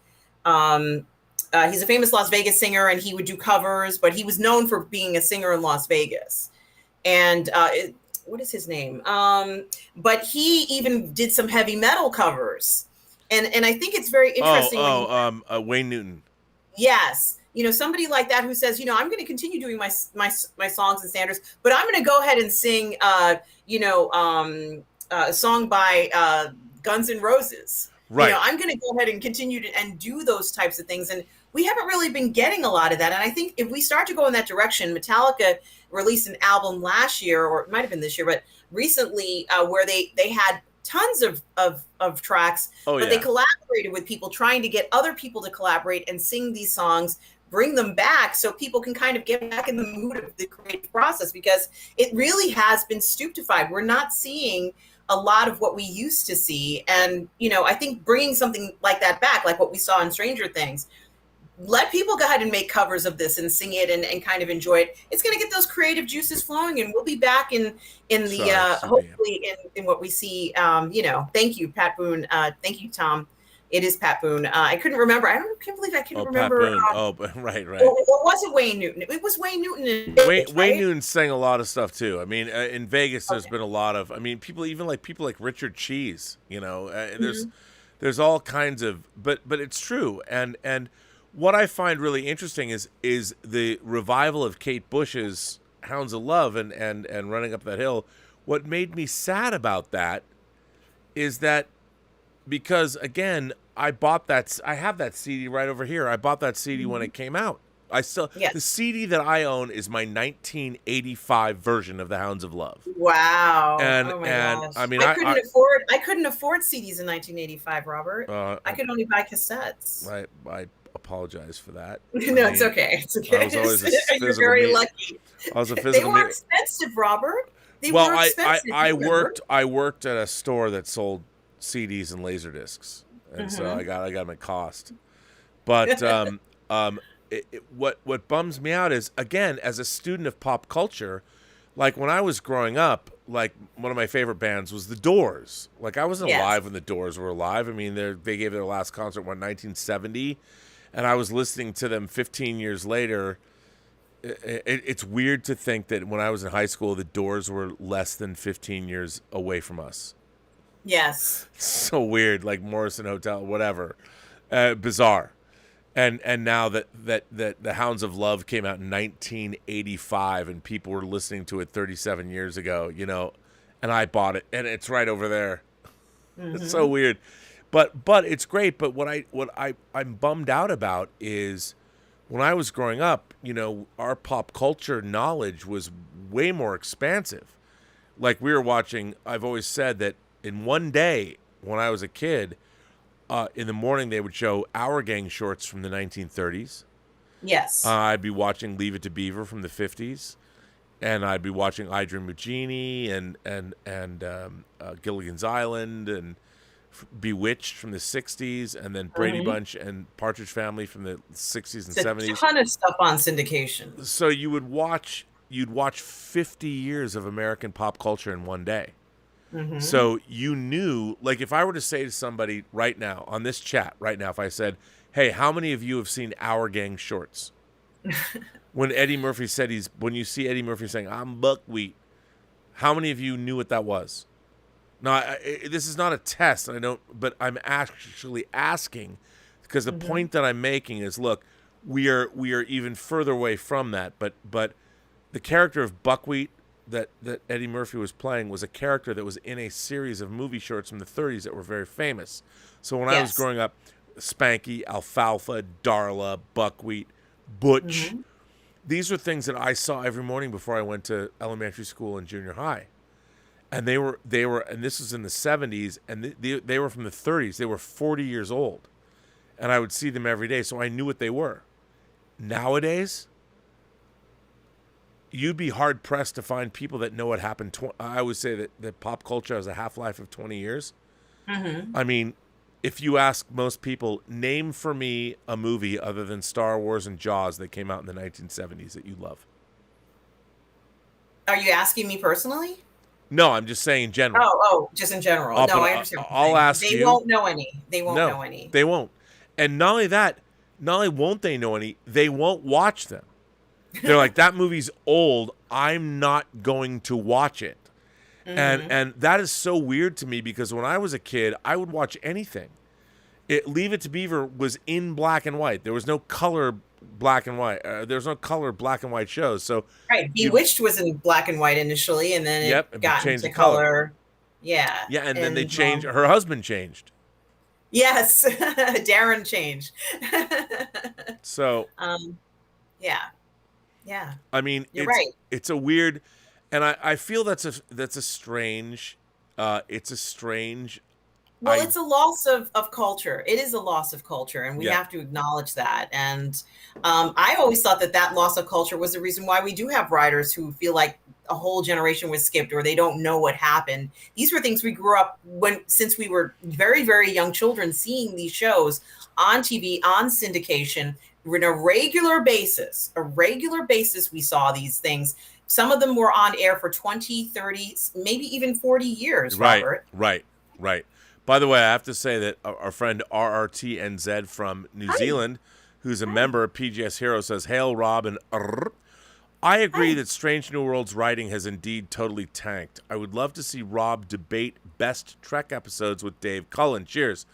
He's a famous Las Vegas singer, and he would do covers, but he was known for being a singer in Las Vegas. And what is his name? But he even did some heavy metal covers. And I think it's very interesting. Wayne Newton. Yes. Somebody like that who says, I'm going to continue doing my songs and standards, but I'm going to go ahead and sing, a song by Guns N' Roses. Right. I'm going to go ahead and continue and do those types of things. And we haven't really been getting a lot of that. And I think if we start to go in that direction, Metallica released an album last year, or it might have been this year, but recently where they had tons of tracks, but they collaborated with people, trying to get other people to collaborate and sing these songs, bring them back so people can kind of get back in the mood of the creative process, because it really has been stupefied. We're not seeing a lot of what we used to see. And, I think bringing something like that back, like what we saw in Stranger Things, let people go ahead and make covers of this and sing it and kind of enjoy it. It's going to get those creative juices flowing, and we'll be back in the hopefully in what we see. Thank you, Pat Boone. Thank you, Tom. It is Pat Boone. I couldn't remember. I can't believe I couldn't remember. Right. Or was it Wayne Newton? It was Wayne Newton. Wayne Newton sang a lot of stuff too. I mean, in Vegas, there's been a lot of. I mean, people like Richard Cheese. There's all kinds of. But it's true. And what I find really interesting is the revival of Kate Bush's Hounds of Love and Running Up That Hill. What made me sad about that is that, because again, I have that CD right over here. I bought that CD when it came out. The CD that I own is my 1985 version of the Hounds of Love. Wow. Gosh. I mean, I couldn't afford CDs in 1985, Robert. I could only buy cassettes. I apologize for that. No, it's okay. It's okay. I was always You're very lucky. I was a physical. They were expensive, Robert. I worked at a store that sold CDs and laser discs, and so I got them at cost. But what bums me out is, again, as a student of pop culture, like when I was growing up, like one of my favorite bands was The Doors. Like I wasn't alive when The Doors were alive. I mean, they gave their last concert in 1970, and I was listening to them 15 years later. It's weird to think that when I was in high school, The Doors were less than 15 years away from us. Yes. So weird, like Morrison Hotel, whatever. Bizarre. And now that the Hounds of Love came out in 1985 and people were listening to it 37 years ago, and I bought it, and it's right over there. It's so weird. But it's great. But what I'm bummed out about is when I was growing up, our pop culture knowledge was way more expansive. Like we were watching, I've always said that in one day when I was a kid, in the morning they would show Our Gang shorts from the 1930s. Yes. I'd be watching Leave It to Beaver from the 50s, and I'd be watching I Dream of Jeannie and Gilligan's Island and Bewitched from the 60s, and then Brady Bunch and Partridge Family from the 60s and 70s. A ton of stuff on syndication. So you would watch you'd watch 50 years of American pop culture in one day. Mm-hmm. So you knew, like, if I were to say to somebody right now on this chat right now, if I said, hey, how many of you have seen Our Gang shorts? When Eddie Murphy said when you see Eddie Murphy saying, I'm buckwheat, how many of you knew what that was? Now, this is not a test, but I'm actually asking, because the point that I'm making is, look, we are even further away from that, but the character of Buckwheat that Eddie Murphy was playing was a character that was in a series of movie shorts from the 30s that were very famous. So when I was growing up, Spanky, Alfalfa, Darla, Buckwheat, Butch, these are things that I saw every morning before I went to elementary school and junior high. And they were, and this was in the 70s, and they were from the 30s. They were 40 years old. And I would see them every day, so I knew what they were. Nowadays, you'd be hard-pressed to find people that know what happened. I would say that pop culture has a half-life of 20 years. I mean, if you ask most people, name for me a movie other than Star Wars and Jaws that came out in the 1970s that you love. Are you asking me personally? No, I'm just saying in general. Oh, just in general. I understand. I'll ask you. They won't know any. They won't know any. They won't. And not only that, not only won't they know any, they won't watch them. They're like, that movie's old. I'm not going to watch it. And that is so weird to me, because when I was a kid, I would watch anything. Leave It to Beaver was in black and white. There was no color black and white. There was no color black and white shows. So right, Bewitched was in black and white initially, and then it got into color. Yeah. Yeah, and then they changed. Her husband changed. Yes, Darren changed. So. Yeah. I mean, you're right. It's a weird, and I feel that's a strange. It's a strange. Well, it's a loss of culture. It is a loss of culture, and we have to acknowledge that. And I always thought that loss of culture was the reason why we do have writers who feel like a whole generation was skipped, or they don't know what happened. These were things we grew up since we were very, very young children, seeing these shows on TV, on syndication, on a regular basis. We saw these things. Some of them were on air for 20, 30, maybe even 40 years, Robert. Right. By the way, I have to say that our friend RRTNZ from New Zealand, who's a member of PGS Hero, says, "Hail, Rob," and I agree that Strange New Worlds writing has indeed totally tanked. I would love to see Rob debate best Trek episodes with Dave Cullen. Cheers.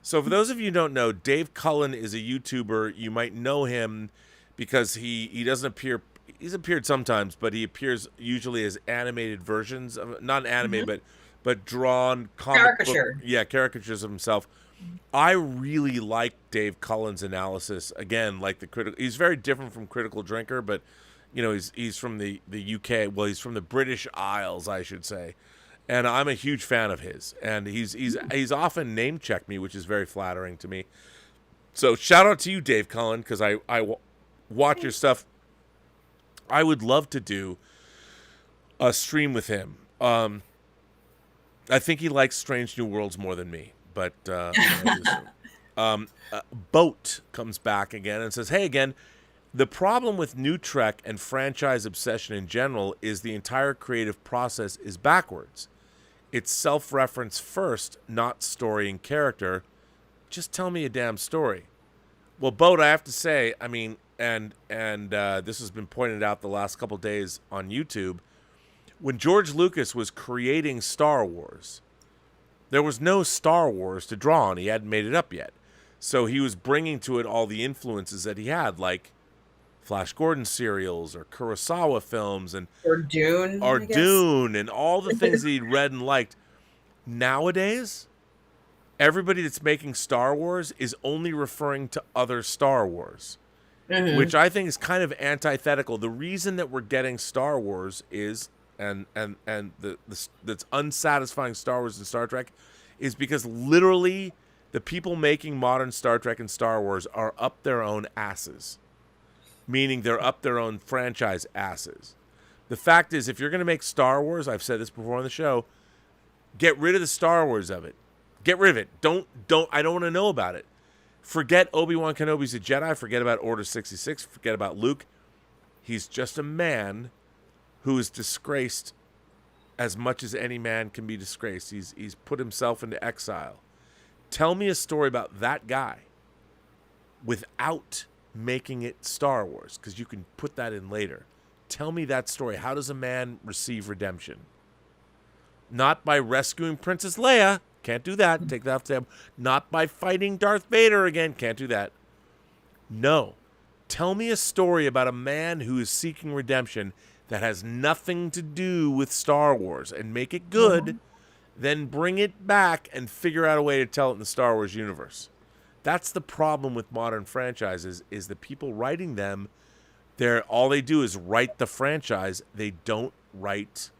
So for those of you who don't know, Dave Cullen is a YouTuber. You might know him because he doesn't appear. He's appeared sometimes, but he appears usually as animated versions of, not animated, but drawn comic book, caricatures of himself. I really like Dave Cullen's analysis. Again, like he's very different from Critical Drinker, but he's from the UK. Well, he's from the British Isles, I should say. And I'm a huge fan of his. And he's often name checked me, which is very flattering to me. So shout out to you, Dave Cullen, because I watch your stuff. I would love to do a stream with him. I think he likes Strange New Worlds more than me, but Boat comes back again and says, "Hey again, the problem with new Trek and franchise obsession in general is the entire creative process is backwards. It's self-reference first, not story and character. Just tell me a damn story." Well, Boat, I have to say, I mean, and this has been pointed out the last couple days on YouTube. When George Lucas was creating Star Wars, there was no Star Wars to draw on. He hadn't made it up yet. So he was bringing to it all the influences that he had, like Flash Gordon serials or Kurosawa films or Dune. And all the things that he'd read and liked. Nowadays, everybody that's making Star Wars is only referring to other Star Wars, which I think is kind of antithetical. The reason that we're getting Star Wars is and that's unsatisfying Star Wars and Star Trek is because literally the people making modern Star Trek and Star Wars are up their own asses, meaning they're up their own franchise asses. The fact is, if you're going to make Star Wars, I've said this before on the show, get rid of the Star Wars of it. Get rid of it. I don't want to know about it. Forget Obi-Wan Kenobi's a Jedi. Forget about Order 66. Forget about Luke. He's just a man who is disgraced as much as any man can be disgraced. He's put himself into exile. Tell me a story about that guy without making it Star Wars, because you can put that in later. Tell me that story. How does a man receive redemption? Not by rescuing Princess Leia. Can't do that. Take that off the table. Not by fighting Darth Vader again. Can't do that. No. Tell me a story about a man who is seeking redemption that has nothing to do with Star Wars, and make it good, then bring it back and figure out a way to tell it in the Star Wars universe. That's the problem with modern franchises, is the people writing them, all they do is write the franchise. They don't write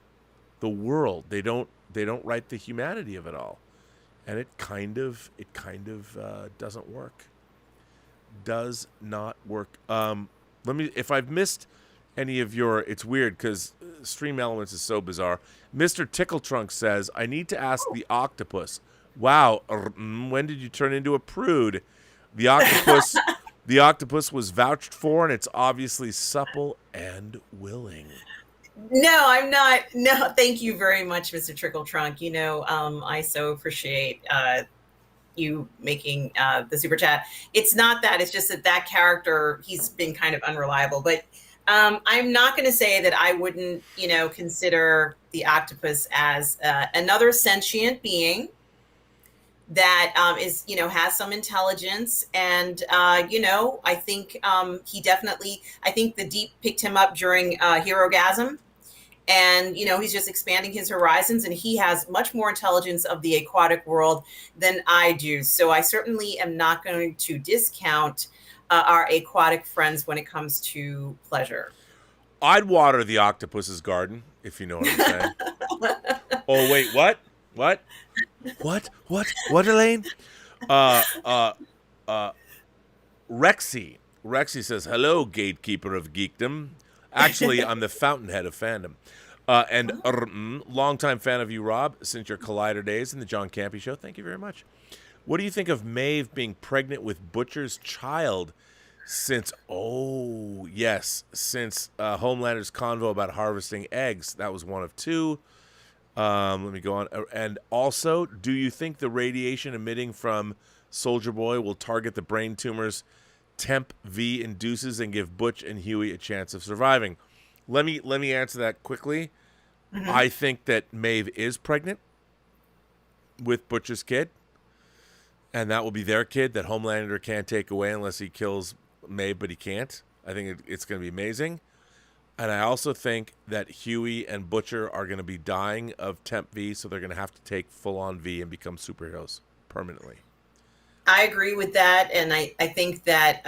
the world. They don't write the humanity of it all. And it kind of doesn't work. Does not work. If I've missed any of your, it's weird because Stream Elements is so bizarre. Mr. Tickletrunk says, I need to ask the octopus. Wow, when did you turn into a prude? The octopus was vouched for, and it's obviously supple and willing. No, I'm not. No, thank you very much, Mr. Trickletrunk. I so appreciate you making the super chat. It's not that. It's just that character, he's been kind of unreliable. But I'm not going to say that I wouldn't, consider the octopus as another sentient being that is, has some intelligence. And, I think I think the Deep picked him up during Herogasm. And, he's just expanding his horizons, and he has much more intelligence of the aquatic world than I do. So I certainly am not going to discount our aquatic friends when it comes to pleasure. I'd water the octopus's garden, if you know what I'm saying. Oh, wait, what? What, Elaine? Rexy says, hello, gatekeeper of geekdom. Actually, I'm the fountainhead of fandom. Longtime fan of you, Rob, since your Collider days in the John Campy show. Thank you very much. What do you think of Maeve being pregnant with Butcher's child since Homelander's convo about harvesting eggs? That was one of two. Let me go on. And also, do you think the radiation emitting from Soldier Boy will target the brain tumors Temp V induces and give Butch and Huey a chance of surviving? Let me answer that quickly. Mm-hmm. I think that Maeve is pregnant with Butcher's kid, and that will be their kid that Homelander can't take away unless he kills Maeve, but he can't. I think it's going to be amazing. And I also think that Huey and Butcher are going to be dying of Temp V, so they're going to have to take full-on V and become superheroes permanently. I agree with that, and I think that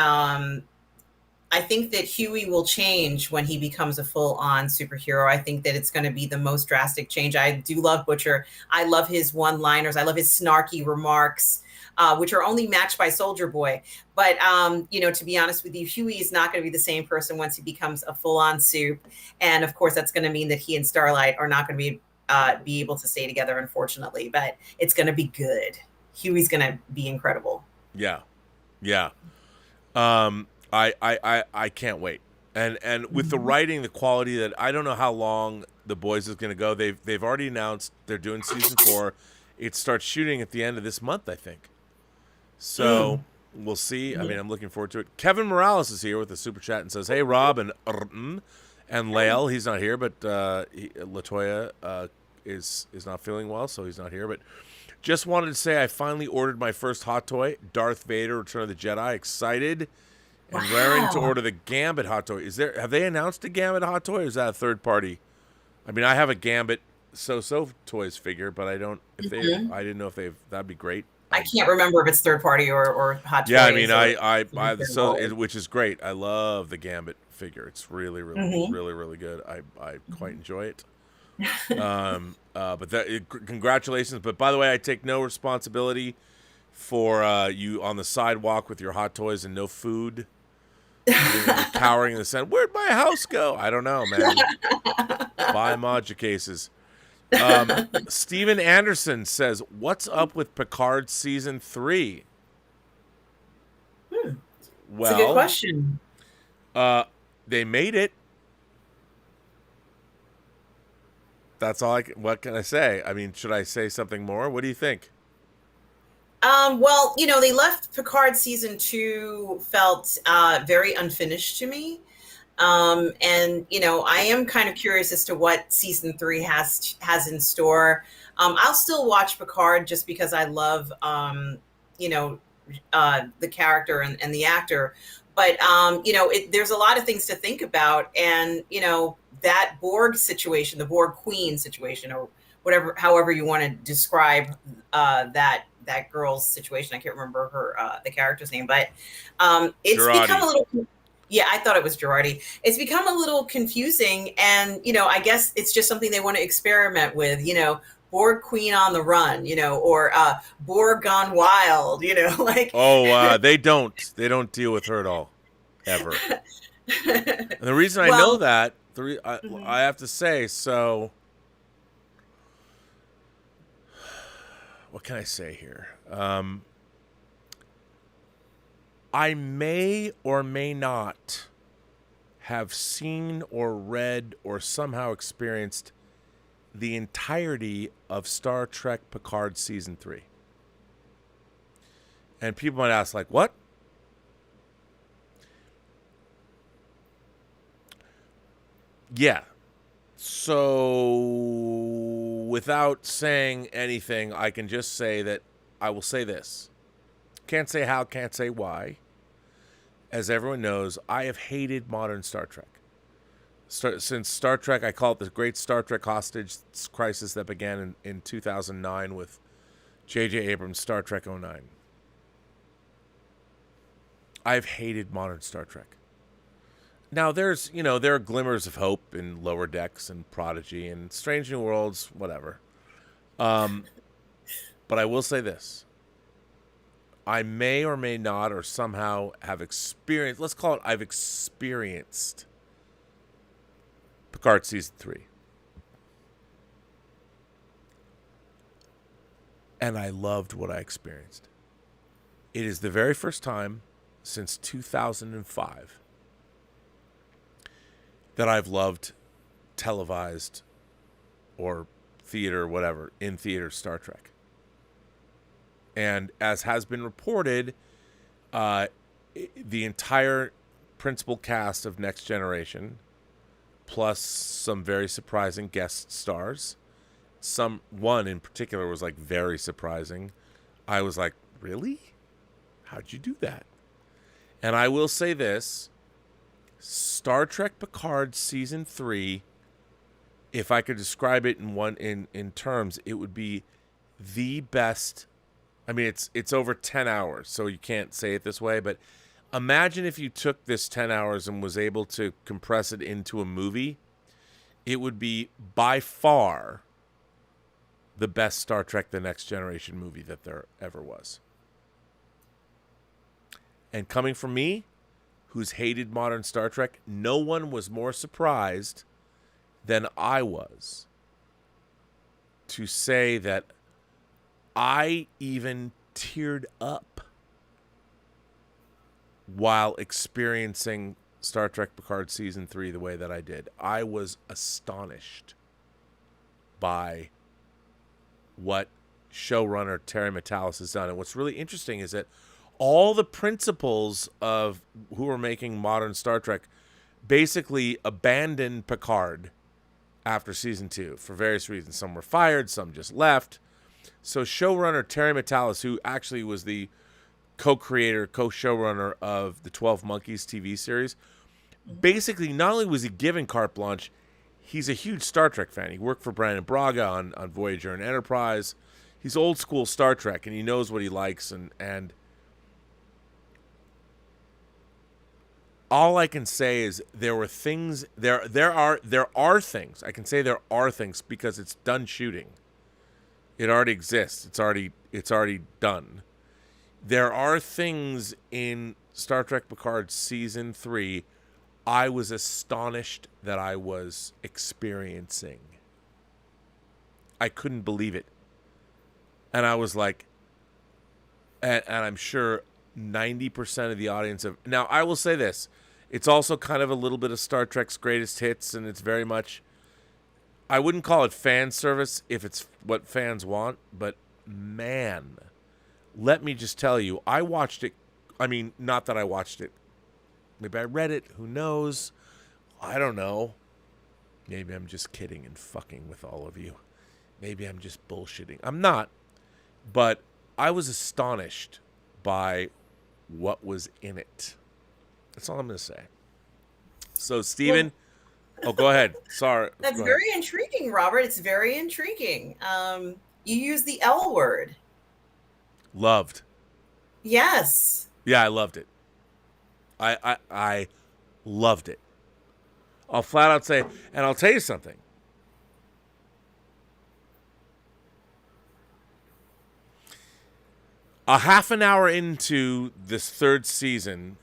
Huey will change when he becomes a full-on superhero. I think that it's going to be the most drastic change. I do love Butcher. I love his one-liners. I love his snarky remarks, which are only matched by Soldier Boy. But, to be honest with you, Huey is not going to be the same person once he becomes a full-on soup. And, of course, that's going to mean that he and Starlight are not going to be able to stay together, unfortunately. But it's going to be good. Huey's going to be incredible. Yeah. I can't wait. And with the writing, the quality, that I don't know how long The Boys is going to go. They've already announced they're doing season 4. It starts shooting at the end of this month, I think. So we'll see. I mean, I'm looking forward to it. Kevin Morales is here with a super chat and says, "Hey Rob and Lael." He's not here, but Latoya is not feeling well, so he's not here. But just wanted to say I finally ordered my first hot toy, Darth Vader: Return of the Jedi. Excited and raring to order the Gambit hot toy. Have they announced a Gambit hot toy, or is that a third party? I mean, I have a Gambit So Toys figure, but I don't. I didn't know if they've. That'd be great. I can't remember if it's third party or hot toys. Yeah, I mean, which is great. I love the Gambit figure. It's really good. I quite enjoy it. But congratulations. But by the way, I take no responsibility for you on the sidewalk with your hot toys and no food, cowering in the sun. Where'd my house go? I don't know, man. Buy Modja cases. Steven Anderson says, "What's up with Picard season 3?" Well, that's a good question. They made it. That's all what can I say? I mean, should I say something more? What do you think? Well, they left Picard season 2 felt very unfinished to me. And I am kind of curious as to what season 3 has in store. I'll still watch Picard just because I love you know the character and the actor. But there's a lot of things to think about, and that Borg situation, the Borg Queen situation, or whatever, however you want to describe that girl's situation. I can't remember her the character's name, but it's become a Girardi. little. Yeah, I thought it was Girardi. It's become a little confusing, and I guess it's just something they want to experiment with. Borg Queen on the run, or Borg gone wild, like. Oh, they don't deal with her at all, ever. And the reason I know Well, that, mhm. I have to say, so what can I say here? I may or may not have seen or read or somehow experienced the entirety of Star Trek Picard Season 3. And people might ask, like, what? Yeah. So, without saying anything, I can just say that I will say this. Can't say how, can't say why. As everyone knows, I have hated modern Star Trek. Since Star Trek, I call it the Great Star Trek Hostage Crisis that began in 2009 with J.J. Abrams' Star Trek '09. I've hated modern Star Trek. Now, there are glimmers of hope in Lower Decks and Prodigy and Strange New Worlds, whatever. But I will say this. I may or may not or somehow have experienced, let's call it I've experienced Picard Season 3. And I loved what I experienced. It is the very first time since 2005 that I've loved televised or theater, whatever, in theater Star Trek. And as has been reported, the entire principal cast of Next Generation, plus some very surprising guest stars. One in particular was like very surprising. I was like, really? How'd you do that? And I will say this, Star Trek Picard Season 3, if I could describe it in terms, it would be the best. I mean, it's over 10 hours, so you can't say it this way, but imagine if you took this 10 hours and was able to compress it into a movie. It would be by far the best Star Trek The Next Generation movie that there ever was. And coming from me, who's hated modern Star Trek, no one was more surprised than I was to say that I even teared up while experiencing Star Trek Picard Season 3 the way that I did. I was astonished by what showrunner Terry Matalas has done. And what's really interesting is that all the principals of who are making modern Star Trek basically abandoned Picard after Season 2 for various reasons. Some were fired, some just left. So showrunner Terry Matalas, who actually was the co-creator, co-showrunner of the 12 Monkeys TV series, basically not only was he given carte blanche, he's a huge Star Trek fan. He worked for Brandon Braga on Voyager and Enterprise. He's old school Star Trek, and he knows what he likes. And all I can say is there were things, there are things. I can say there are things because it's done shooting. It already exists. It's already done. There are things in Star Trek Picard Season 3 I was astonished that I was experiencing. I couldn't believe it. And I was like, and I'm sure 90% of the audience of, now I will say this, it's also kind of a little bit of Star Trek's greatest hits, and it's very much, I wouldn't call it fan service if it's what fans want, but man, let me just tell you, I watched it. I mean, not that I watched it. Maybe I read it. Who knows? I don't know. Maybe I'm just kidding and fucking with all of you. Maybe I'm just bullshitting. I'm not. But I was astonished by what was in it. That's all I'm going to say. So, Steven, go ahead. Sorry. That's very intriguing, Robert. It's very intriguing. You use the L word. Loved. Yes. Yeah, I loved it. I loved it. I'll flat out say, and I'll tell you something. A half an hour into this third season,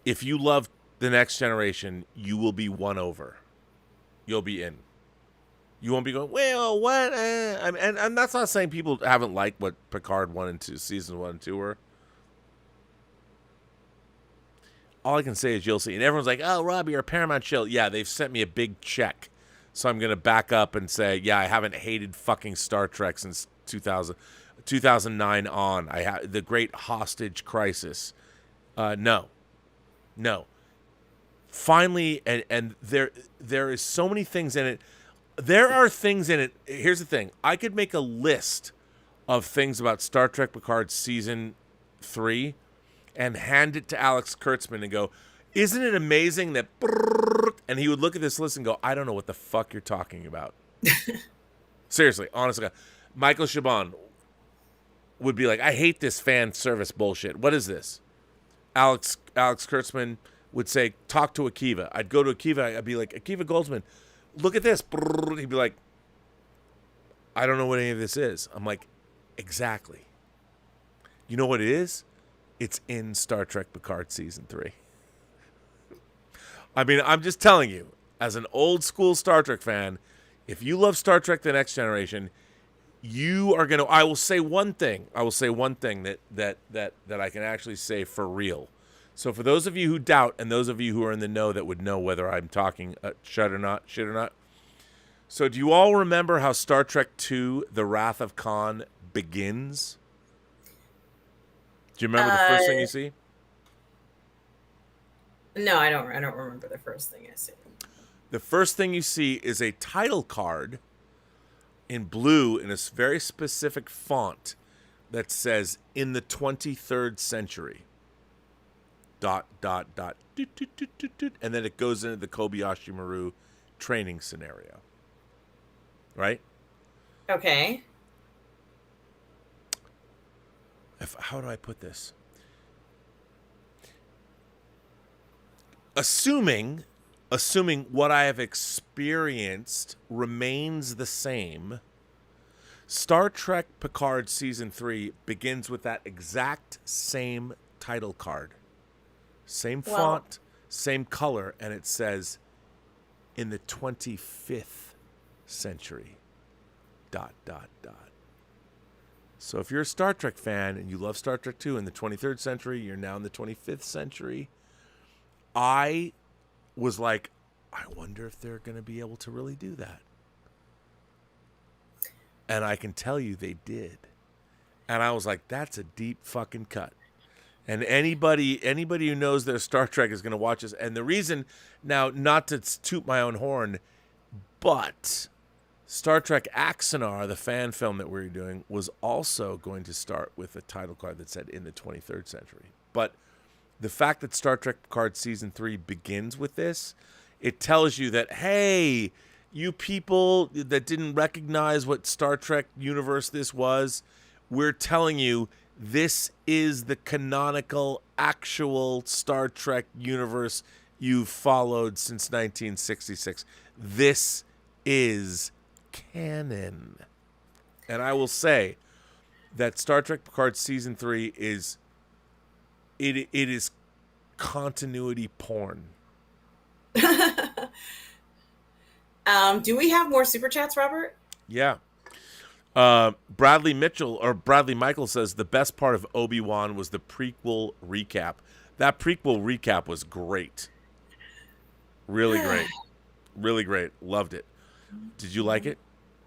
if you love The Next Generation, you will be won over. You'll be in. You won't be going, well, what? And that's not saying people haven't liked what Picard 1 and 2, seasons 1 and 2 were. All I can say is you'll see. And everyone's like, oh, Rob, you're a Paramount shill. Yeah, they've sent me a big check. So I'm going to back up and say, yeah, I haven't hated fucking Star Trek since 2009 on. The Great Hostage Crisis. No. Finally, and there is so many things in it. There are things in it. Here's the thing. I could make a list of things about Star Trek Picard Season 3 and hand it to Alex Kurtzman and go, isn't it amazing that... And he would look at this list and go, I don't know what the fuck you're talking about. Seriously, honestly. Michael Chabon would be like, I hate this fan service bullshit. What is this? Alex Kurtzman would say, talk to Akiva. I'd go to Akiva. I'd be like, Akiva Goldsman, look at this. He'd be like, I don't know what any of this is. I'm like, exactly. You know what it is? It's in Star Trek Picard Season 3. I mean, I'm just telling you, as an old school Star Trek fan, if you love Star Trek The Next Generation, you are going to... I will say one thing. that I can actually say for real. So for those of you who doubt, and those of you who are in the know that would know whether I'm talking shit or not. So do you all remember how Star Trek II, The Wrath of Khan, begins? Do you remember the first thing you see? No, I don't remember the first thing I see. The first thing you see is a title card in blue in a very specific font that says, in the 23rd century. ... And then it goes into the Kobayashi Maru training scenario. Right? Okay. How do I put this? Assuming what I have experienced remains the same, Star Trek Picard Season 3 begins with that exact same title card. Same font, same color, and it says, in the 25th century, ... So if you're a Star Trek fan and you love Star Trek 2 in the 23rd century, you're now in the 25th century, I was like, I wonder if they're going to be able to really do that. And I can tell you they did. And I was like, that's a deep fucking cut. And anybody who knows their Star Trek is going to watch this. And the reason, now, not to toot my own horn, but Star Trek Axanar, the fan film that we were doing, was also going to start with a title card that said in the 23rd century. But the fact that Star Trek Picard Season 3 begins with this, it tells you that, hey, you people that didn't recognize what Star Trek universe this was, we're telling you this is the canonical, actual Star Trek universe you've followed since 1966. This is canon. And I will say that Star Trek Picard Season 3 is continuity porn. Do we have more super chats, Robert? Yeah. Bradley Michael says the best part of Obi-Wan was the prequel recap. That prequel recap was great. Really great. Really great. Loved it. Did you like it?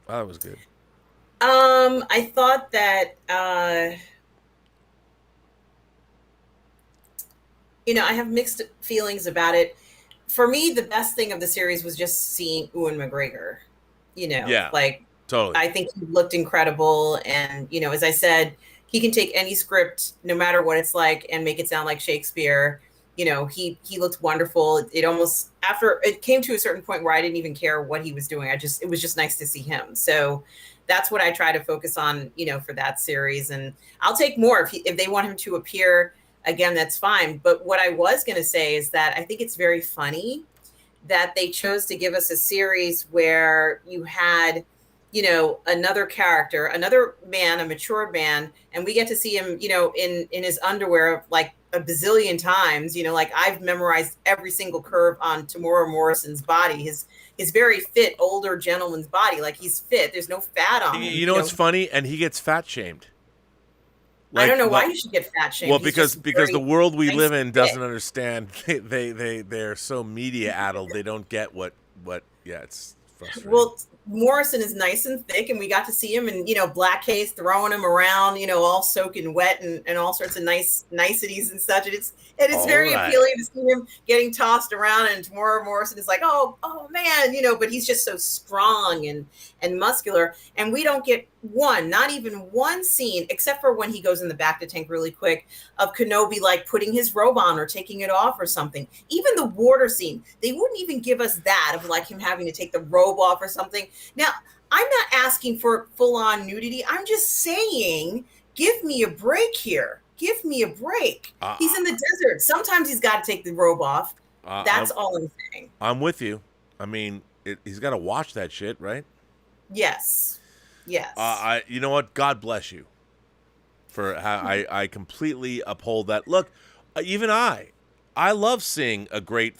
Oh, it was good. I thought that I have mixed feelings about it. For me, the best thing of the series was just seeing Ewan McGregor. Yeah, Like, totally. I think he looked incredible, and as I said, he can take any script, no matter what it's like, and make it sound like Shakespeare. He looked wonderful. It almost, after it came to a certain point where I didn't even care what he was doing. It was just nice to see him. So that's what I try to focus on, for that series. And I'll take more if they want him to appear again. That's fine. But what I was going to say is that I think it's very funny that they chose to give us a series where you had, another character, another man, a matured man, and we get to see him, in his underwear like a bazillion times. Like, I've memorized every single curve on Tamora Morrison's body, his very fit older gentleman's body. Like, he's fit. There's no fat on him. You know what's funny? And he gets fat shamed. I don't know why you should get fat shamed. Well, because the world we live in doesn't understand. They're so media addled. They don't get what. Yeah, it's frustrating. Well, Morrison is nice and thick, and we got to see him in black case, throwing him around, all soaking wet, and all sorts of niceties and such. And it's very appealing to see him getting tossed around. And Tamora Morrison is like, oh man, but he's just so strong and muscular. And we don't get not even one scene, except for when he goes in the back to tank really quick, of Kenobi like putting his robe on or taking it off or something. Even the water scene, they wouldn't even give us that, of like him having to take the robe off or something. Now, I'm not asking for full-on nudity. I'm just saying, give me a break here. Give me a break. He's in the desert. Sometimes he's got to take the robe off. That's all I'm saying. I'm with you. I mean, he's got to watch that shit, right? Yes. You know what? God bless you for how I completely uphold that. Look, even I love seeing a great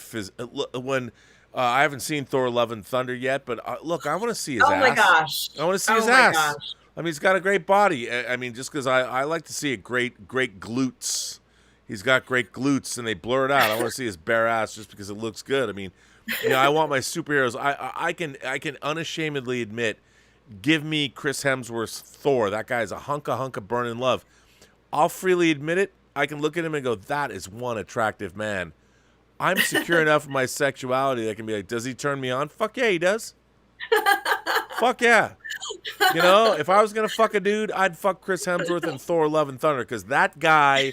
when I haven't seen Thor: Love and Thunder yet, but look, I want to see his ass. Oh my gosh! I want to see his ass. Gosh. I mean, he's got a great body. I mean, just because I like to see great glutes. He's got great glutes, and they blur it out. I want to see his bare ass just because it looks good. I mean, I want my superheroes. I can unashamedly admit, give me Chris Hemsworth's Thor. That guy's a hunk of burning love. I'll freely admit it. I can look at him and go, that is one attractive man. I'm secure enough in my sexuality that I can be like, does he turn me on? Fuck yeah, he does. Fuck yeah. If I was going to fuck a dude, I'd fuck Chris Hemsworth in Thor: Love and Thunder, because that guy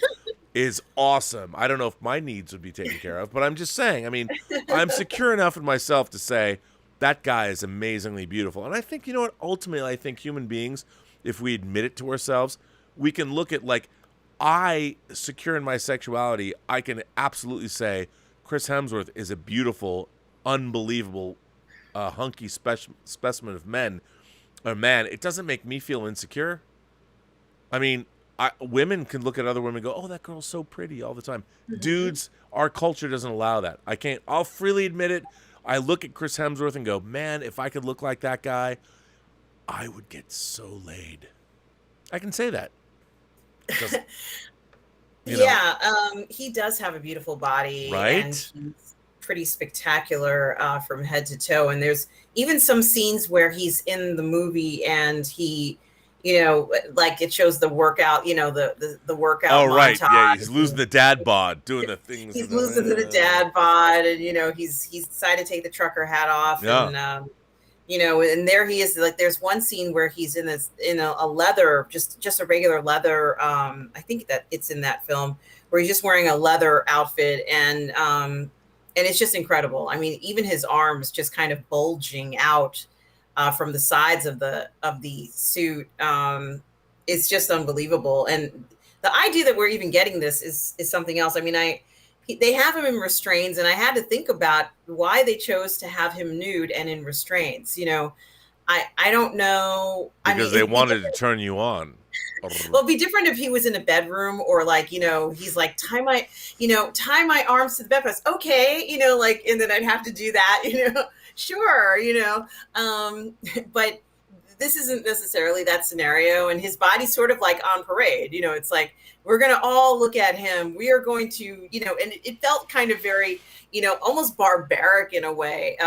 is awesome. I don't know if my needs would be taken care of, but I'm just saying, I mean, I'm secure enough in myself to say that guy is amazingly beautiful. And I think, ultimately, I think human beings, if we admit it to ourselves, we can look at, like, I, secure in my sexuality, I can absolutely say Chris Hemsworth is a beautiful, unbelievable, hunky specimen of man. It doesn't make me feel insecure. I mean, women can look at other women and go, oh, that girl's so pretty all the time. Mm-hmm. Dudes, our culture doesn't allow that. I'll freely admit it. I look at Chris Hemsworth and go, man, if I could look like that guy, I would get so laid. I can say that. He does have a beautiful body, right? And he's pretty spectacular from head to toe. And there's even some scenes where he's in the movie and he, like it shows the workout, the workout. Oh, right. Yeah, he's losing the dad bod, doing the things. He's losing the dad bod, and he's decided to take the trucker hat off, and and there he is. Like, there's one scene where he's in a leather, just a regular leather. I think that it's in that film where he's just wearing a leather outfit, and it's just incredible. I mean, even his arms just kind of bulging out from the sides of the suit. It's just unbelievable. And the idea that we're even getting this is something else. I mean, they have him in restraints, and I had to think about why they chose to have him nude and in restraints. I don't know. Because they wanted to turn you on. Well, it'd be different if he was in a bedroom, or like, he's like, tie my arms to the bedpost. Okay. And then I'd have to do that, sure. But this isn't necessarily that scenario, and his body's sort of like on parade. It's like we're going to all look at him. We are going to, and it felt kind of very, almost barbaric in a way.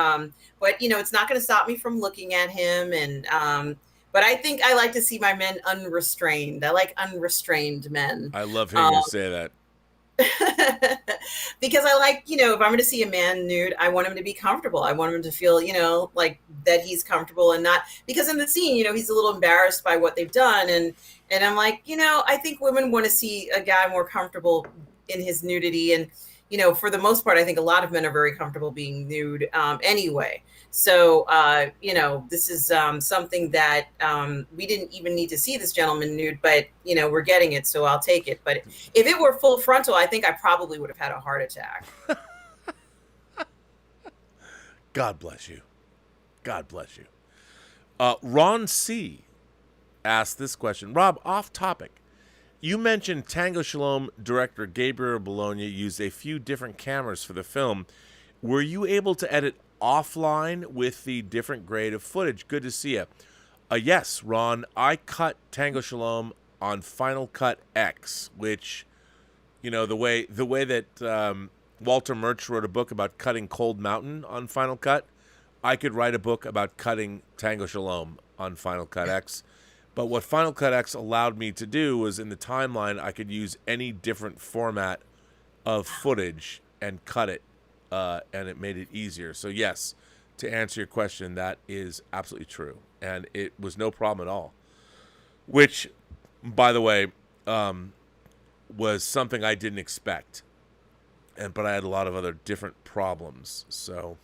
But it's not going to stop me from looking at him. And but I think I like to see my men unrestrained. I like unrestrained men. I love hearing you say that. Because I like, if I'm going to see a man nude, I want him to be comfortable. I want him to feel, like that he's comfortable, and not because in the scene, he's a little embarrassed by what they've done. And I'm like, I think women want to see a guy more comfortable in his nudity. And, for the most part, I think a lot of men are very comfortable being nude anyway. So, this is something that we didn't even need to see this gentleman nude, but, we're getting it, so I'll take it. But if it were full frontal, I think I probably would have had a heart attack. God bless you. God bless you. Ron C. asked this question. Rob, off topic. You mentioned Tango Shalom director Gabriel Bologna used a few different cameras for the film. Were you able to edit offline with the different grade of footage? Good to see you. Yes, Ron, I cut Tango Shalom on Final Cut X, which, the way that Walter Murch wrote a book about cutting Cold Mountain on Final Cut, I could write a book about cutting Tango Shalom on Final Cut X. But what Final Cut X allowed me to do was in the timeline, I could use any different format of footage and cut it, and it made it easier. So yes, to answer your question, that is absolutely true. And it was no problem at all. Which, by the way, was something I didn't expect. But I had a lot of other different problems. So,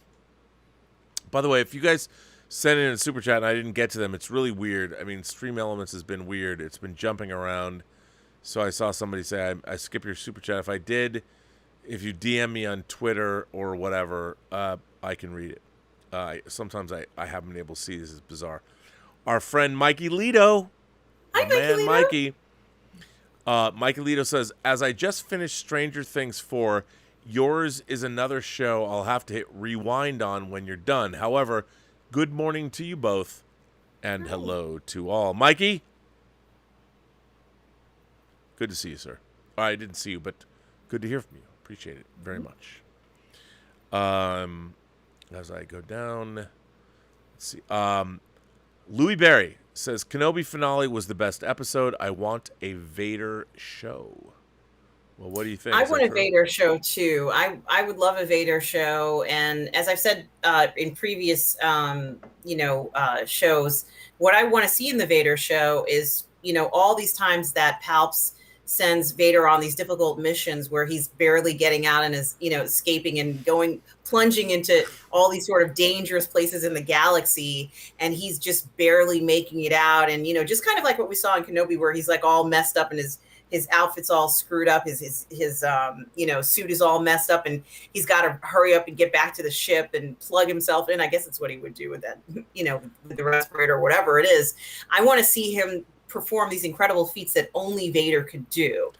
by the way, if you guys sent in a super chat and I didn't get to them, it's really weird. I mean, Stream Elements has been weird. It's been jumping around. So I saw somebody say, I skip your super chat. If I did, if you DM me on Twitter or whatever, I can read it. Sometimes I haven't been able to see. This is bizarre. Our friend Mikey Lito. Hi, Mikey Mikey. Mikey Lito says, as I just finished Stranger Things 4, yours is another show I'll have to hit rewind on when you're done. However, good morning to you both, and hello to all. Mikey? Good to see you, sir. I didn't see you, but good to hear from you. Appreciate it very much. As I go down, let's see. Louis Berry says, Kenobi finale was the best episode. I want a Vader show. Well, what do you think? I want a Vader show too. I would love a Vader show, and as I've said in previous shows, what I want to see in the Vader show is all these times that Palps sends Vader on these difficult missions where he's barely getting out and is escaping and plunging into all these sort of dangerous places in the galaxy, and he's just barely making it out, and just kind of like what we saw in Kenobi where he's like all messed up and his outfit's all screwed up, his suit is all messed up, and he's got to hurry up and get back to the ship and plug himself in. I guess that's what he would do with that, with the respirator or whatever it is. I want to see him perform these incredible feats that only Vader could do.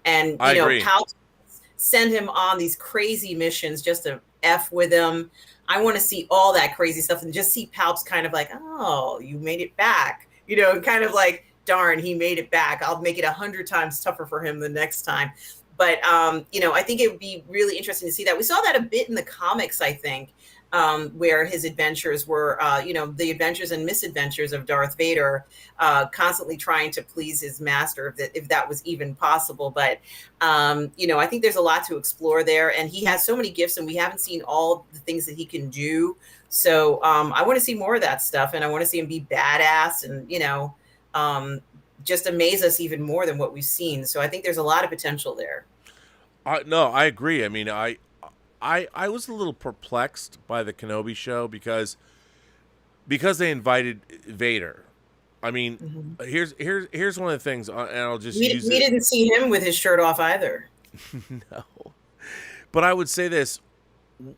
And, Palps send him on these crazy missions just to F with him. I want to see all that crazy stuff and just see Palps kind of like, oh, you made it back, kind of like, darn, he made it back. I'll make it 100 times tougher for him the next time. But, I think it would be really interesting to see that. We saw that a bit in the comics, I think, where his adventures were, the adventures and misadventures of Darth Vader, constantly trying to please his master, if that was even possible. But, I think there's a lot to explore there. And he has so many gifts, and we haven't seen all the things that he can do. So I want to see more of that stuff, and I want to see him be badass and, just amaze us even more than what we've seen. So I think there's a lot of potential there. No, I agree. I mean, I was a little perplexed by the Kenobi show because they invited Vader. I mean, here's one of the things, and I'll just we didn't see him with his shirt off either. No, but I would say this: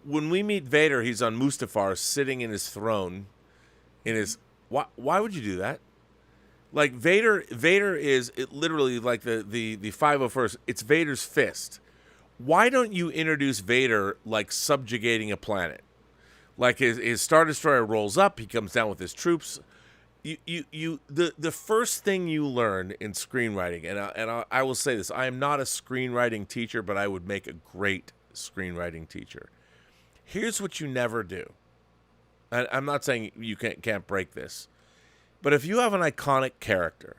when we meet Vader, he's on Mustafar, sitting in his throne. Why would you do that? Like Vader is literally like the 501st. It's Vader's fist. Why don't you introduce Vader like subjugating a planet? Like his Star Destroyer rolls up, he comes down with his troops. the first thing you learn in screenwriting, and I will say this: I am not a screenwriting teacher, but I would make a great screenwriting teacher. Here's what you never do. And I'm not saying you can't break this, but if you have an iconic character,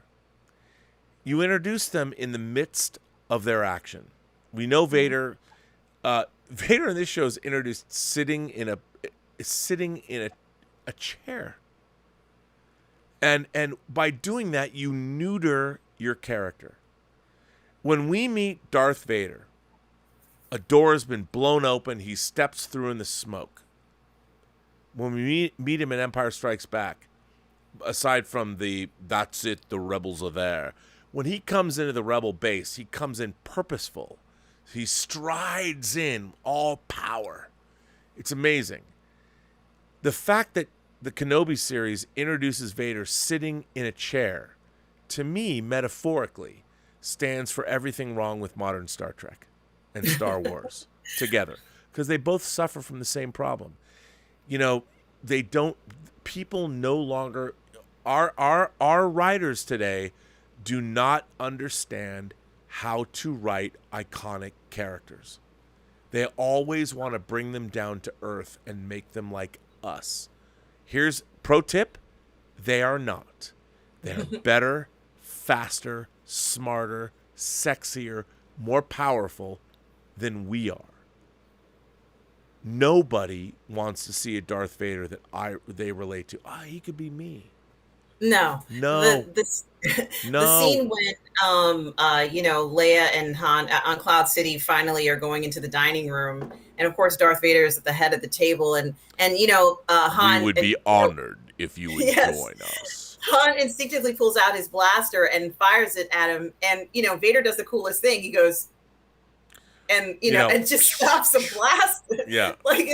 you introduce them in the midst of their action. We know Vader. Vader in this show is introduced sitting in a chair. And by doing that, you neuter your character. When we meet Darth Vader, a door has been blown open. He steps through in the smoke. When we meet him in Empire Strikes Back, aside from that's it, the rebels are there. When he comes into the rebel base, he comes in purposeful. He strides in all power. It's amazing. The fact that the Kenobi series introduces Vader sitting in a chair, to me, metaphorically, stands for everything wrong with modern Star Trek and Star Wars together. Because they both suffer from the same problem. People no longer, our writers today do not understand how to write iconic characters. They always want to bring them down to earth and make them like us. Here's pro tip: they are not. They are better, faster, smarter, sexier, more powerful than we are. Nobody wants to see a Darth Vader that they relate to. He could be me. No. The scene when Leia and Han on Cloud City finally are going into the dining room, and of course Darth Vader is at the head of the table, and Han. We would be honored if you would join us. Han instinctively pulls out his blaster and fires it at him, and Vader does the coolest thing. He goes, and and just stops a blast. Yeah, like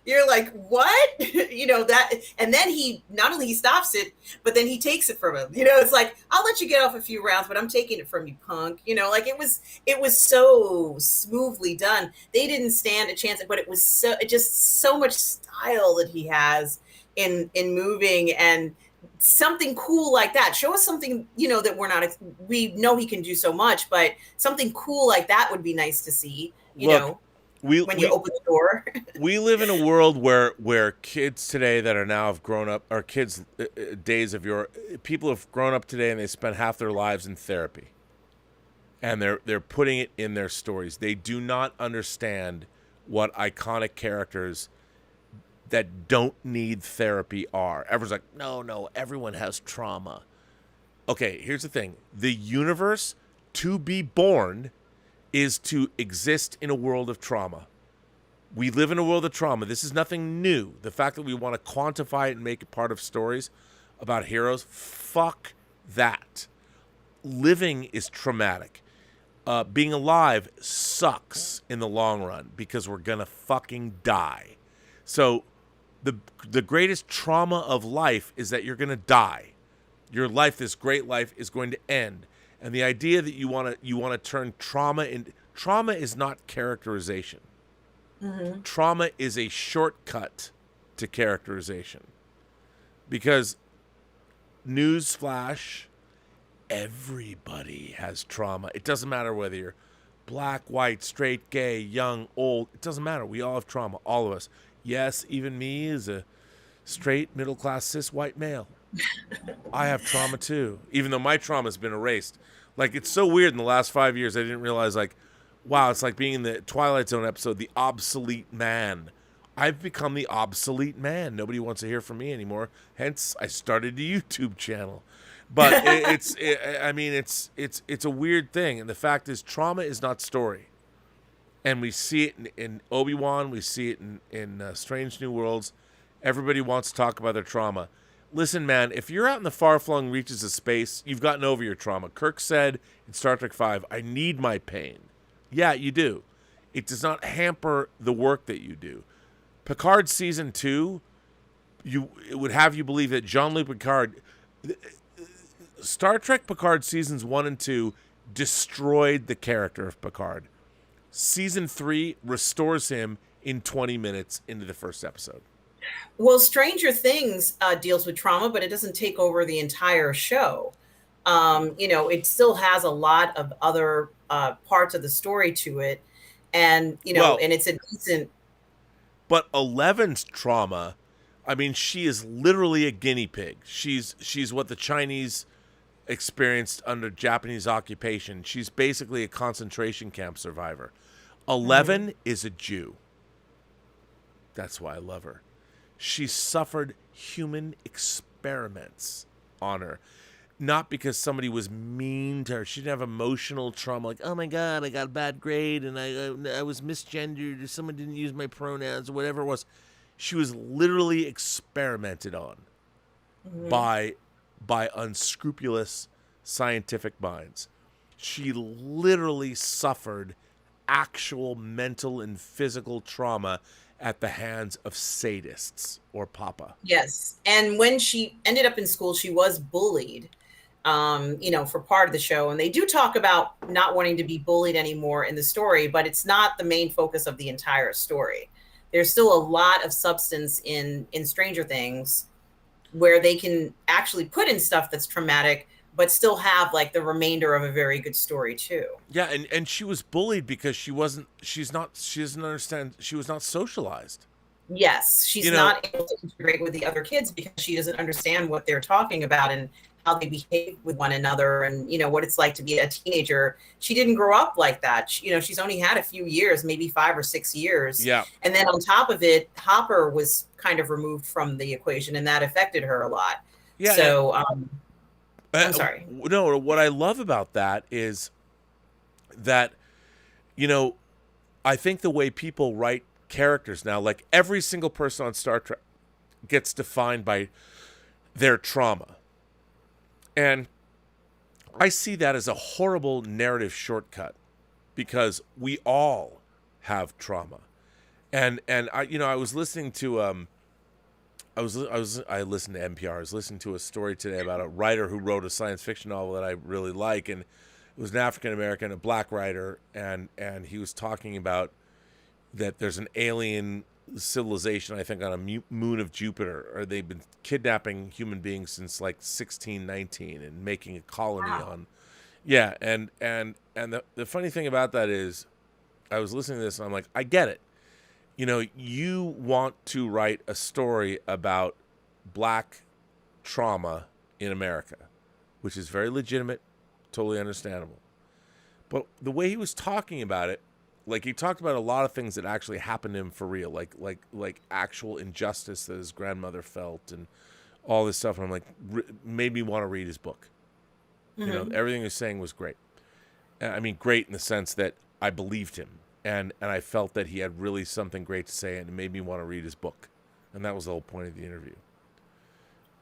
you're like, what? That, and then he not only stops it, but then he takes it from him. It's like, I'll let you get off a few rounds, but I'm taking it from you, punk. Like it was so smoothly done. They didn't stand a chance, but it was so much style that he has in moving, and something cool like that. Show us something, that we know he can do so much, but something cool like that would be nice to see, when you open the door. We live in a world where kids today that are now have grown up, or kids people have grown up today and they spend half their lives in therapy. And they're putting it in their stories. They do not understand what iconic characters that don't need therapy are. Everyone's like, no, everyone has trauma. Okay, here's the thing. The universe, to be born, is to exist in a world of trauma. We live in a world of trauma. This is nothing new. The fact that we want to quantify it and make it part of stories about heroes, fuck that. Living is traumatic. Being alive sucks in the long run because we're going to fucking die. So the greatest trauma of life is that you're going to die. Your life, this great life, is going to end. And the idea that you want to turn trauma is not characterization. Mm-hmm. Trauma is a shortcut to characterization. Because newsflash, everybody has trauma. It doesn't matter whether you're black, white, straight, gay, young, old. It doesn't matter. We all have trauma, all of us. Yes, even me as a straight, middle-class, cis, white male. I have trauma too, even though my trauma's been erased. Like, it's so weird in the last 5 years, I didn't realize, like, wow, it's like being in the Twilight Zone episode, The Obsolete Man. I've become the obsolete man. Nobody wants to hear from me anymore. Hence, I started a YouTube channel. But it's a weird thing. And the fact is, trauma is not story. And we see it in Obi-Wan. We see it in Strange New Worlds. Everybody wants to talk about their trauma. Listen, man, if you're out in the far-flung reaches of space, you've gotten over your trauma. Kirk said in Star Trek V, I need my pain. Yeah, you do. It does not hamper the work that you do. Picard Season 2, it would have you believe that Jean-Luc Picard... Star Trek Picard Seasons 1 and 2 destroyed the character of Picard. Season 3 restores him in 20 minutes into the first episode. Well, Stranger Things deals with trauma, but it doesn't take over the entire show. It still has a lot of other parts of the story to it, and Well, and it's a decent. but Eleven's trauma, I mean, she is literally a guinea pig. She's what the Chinese experienced under Japanese occupation. She's basically a concentration camp survivor. Mhm. 11 is a Jew. That's why I love her. She suffered human experiments on her. Not because somebody was mean to her. She didn't have emotional trauma like, oh my God, I got a bad grade and I was misgendered or someone didn't use my pronouns or whatever it was. She was literally experimented on Mhm. by unscrupulous scientific minds. She literally suffered actual mental and physical trauma at the hands of sadists or papa. Yes, and when she ended up in school, she was bullied. For part of the show, and they do talk about not wanting to be bullied anymore in the story, but it's not the main focus of the entire story. There's still a lot of substance in Stranger Things where they can actually put in stuff that's traumatic, but still have like the remainder of a very good story too. Yeah, and she was bullied because she doesn't understand, she was not socialized. Yes, You she's know, not able to integrate with the other kids because she doesn't understand what they're talking about and how they behave with one another and what it's like to be a teenager. She didn't grow up like that. She's only had a few years, maybe 5 or 6 years. yeah. And then on top of it, Hopper was kind of removed from the equation and that affected her a lot. Yeah, and So I'm sorry. no, what I love about that is that you know, I think the way people write characters now, like every single person on Star Trek gets defined by their trauma. And I see that as a horrible narrative shortcut because we all have trauma. And I was listening to I listened to NPR. I was listening to a story today about a writer who wrote a science fiction novel that I really like, and it was an African American, a black writer, and he was talking about that there's an alien civilization, I think, on a moon of Jupiter, or they've been kidnapping human beings since like 1619 and making a colony Wow. on. Yeah, and the funny thing about that is, I was listening to this and I'm like, I get it. You want to write a story about black trauma in America, which is very legitimate, totally understandable. But the way he was talking about it, like he talked about a lot of things that actually happened to him for real, like actual injustice that his grandmother felt and all this stuff. And I'm like, made me want to read his book. Mm-hmm. Everything he was saying was great. I mean, great in the sense that I believed him, and I felt that he had really something great to say, and it made me want to read his book, and that was the whole point of the interview.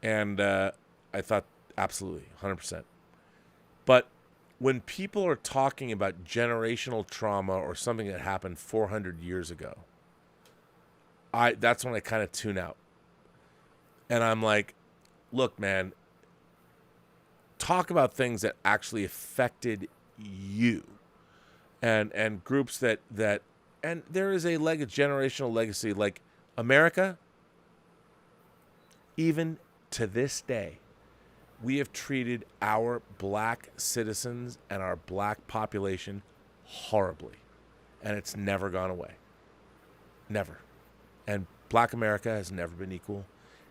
And I thought absolutely 100%. But when people are talking about generational trauma or something that happened 400 years ago, that's when I kind of tune out. And I'm like, look, man, talk about things that actually affected you, and groups that and there is a generational legacy, like America. Even to this day, we have treated our black citizens and our black population horribly, and it's never gone away. Never. And black America has never been equal.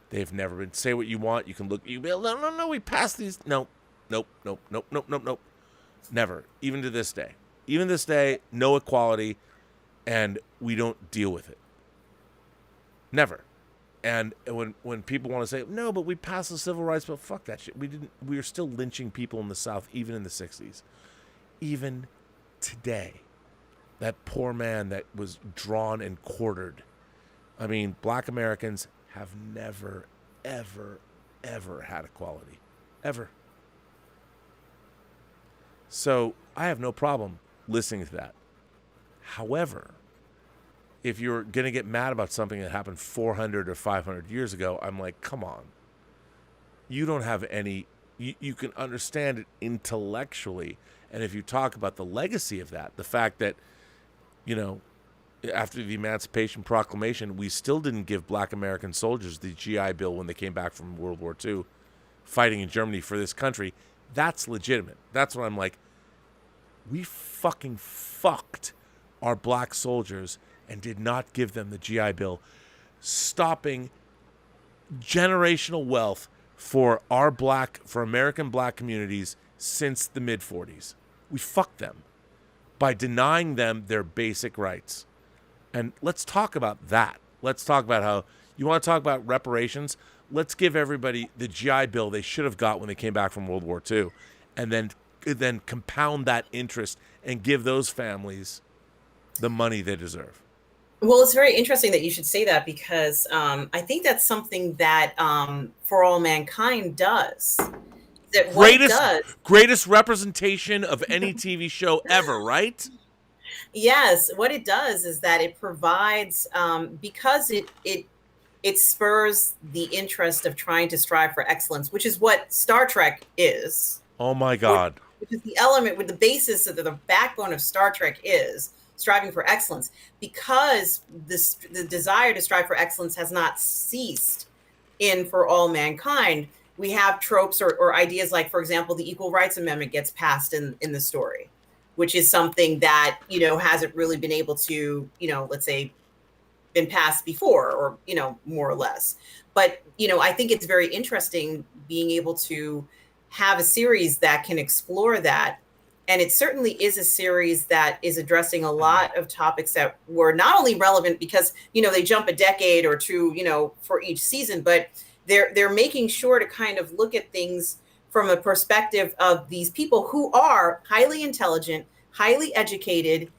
They've never been. Say what you want. You can look. You no. We passed these. No, nope. Never. Even to this day. Even this day, no equality, and we don't deal with it. Never. And when people want to say no, but we passed the civil rights bill, fuck that shit. We didn't. We are still lynching people in the South, even in the '60s, even today. That poor man that was drawn and quartered. I mean, black Americans have never, ever, ever had equality, ever. So I have no problem listening to that. However, if you're going to get mad about something that happened 400 or 500 years ago, I'm like, come on. You don't have any, you can understand it intellectually. And if you talk about the legacy of that, the fact that, you know, after the Emancipation Proclamation, we still didn't give black American soldiers the GI Bill when they came back from World War II, fighting in Germany for this country. That's legitimate. That's what I'm like. We fucking fucked our black soldiers and did not give them the GI Bill, stopping generational wealth for American black communities since the mid-40s. We fucked them by denying them their basic rights. And let's talk about that. Let's talk about how, you want to talk about reparations? Let's give everybody the GI Bill they should have got when they came back from World War II, and then compound that interest and give those families the money they deserve. Well, it's very interesting that you should say that, because I think that's something that For All Mankind does. That greatest representation of any TV show ever, right? Yes, what it does is that it provides, because it spurs the interest of trying to strive for excellence, which is what Star Trek is. Oh my God. Which is the element, with the basis of the backbone of Star Trek is striving for excellence, because the desire to strive for excellence has not ceased in For All Mankind. We have tropes or ideas like, for example, the Equal Rights Amendment gets passed in the story, which is something that, hasn't really been able to, let's say, been passed before, or, more or less. But, I think it's very interesting being able to have a series that can explore that. And it certainly is a series that is addressing a lot of topics that were not only relevant because, they jump a decade or two, for each season, but they're making sure to kind of look at things from a perspective of these people who are highly intelligent, highly educated,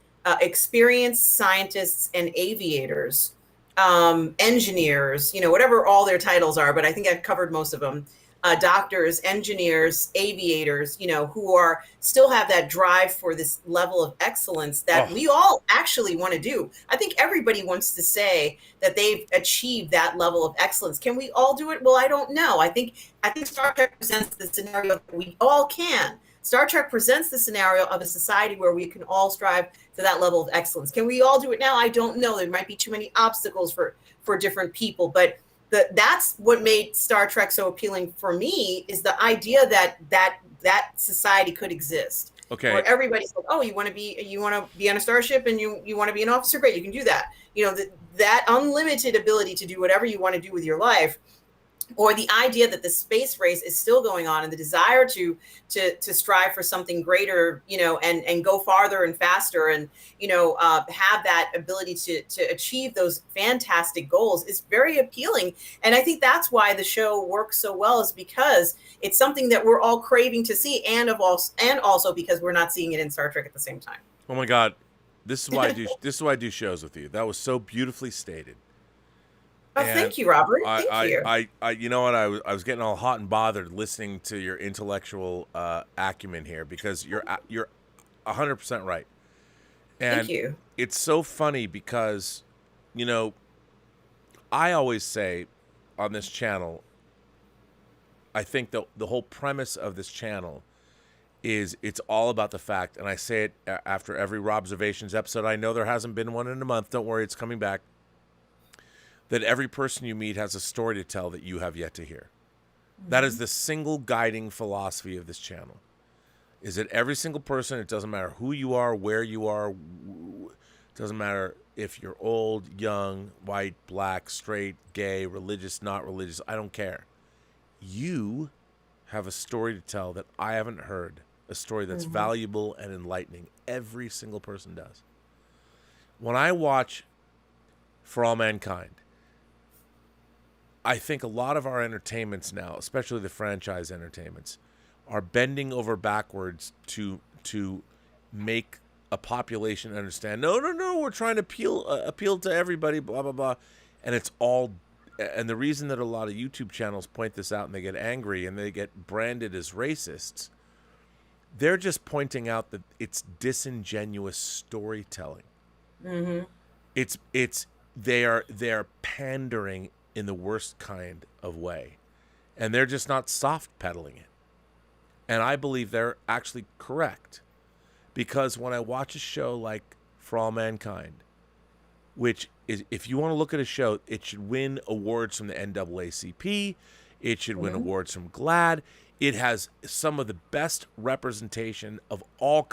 experienced scientists and aviators, engineers, whatever all their titles are, but I think I've covered most of them. Doctors, engineers, aviators, who still have that drive for this level of excellence that we all actually want to do. I think everybody wants to say that they've achieved that level of excellence. Can we all do it? Well, I don't know. I think Star Trek presents the scenario that we all can. Star Trek presents the scenario of a society where we can all strive to that level of excellence. Can we all do it now? I don't know. There might be too many obstacles for different people, but that's what made Star Trek so appealing for me, is the idea that society could exist. Okay. Where everybody's like, oh, you want to be on a starship and you want to be an officer? Great, you can do that. That unlimited ability to do whatever you want to do with your life. Or the idea that the space race is still going on, and the desire to strive for something greater, and go farther and faster, and have that ability to achieve those fantastic goals is very appealing. And I think that's why the show works so well, is because it's something that we're all craving to see, and also because we're not seeing it in Star Trek at the same time. Oh my God, this is why I do shows with you. That was so beautifully stated. Oh, thank you, Robert. Thank you. You know what? I was getting all hot and bothered listening to your intellectual acumen here, because you're 100% right. And thank you. It's so funny because, I always say on this channel, I think the whole premise of this channel is it's all about the fact, and I say it after every Robservations episode. I know there hasn't been one in a month. Don't worry, it's coming back. That every person you meet has a story to tell that you have yet to hear. Mm-hmm. That is the single guiding philosophy of this channel. Is that every single person, it doesn't matter who you are, where you are, it doesn't matter if you're old, young, white, black, straight, gay, religious, not religious, I don't care. You have a story to tell that I haven't heard, a story that's valuable and enlightening. Every single person does. When I watch For All Mankind, I think a lot of our entertainments now, especially the franchise entertainments, are bending over backwards to make a population understand, no, we're trying to appeal to everybody, blah, blah, blah. And it's all, and the reason that a lot of YouTube channels point this out and they get angry and they get branded as racists, they're just pointing out that it's disingenuous storytelling. Mm-hmm. They're pandering in the worst kind of way, and they're just not soft pedaling it. And I believe they're actually correct, because when I watch a show like For All Mankind, which is, if you want to look at a show, it should win awards from the NAACP. It should win awards from GLAAD. It has some of the best representation of all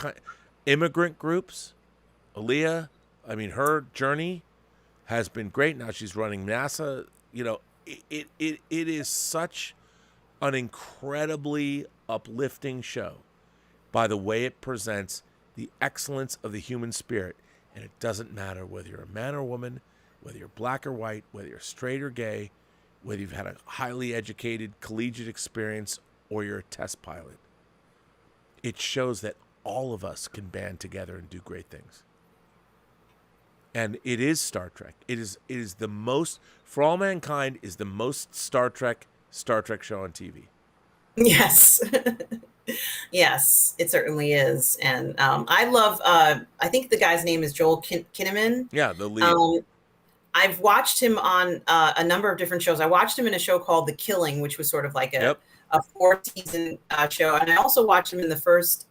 immigrant groups. Aaliyah, I mean, her journey has been great. Now she's running NASA. You know, it is such an incredibly uplifting show by the way it presents the excellence of the human spirit. And it doesn't matter whether you're a man or woman, whether you're black or white, whether you're straight or gay, whether you've had a highly educated collegiate experience or you're a test pilot. It shows that all of us can band together and do great things. And it is Star Trek. It is the most, For All Mankind is the most Star Trek show on TV. Yes. Yes, it certainly is. And I love, I think the guy's name is Joel Kinnaman. Yeah, the lead. I've watched him on a number of different shows. I watched him in a show called The Killing, which was sort of like a 4-season show. And I also watched him in the first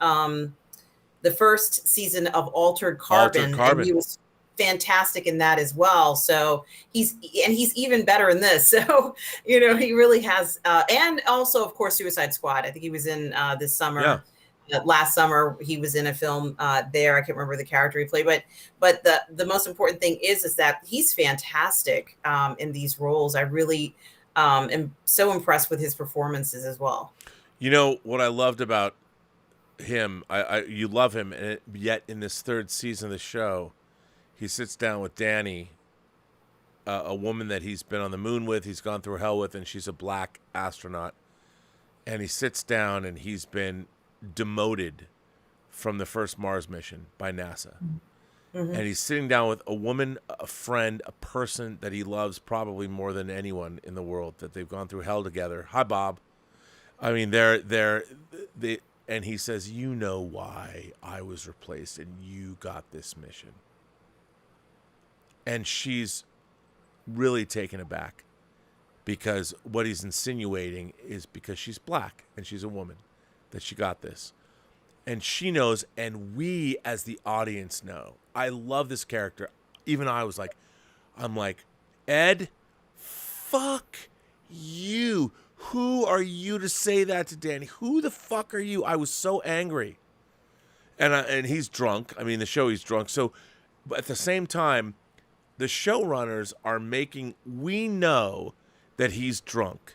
season of Altered Carbon. And he was fantastic in that as well. So he's even better in this. So, you know, he really has, and also of course, Suicide Squad. I think he was in this summer. Yeah. Last summer, he was in a film there. I can't remember the character he played, but the most important thing is that he's fantastic in these roles. I really am so impressed with his performances as well. You know what I loved about him? You love him, and yet in this third season of the show, he sits down with Dani, a woman that he's been on the moon with, he's gone through hell with, and she's a black astronaut. And he sits down, and he's been demoted from the first Mars mission by NASA. Mm-hmm. And he's sitting down with a woman, a friend, a person that he loves probably more than anyone in the world, that they've gone through hell together. Hi, Bob. I mean, and he says, you know why I was replaced and you got this mission. And she's really taken aback because what he's insinuating is because she's black and she's a woman that she got this. And she knows, and we as the audience know. I love this character. Even I'm like, Ed, fuck you. Who are you to say that to Dani? Who the fuck are you? I was so angry. And he's drunk. I mean, the show he's drunk. So, but at the same time, the showrunners are we know that he's drunk.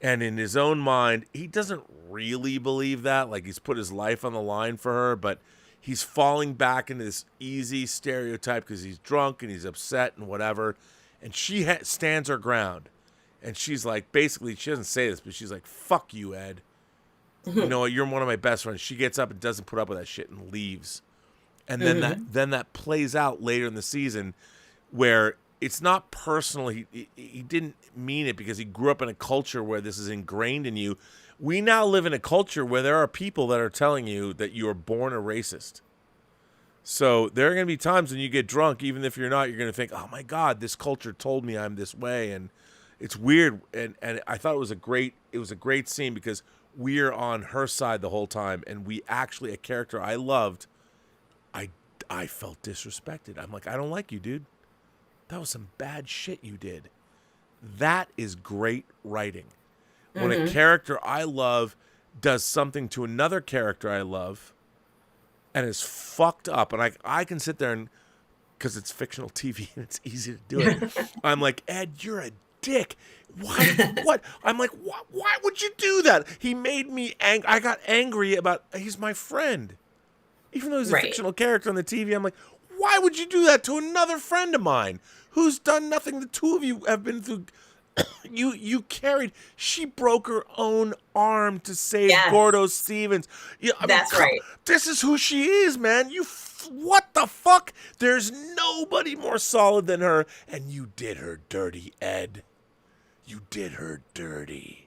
And in his own mind, he doesn't really believe that. Like, he's put his life on the line for her, but he's falling back into this easy stereotype because he's drunk and he's upset and whatever. And she stands her ground. And she's like, basically, she doesn't say this, but she's like, fuck you, Ed. You know what? You're one of my best friends. She gets up and doesn't put up with that shit and leaves. And then that plays out later in the season where it's not personal. He didn't mean it because he grew up in a culture where this is ingrained in you. We now live in a culture where there are people that are telling you that you are born a racist. So there are going to be times when you get drunk, even if you're not, you're going to think, oh my God, this culture told me I'm this way. And it's weird. And I thought it was a great scene because we're on her side the whole time. And we actually, a character I loved, I felt disrespected. I'm like, I don't like you, dude. That was some bad shit you did. That is great writing. When a character I love does something to another character I love and is fucked up, and I can sit there and, because it's fictional TV and it's easy to do it, I'm like, Ed, you're a dick. Why? What? I'm like, why would you do that? He made me angry. I got angry about, he's my friend. Even though he's a fictional character on the TV, I'm like, why would you do that to another friend of mine who's done nothing? The two of you have been through. You carried. She broke her own arm to save Gordo Stevens. Yeah, that's right. This is who she is, man. What the fuck? There's nobody more solid than her, and you did her dirty, Ed. You did her dirty.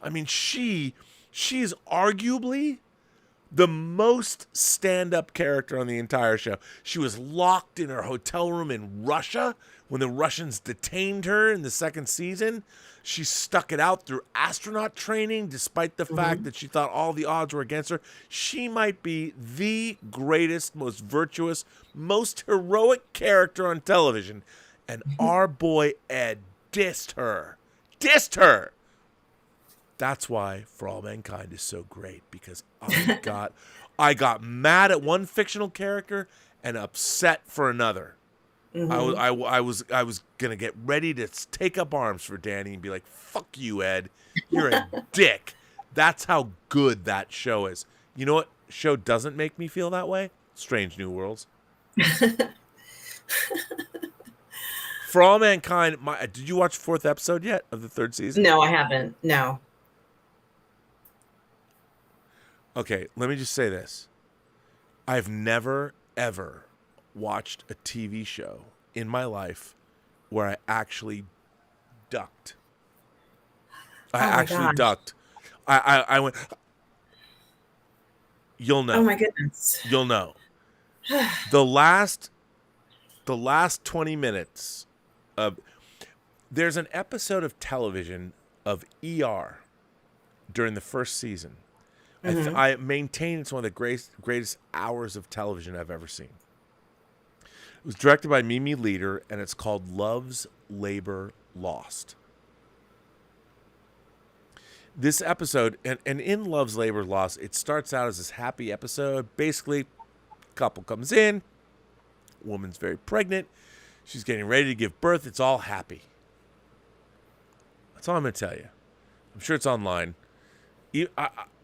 I mean, she is arguably the most stand-up character on the entire show. She was locked in her hotel room in Russia when the Russians detained her in the second season. She stuck it out through astronaut training despite the fact that she thought all the odds were against her. She might be the greatest, most virtuous, most heroic character on television. And our boy Ed dissed her. Dissed her! That's why For All Mankind is so great, because I got mad at one fictional character and upset for another. I was gonna get ready to take up arms for Danny and be like, "Fuck you, Ed, you're a dick." That's how good that show is. You know what show doesn't make me feel that way? Strange New Worlds. For All Mankind, did you watch the 4th episode yet of the 3rd season? No, I haven't. No. Okay, let me just say this. I've never, ever watched a TV show in my life where I actually ducked. Ducked. I went, you'll know. Oh my goodness. You'll know. The last 20 minutes of, there's an episode of television of ER during the 1st season. I maintain it's one of the greatest hours of television I've ever seen. It was directed by Mimi Leader, and it's called Love's Labor Lost. This episode, and in Love's Labor Lost, it starts out as this happy episode. Basically, couple comes in, woman's very pregnant, she's getting ready to give birth. It's all happy. That's all I'm going to tell you. I'm sure it's online.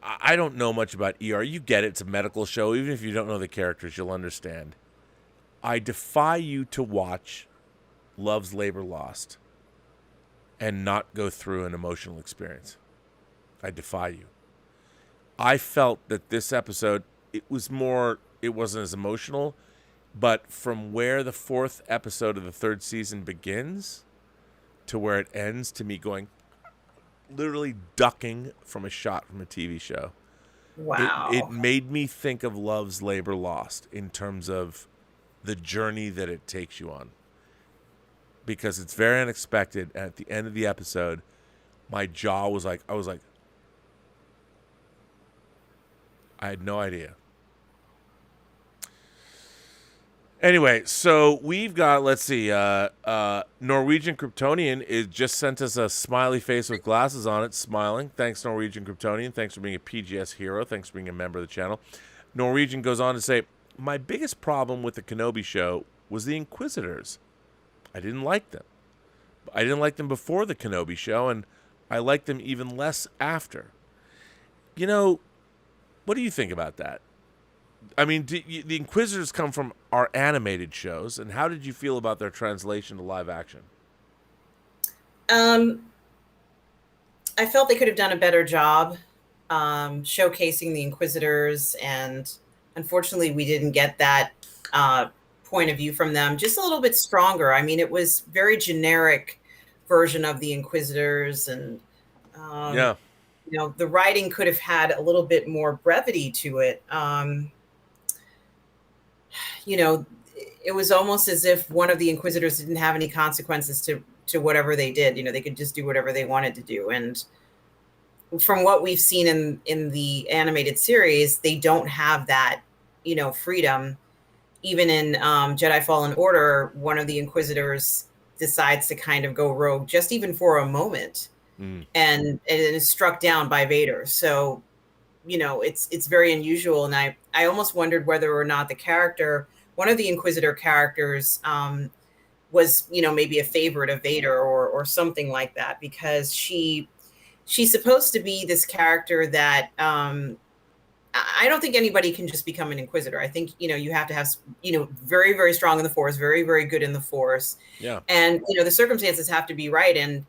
I don't know much about ER. You get it. It's a medical show. Even if you don't know the characters, you'll understand. I defy you to watch Love's Labor Lost and not go through an emotional experience. I defy you. I felt that this episode, it wasn't as emotional, but from where the 4th episode of the 3rd season begins to where it ends, to me going, literally ducking from a shot from a TV show. Wow. It made me think of Love's Labor Lost in terms of the journey that it takes you on. Because it's very unexpected. And at the end of the episode, my jaw was like, I had no idea. Anyway, so we've got, let's see, Norwegian Kryptonian just sent us a smiley face with glasses on it, smiling. Thanks, Norwegian Kryptonian. Thanks for being a PGS hero. Thanks for being a member of the channel. Norwegian goes on to say, my biggest problem with the Kenobi show was the Inquisitors. I didn't like them. I didn't like them before the Kenobi show, and I liked them even less after. You know, what do you think about that? I mean, the Inquisitors come from our animated shows, and how did you feel about their translation to live action? I felt they could have done a better job showcasing the Inquisitors, and unfortunately we didn't get that point of view from them. Just a little bit stronger. I mean, it was very generic version of the Inquisitors, and yeah, you know, the writing could have had a little bit more brevity to it. You know, it was almost as if one of the Inquisitors didn't have any consequences to whatever they did. You know, they could just do whatever they wanted to do. And from what we've seen in the animated series, they don't have that, you know, freedom. Even in Jedi Fallen Order, one of the Inquisitors decides to kind of go rogue, just even for a moment, and it is struck down by Vader. So, you know, it's very unusual. And I almost wondered whether or not the character, one of the Inquisitor characters, was, you know, maybe a favorite of Vader or something like that, because she's supposed to be this character that I don't think anybody can just become an Inquisitor. I think, you know, you have to have, you know, very, very strong in the Force, very, very good in the Force. Yeah. And, you know, the circumstances have to be right. And,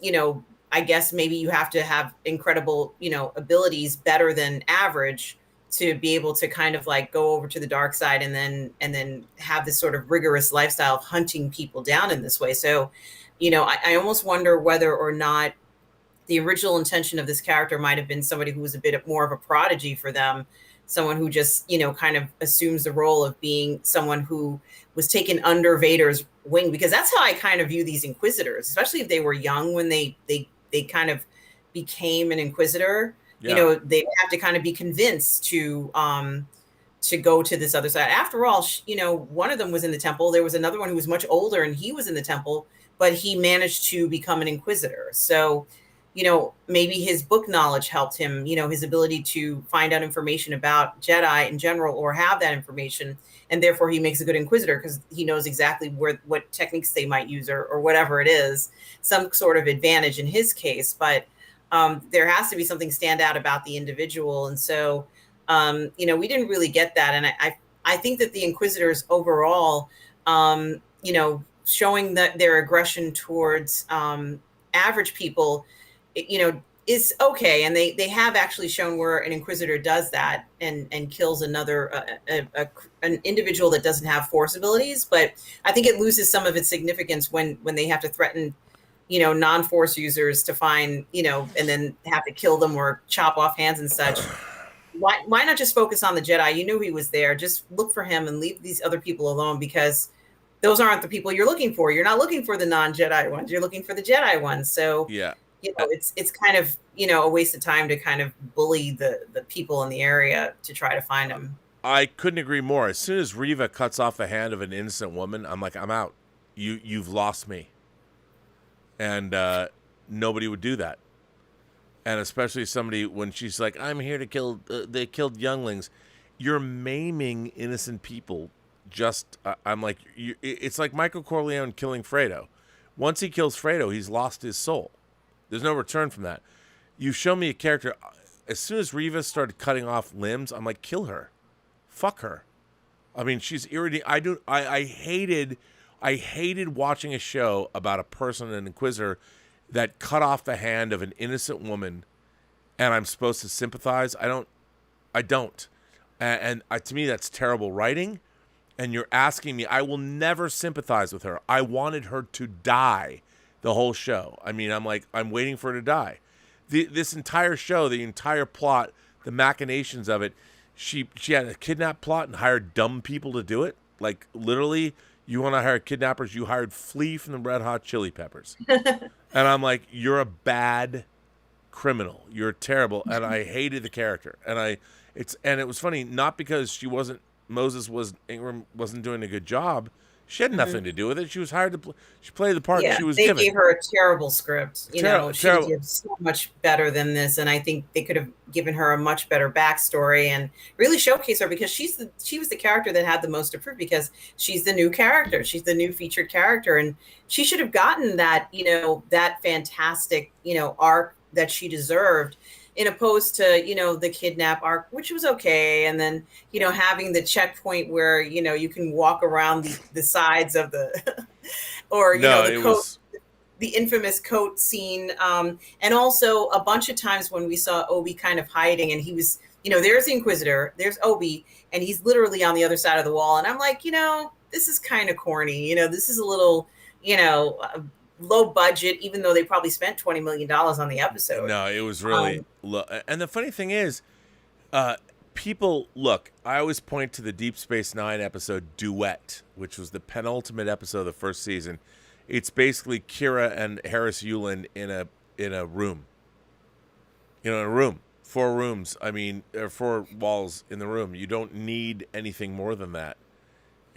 you know, I guess maybe you have to have incredible, you know, abilities, better than average, to be able to kind of like go over to the dark side and then have this sort of rigorous lifestyle of hunting people down in this way. So, you know, I almost wonder whether or not the original intention of this character might have been somebody who was a bit more of a prodigy for them, someone who just, kind of assumes the role of being someone who was taken under Vader's wing, because that's how I kind of view these Inquisitors, especially if they were young when they kind of became an Inquisitor. Yeah. They have to kind of be convinced to go to this other side. After all, one of them was in the temple. There was another one who was much older, and he was in the temple, but he managed to become an Inquisitor. So, maybe his book knowledge helped him, his ability to find out information about Jedi in general, or have that information. And therefore he makes a good Inquisitor because he knows exactly what techniques they might use, or whatever it is, some sort of advantage in his case. But there has to be something stand out about the individual. And so, we didn't really get that. And I think that the Inquisitors overall, showing that their aggression towards average people, is okay. And they have actually shown where an Inquisitor does that and kills another, an individual that doesn't have Force abilities. But I think it loses some of its significance when they have to threaten, non-Force users to find, and then have to kill them or chop off hands and such. Why not just focus on the Jedi? You knew he was there. Just look for him and leave these other people alone, because those aren't the people you're looking for. You're not looking for the non-Jedi ones. You're looking for the Jedi ones. So, yeah, it's kind of, a waste of time to kind of bully the people in the area to try to find them. I couldn't agree more. As soon as Reva cuts off the hand of an innocent woman, I'm like, I'm out. You've lost me. And nobody would do that. And especially somebody, when she's like, I'm here to kill, they killed younglings. You're maiming innocent people. I'm like, it's like Michael Corleone killing Fredo. Once he kills Fredo, he's lost his soul. There's no return from that. You show me a character, as soon as Reva started cutting off limbs, I'm like, kill her. Fuck her. I mean, she's irritating. I hated watching a show about a person, an Inquisitor, that cut off the hand of an innocent woman, and I'm supposed to sympathize. I don't. And to me, that's terrible writing. And you're asking me, I will never sympathize with her. I wanted her to die the whole show. I mean, I'm like, I'm waiting for her to die. This entire show, the entire plot, the machinations of it, she had a kidnap plot and hired dumb people to do it. Like, literally, you want to hire kidnappers, you hired Flea from the Red Hot Chili Peppers. And I'm like, you're a bad criminal. You're terrible. And I hated the character. And it was funny, not because Ingram wasn't doing a good job. She had nothing to do with it. She was hired to she played the part she was given. They gave her a terrible script. She did so much better than this, and I think they could have given her a much better backstory and really showcase her, because she was the character that had the most to prove, because she's the new character. She's the new featured character, and she should have gotten that, that fantastic, arc that she deserved, in opposed to, the kidnap arc, which was okay. And then, having the checkpoint where, you can walk around the sides of the, or, the coat, the infamous coat scene. And also a bunch of times when we saw Obi kind of hiding, and he was, there's the Inquisitor, there's Obi, and he's literally on the other side of the wall. And I'm like, this is kind of corny. This is a little, low budget, even though they probably spent $20 million on the episode. No, it was really low. And the funny thing is, people look. I always point to the Deep Space Nine episode Duet, which was the penultimate episode of the first season. It's basically Kira and Harris Yulin in a room. In a room, 4 rooms. I mean, there are 4 walls in the room. You don't need anything more than that.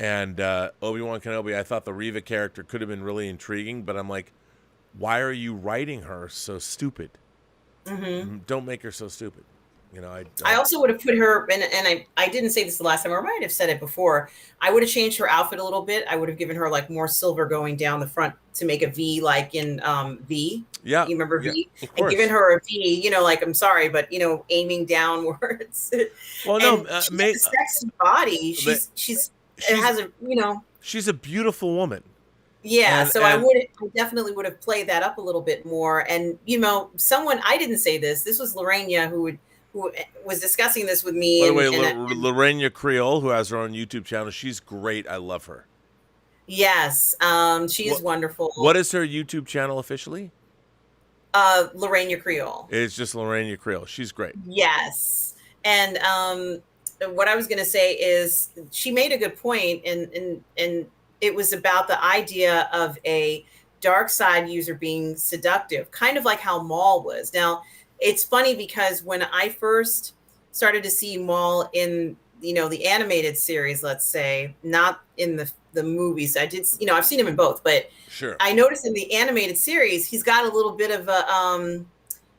And Obi-Wan Kenobi, I thought the Reva character could have been really intriguing, but I'm like, why are you writing her so stupid? Mm-hmm. Don't make her so stupid. I also would have put her, and I didn't say this the last time, or I might have said it before, I would have changed her outfit a little bit. I would have given her like more silver going down the front to make a V, like in V. Yeah. You remember V? And given her a V, like, I'm sorry, but, aiming downwards. Well, no. She has a sexy body. It has a, she's a beautiful woman. Yeah, so I definitely would have played that up a little bit more. And someone, I didn't say this was Lorena who was discussing this with me. By the way, Lorena Creole, who has her own YouTube channel, she's great. I love her. Yes, she is wonderful. What is her YouTube channel officially? Lorena Creole. It's just Lorena Creole. She's great. Yes, and what I was going to say is she made a good point, and it was about the idea of a dark side user being seductive, kind of like how Maul was. Now, it's funny because when I first started to see Maul in, the animated series, let's say, not in the movies. I did, I've seen him in both, but sure. I noticed in the animated series, he's got a little bit of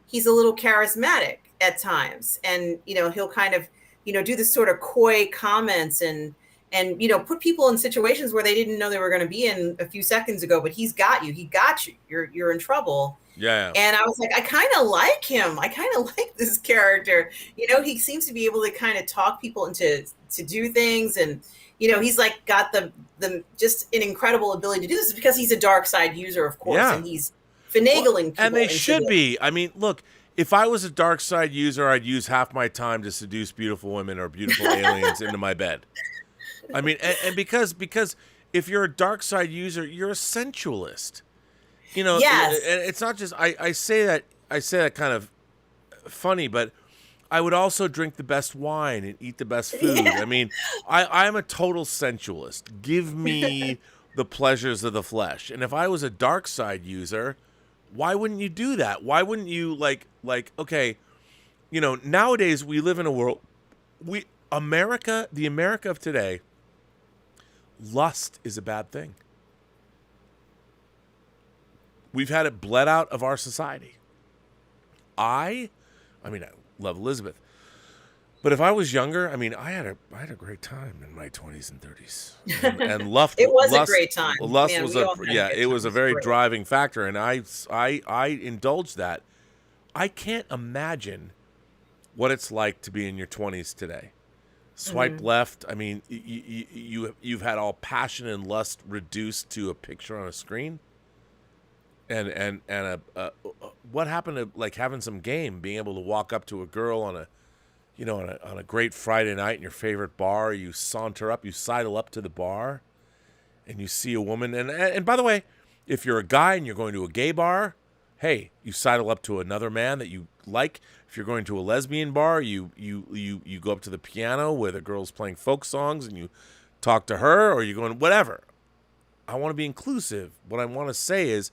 he's a little charismatic at times, and he'll kind of do this sort of coy comments and put people in situations where they didn't know they were going to be in a few seconds ago, but he got you, you're in trouble. Yeah. And I was like, I kind of like him. I kind of like this character. He seems to be able to kind of talk people into to do things, and he's like got the just an incredible ability to do this because he's a dark side user, of course, and he's finagling people. And they should be. I mean, look, if I was a dark side user, I'd use half my time to seduce beautiful women or beautiful aliens into my bed. I mean, and because if you're a dark side user, you're a sensualist. Yes. And it's not just I say that kind of funny, but I would also drink the best wine and eat the best food. Yeah. I mean, I'm a total sensualist. Give me the pleasures of the flesh. And if I was a dark side user, why wouldn't you do that? Why wouldn't you like okay, nowadays we live in a world the America of today, lust is a bad thing. We've had it bled out of our society. I love Elizabeth, but if I was younger, I had a great time in my 20s and 30s, and lust. It was a great time. Lust was it was a very driving factor, and I indulged that. I can't imagine what it's like to be in your 20s today. Swipe left. I mean, you've had all passion and lust reduced to a picture on a screen. And what happened to like having some game, being able to walk up to a girl on a great Friday night in your favorite bar, you sidle up to the bar, and you see a woman, and by the way, if you're a guy and you're going to a gay bar, hey, you sidle up to another man that you like. If you're going to a lesbian bar, you go up to the piano where the girl's playing folk songs and you talk to her, or you're going whatever. I want to be inclusive. What I want to say is,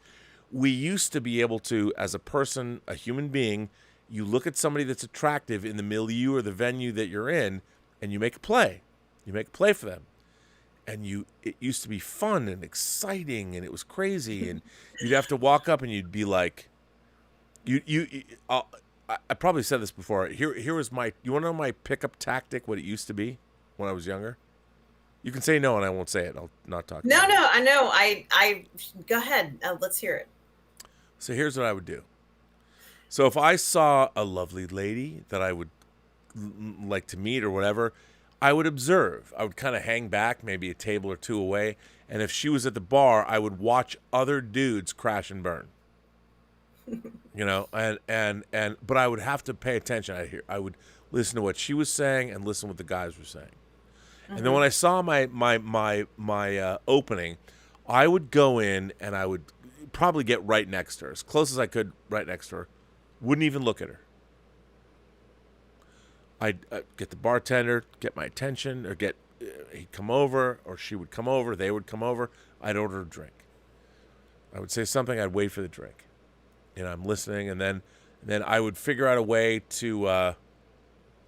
we used to be able to, as a person, a human being, you look at somebody that's attractive in the milieu or the venue that you're in, and you make a play. You make a play for them. And it used to be fun and exciting, and it was crazy. And you'd have to walk up and you'd be like, I probably said this before. Here was you want to know my pickup tactic, what it used to be when I was younger? You can say no, and I won't say it. I'll not talk. No, I know. I go ahead. Let's hear it. So here's what I would do. So if I saw a lovely lady that I would like to meet or whatever, I would observe. I would kind of hang back, maybe a table or two away, and if she was at the bar, I would watch other dudes crash and burn. But I would have to pay attention. I would listen to what she was saying and listen to what the guys were saying. And then when I saw my opening, I would go in and I would probably get right next to her, as close as I could, right next to her. Wouldn't even look at her. I'd get the bartender, get my attention, or he'd come over, or she would come over, they would come over. I'd order a drink. I would say something, I'd wait for the drink. I'm listening, and then I would figure out a way to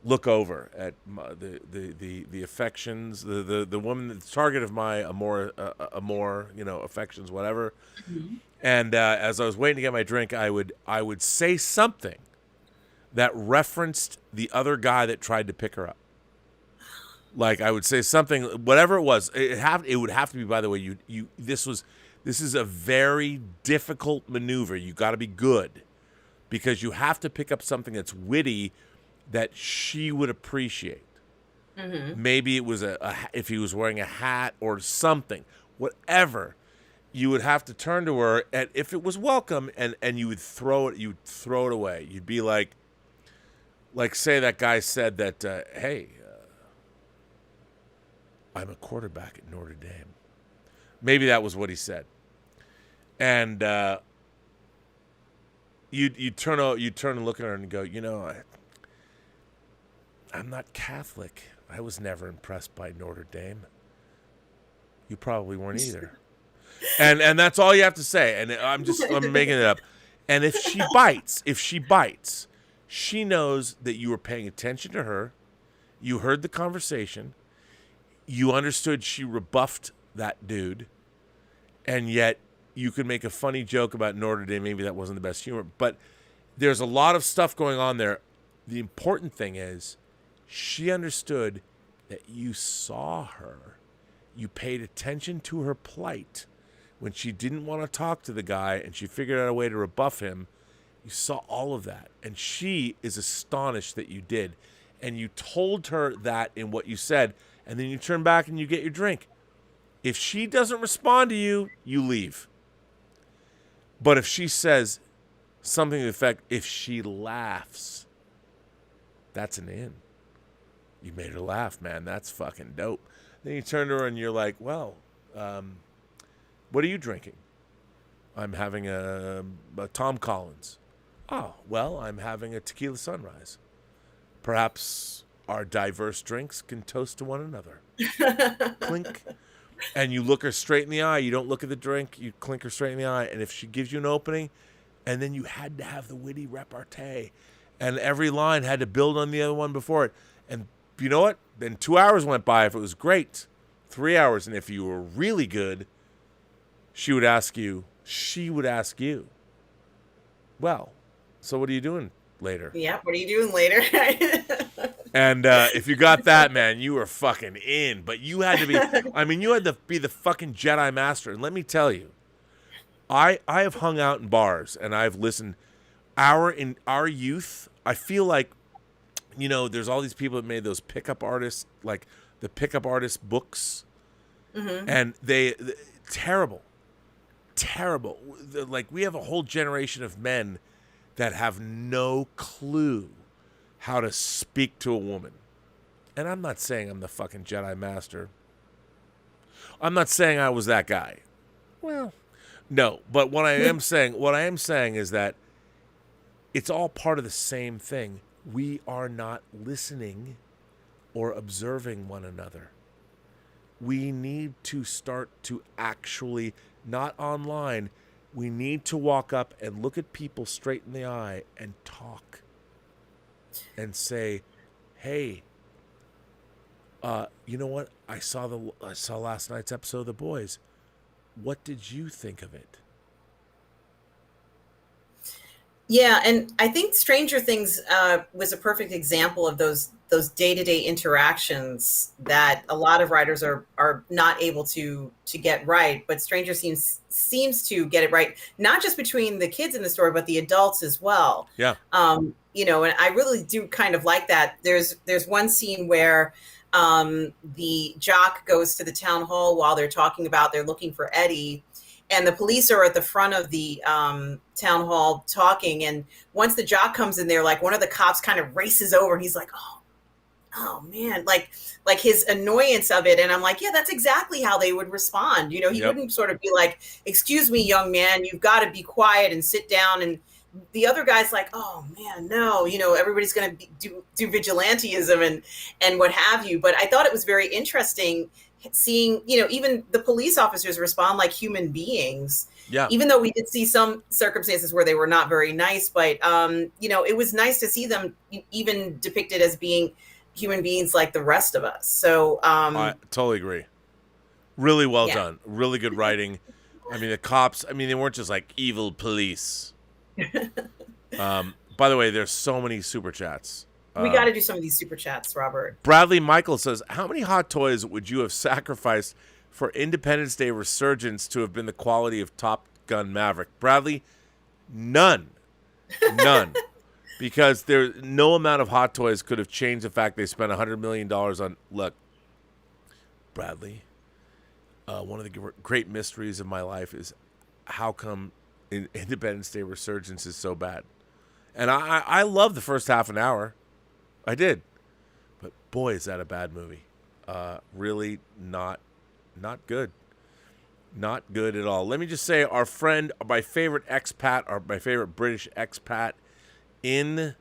look over at the affections, the woman, the target of my amor, affections, whatever. Mm-hmm. And as I was waiting to get my drink, I would say something that referenced the other guy that tried to pick her up. Like I would say something, whatever it was. It would have to be. By the way, this is a very difficult maneuver. You got to be good, because you have to pick up something that's witty that she would appreciate. Mm-hmm. Maybe it was if he was wearing a hat or something, whatever. You would have to turn to her, and if it was welcome, and you would throw it away. You'd be like say that guy said that, hey, I'm a quarterback at Notre Dame. Maybe that was what he said, and you'd turn and look at her and go, I'm not Catholic, I was never impressed by Notre Dame. You probably weren't either. And that's all you have to say. And I'm making it up. And if she bites, she knows that you were paying attention to her. You heard the conversation. You understood she rebuffed that dude. And yet you could make a funny joke about Notre Dame. Maybe that wasn't the best humor. But there's a lot of stuff going on there. The important thing is she understood that you saw her. You paid attention to her plight. When she didn't want to talk to the guy and she figured out a way to rebuff him, you saw all of that. And she is astonished that you did. And you told her that in what you said, and then you turn back and you get your drink. If she doesn't respond to you, you leave. But if she says something to the effect, if she laughs, that's an in. You made her laugh, man. That's fucking dope. Then you turn to her and you're like, well, what are you drinking? I'm having a Tom Collins. Oh, well, I'm having a tequila sunrise. Perhaps our diverse drinks can toast to one another. Clink. And you look her straight in the eye. You don't look at the drink. You clink her straight in the eye. And if she gives you an opening, and then you had to have the witty repartee. And every line had to build on the other one before it. And you know what? Then 2 hours went by if it was great. 3 hours. And if you were really good, she would ask you, well, so what are you doing later? Yeah, what are you doing later? And if you got that, man, you were fucking in. But you had to be, you had to be the fucking Jedi Master. And let me tell you, I have hung out in bars and I've listened. In our youth, I feel like, there's all these people that made those pickup artists, like the pickup artist books. Mm-hmm. And they terrible. Like, we have a whole generation of men that have no clue how to speak to a woman. And I'm not saying I'm the fucking Jedi Master. I'm not saying I was that guy. Well, no, but what I am saying is that it's all part of the same thing. We are not listening or observing one another. We need to start to actually, not online, we need to walk up and look at people straight in the eye and talk and say, hey, you know what? I saw last night's episode of The Boys. What did you think of it? Yeah, and I think Stranger Things was a perfect example of those day-to-day interactions that a lot of writers are not able to get right, but Stranger seems to get it right, not just between the kids in the story, but the adults as well. Yeah. And I really do kind of like that. There's one scene where the jock goes to the town hall while they're looking for Eddie, and the police are at the front of the town hall talking. And once the jock comes in there, like, one of the cops kind of races over and he's like, oh man, like his annoyance of it. And I'm like, yeah, that's exactly how they would respond. He wouldn't sort of be like, excuse me, young man, you've got to be quiet and sit down. And the other guy's like, oh man, no, everybody's going to do vigilantism and what have you. But I thought it was very interesting seeing, even the police officers respond like human beings. Yeah. Even though we did see some circumstances where they were not very nice, but it was nice to see them even depicted as being human beings like the rest of us. So I totally agree. Really well done. Really good writing. The cops, they weren't just like evil police. By the way, there's so many super chats. We got to do some of these super chats, Robert. Bradley Michael says, how many hot toys would you have sacrificed for Independence Day resurgence to have been the quality of Top Gun Maverick? Bradley, none. Because no amount of hot toys could have changed the fact they spent $100 million on. Look, Bradley, one of the great mysteries of my life is how come Independence Day resurgence is so bad. And I love the first half an hour. I did. But boy, is that a bad movie. Really not good. Not good at all. Let me just say, our friend, my favorite expat, or my favorite British expat in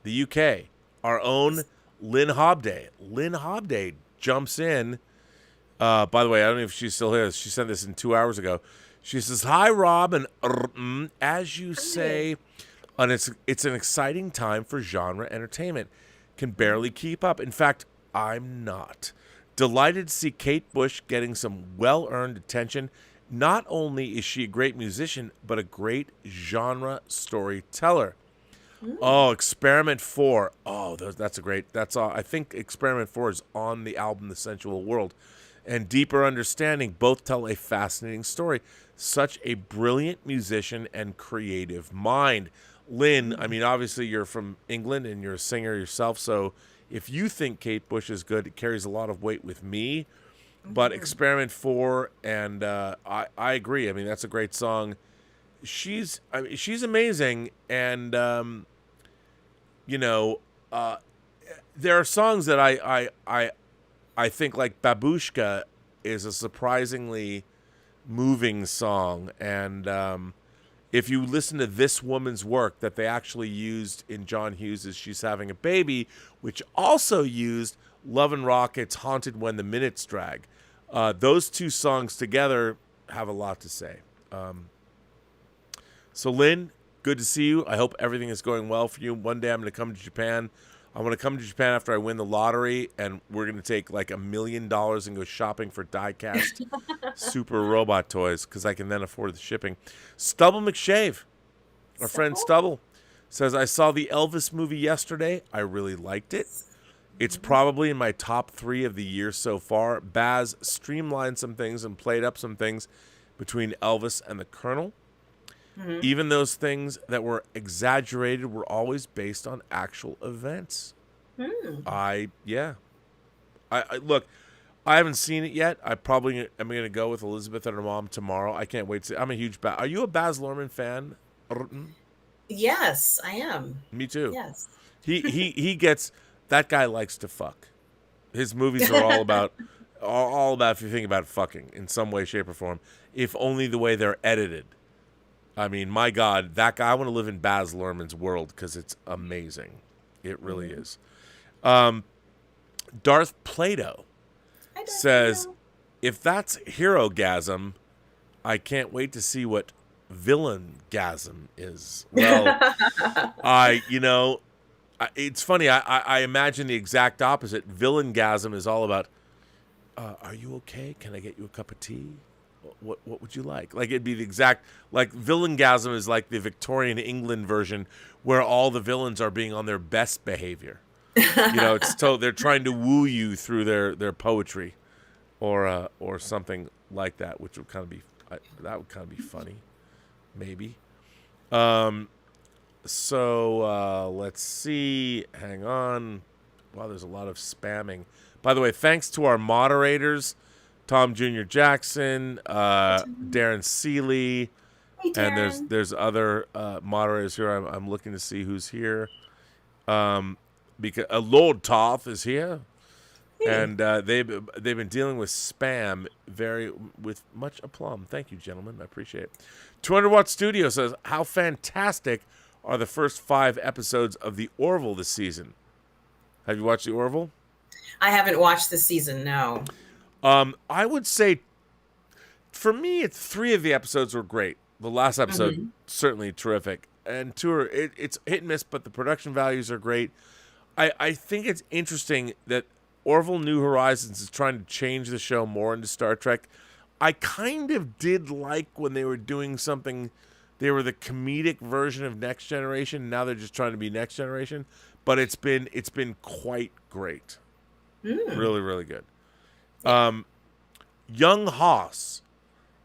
the UK, our own Lynn Hobday. Lynn Hobday jumps in. By the way, I don't know if she's still here. She sent this in 2 hours ago. She says, "Hi, Rob, and as you say, and it's an exciting time for genre entertainment. Can barely keep up. In fact, I'm not. Delighted to see Kate Bush getting some well-earned attention. Not only is she a great musician, but a great genre storyteller." Oh, Experiment 4. Oh, that's a great. That's all. I think Experiment 4 is on the album The Sensual World. And Deeper Understanding both tell a fascinating story. Such a brilliant musician and creative mind. Lynn, I mean, obviously you're from England and you're a singer yourself, so if you think Kate Bush is good, it carries a lot of weight with me. But Experiment 4, and I agree. I mean, that's a great song. She's amazing, and there are songs that I think, like Babushka is a surprisingly moving song, and if you listen to this woman's work that they actually used in John Hughes' She's Having a Baby, which also used Love and Rocket's Haunted When the Minutes Drag, those two songs together have a lot to say. So Lynn, good to see you. I hope everything is going well for you. One day I'm going to come to Japan. I want to come to Japan after I win the lottery, and we're going to take like $1 million and go shopping for die-cast super robot toys, because I can then afford the shipping. Stubble McShave, our friend Stubble, says, "I saw the Elvis movie yesterday. I really liked it. It's probably in my top 3 of the year so far. Baz streamlined some things and played up some things between Elvis and the Colonel. Even those things that were exaggerated were always based on actual events." I look, I haven't seen it yet. I probably am going to go with Elizabeth and her mom tomorrow. I can't wait to see. I'm a huge Are you a Baz Luhrmann fan? Yes, I am. Me too. Yes. He gets, that guy likes to fuck. His movies are all about if you think about fucking in some way, shape, or form, if only the way they're edited. I mean, my God, that guy, I want to live in Baz Luhrmann's world because it's amazing. It really is. Darth Plato says, "If that's hero-gasm, I can't wait to see what villain-gasm is." Well, it's funny. I imagine the exact opposite. Villain-gasm is all about, are you okay? Can I get you a cup of tea? What would you like? Like, it'd be the exact, like, villain-gasm is like the Victorian England version where all the villains are being on their best behavior. It's they're trying to woo you through their poetry, or something like that, which would kind of be funny, maybe. So let's see. Hang on. Wow, there's a lot of spamming. By the way, thanks to our moderators, Tom Jr. Jackson, Darren Seeley, Hey, Darren. and there's other moderators here. I'm looking to see who's here. Because Lord Toth is here, and they've been dealing with spam with much aplomb. Thank you, gentlemen. I appreciate it. 200 Watt Studio says, "How fantastic are the first 5 episodes of The Orville this season?" Have you watched The Orville? I haven't watched this season, no. I would say, for me, 3 of the episodes were great. The last episode, certainly terrific. And 2 it's hit and miss, but the production values are great. I think it's interesting that Orville New Horizons is trying to change the show more into Star Trek. I kind of did like when they were doing something. They were the comedic version of Next Generation. Now they're just trying to be Next Generation. But it's been quite great. Really, really good. Young Haas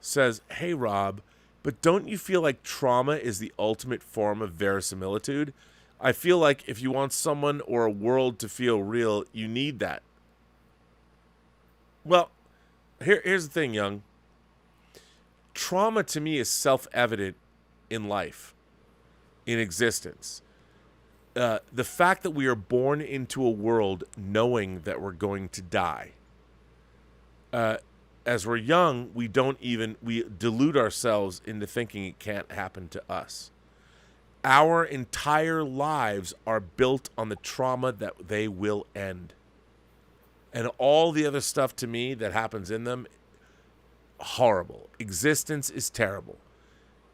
says, "Hey, Rob, but don't you feel like trauma is the ultimate form of verisimilitude? I feel like if you want someone or a world to feel real, you need that." Well, here's the thing, Young. Trauma to me is self-evident in life, in existence. The fact that we are born into a world knowing that we're going to die. As we're young, we delude ourselves into thinking it can't happen to us. Our entire lives are built on the trauma that they will end. And all the other stuff to me that happens in them, horrible. Existence is terrible.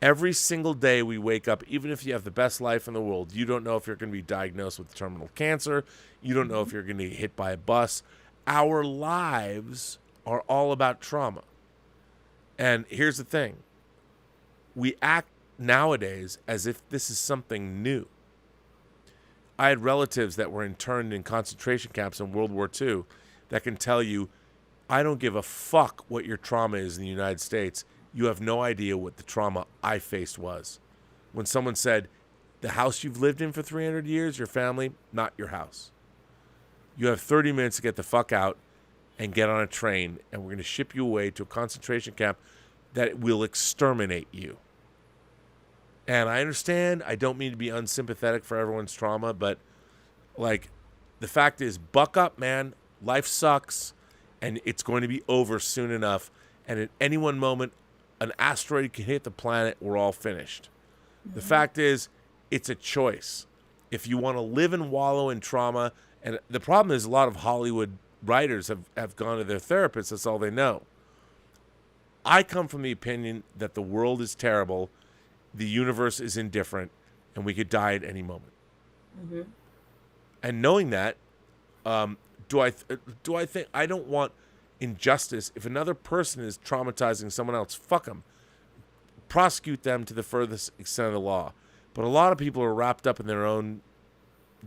Every single day we wake up, even if you have the best life in the world, you don't know if you're going to be diagnosed with terminal cancer. You don't know if you're going to get hit by a bus. Our lives are all about trauma. And here's the thing. We act nowadays as if this is something new. I had relatives that were interned in concentration camps in World War II that can tell you, I don't give a fuck what your trauma is in the United States. You have no idea what the trauma I faced was. When someone said, the house you've lived in for 300 years, your family, not your house. You have 30 minutes to get the fuck out and get on a train, and we're going to ship you away to a concentration camp that will exterminate you. And I understand, I don't mean to be unsympathetic for everyone's trauma, but like, the fact is, buck up, man. Life sucks, and it's going to be over soon enough. And at any one moment, an asteroid can hit the planet, we're all finished. The fact is, it's a choice. If you want to live and wallow in trauma, and the problem is a lot of Hollywood writers have gone to their therapists, that's all they know. I come from the opinion that the world is terrible, the universe is indifferent, and we could die at any moment. Mm-hmm. And knowing that, do I think I don't want injustice? If another person is traumatizing someone else, fuck them. Prosecute them to the furthest extent of the law. But a lot of people are wrapped up in their own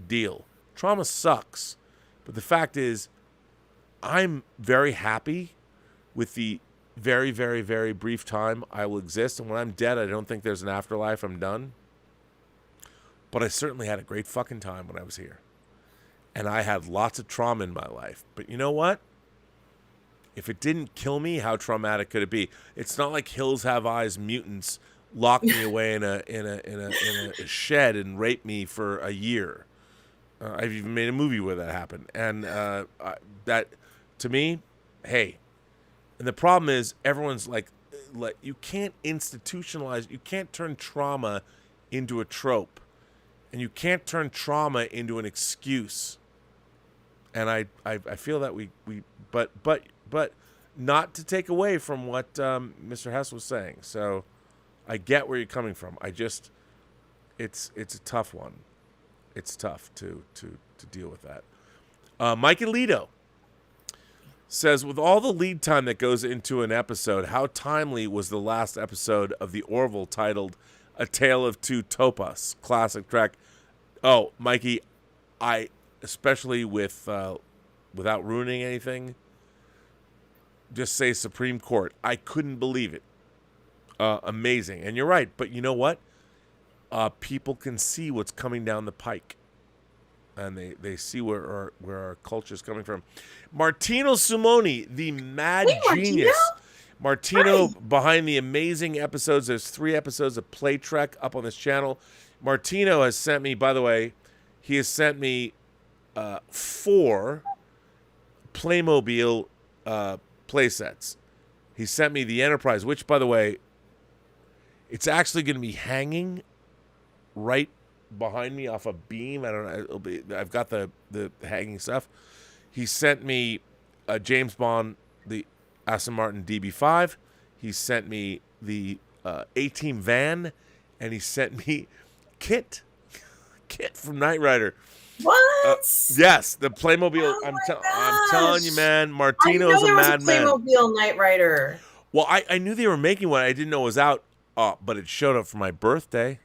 deal. Trauma sucks. But the fact is, I'm very happy with the very, very, very brief time I will exist. And when I'm dead, I don't think there's an afterlife. I'm done. But I certainly had a great fucking time when I was here. And I had lots of trauma in my life. But you know what? If it didn't kill me, how traumatic could it be? It's not like Hills Have Eyes mutants locked me away in a shed and raped me for a year. I've even made a movie where that happened. And that, to me, hey. And the problem is, everyone's like, you can't institutionalize, you can't turn trauma into a trope. And you can't turn trauma into an excuse. And I feel that but not to take away from what Mr. Hess was saying. So I get where you're coming from. It's a tough one. It's tough to deal with that. Mike Alito says, with all the lead time that goes into an episode, how timely was the last episode of the Orville titled A Tale of Two Topas? Classic track. Oh, Mikey, I, especially with, without ruining anything, just say Supreme Court. I couldn't believe it. Amazing. And you're right. But you know what? People can see what's coming down the pike. And they see where our culture is coming from. Martino Simoni, the mad genius. Martino, behind the amazing episodes. There's 3 episodes of Play Trek up on this channel. Martino has sent me, by the way, he has sent me 4 Playmobil play sets. He sent me the Enterprise, which, by the way, it's actually going to be hanging right behind me off a beam. I don't know. I've got the hanging stuff. He sent me a James Bond, the Aston Martin DB5. He sent me the A-Team van, and he sent me Kit from Knight Rider. What? Yes, the Playmobil. I'm telling you, man. Martino's a madman. Playmobil Knight Rider. Well, I knew they were making one. I didn't know it was out, but it showed up for my birthday.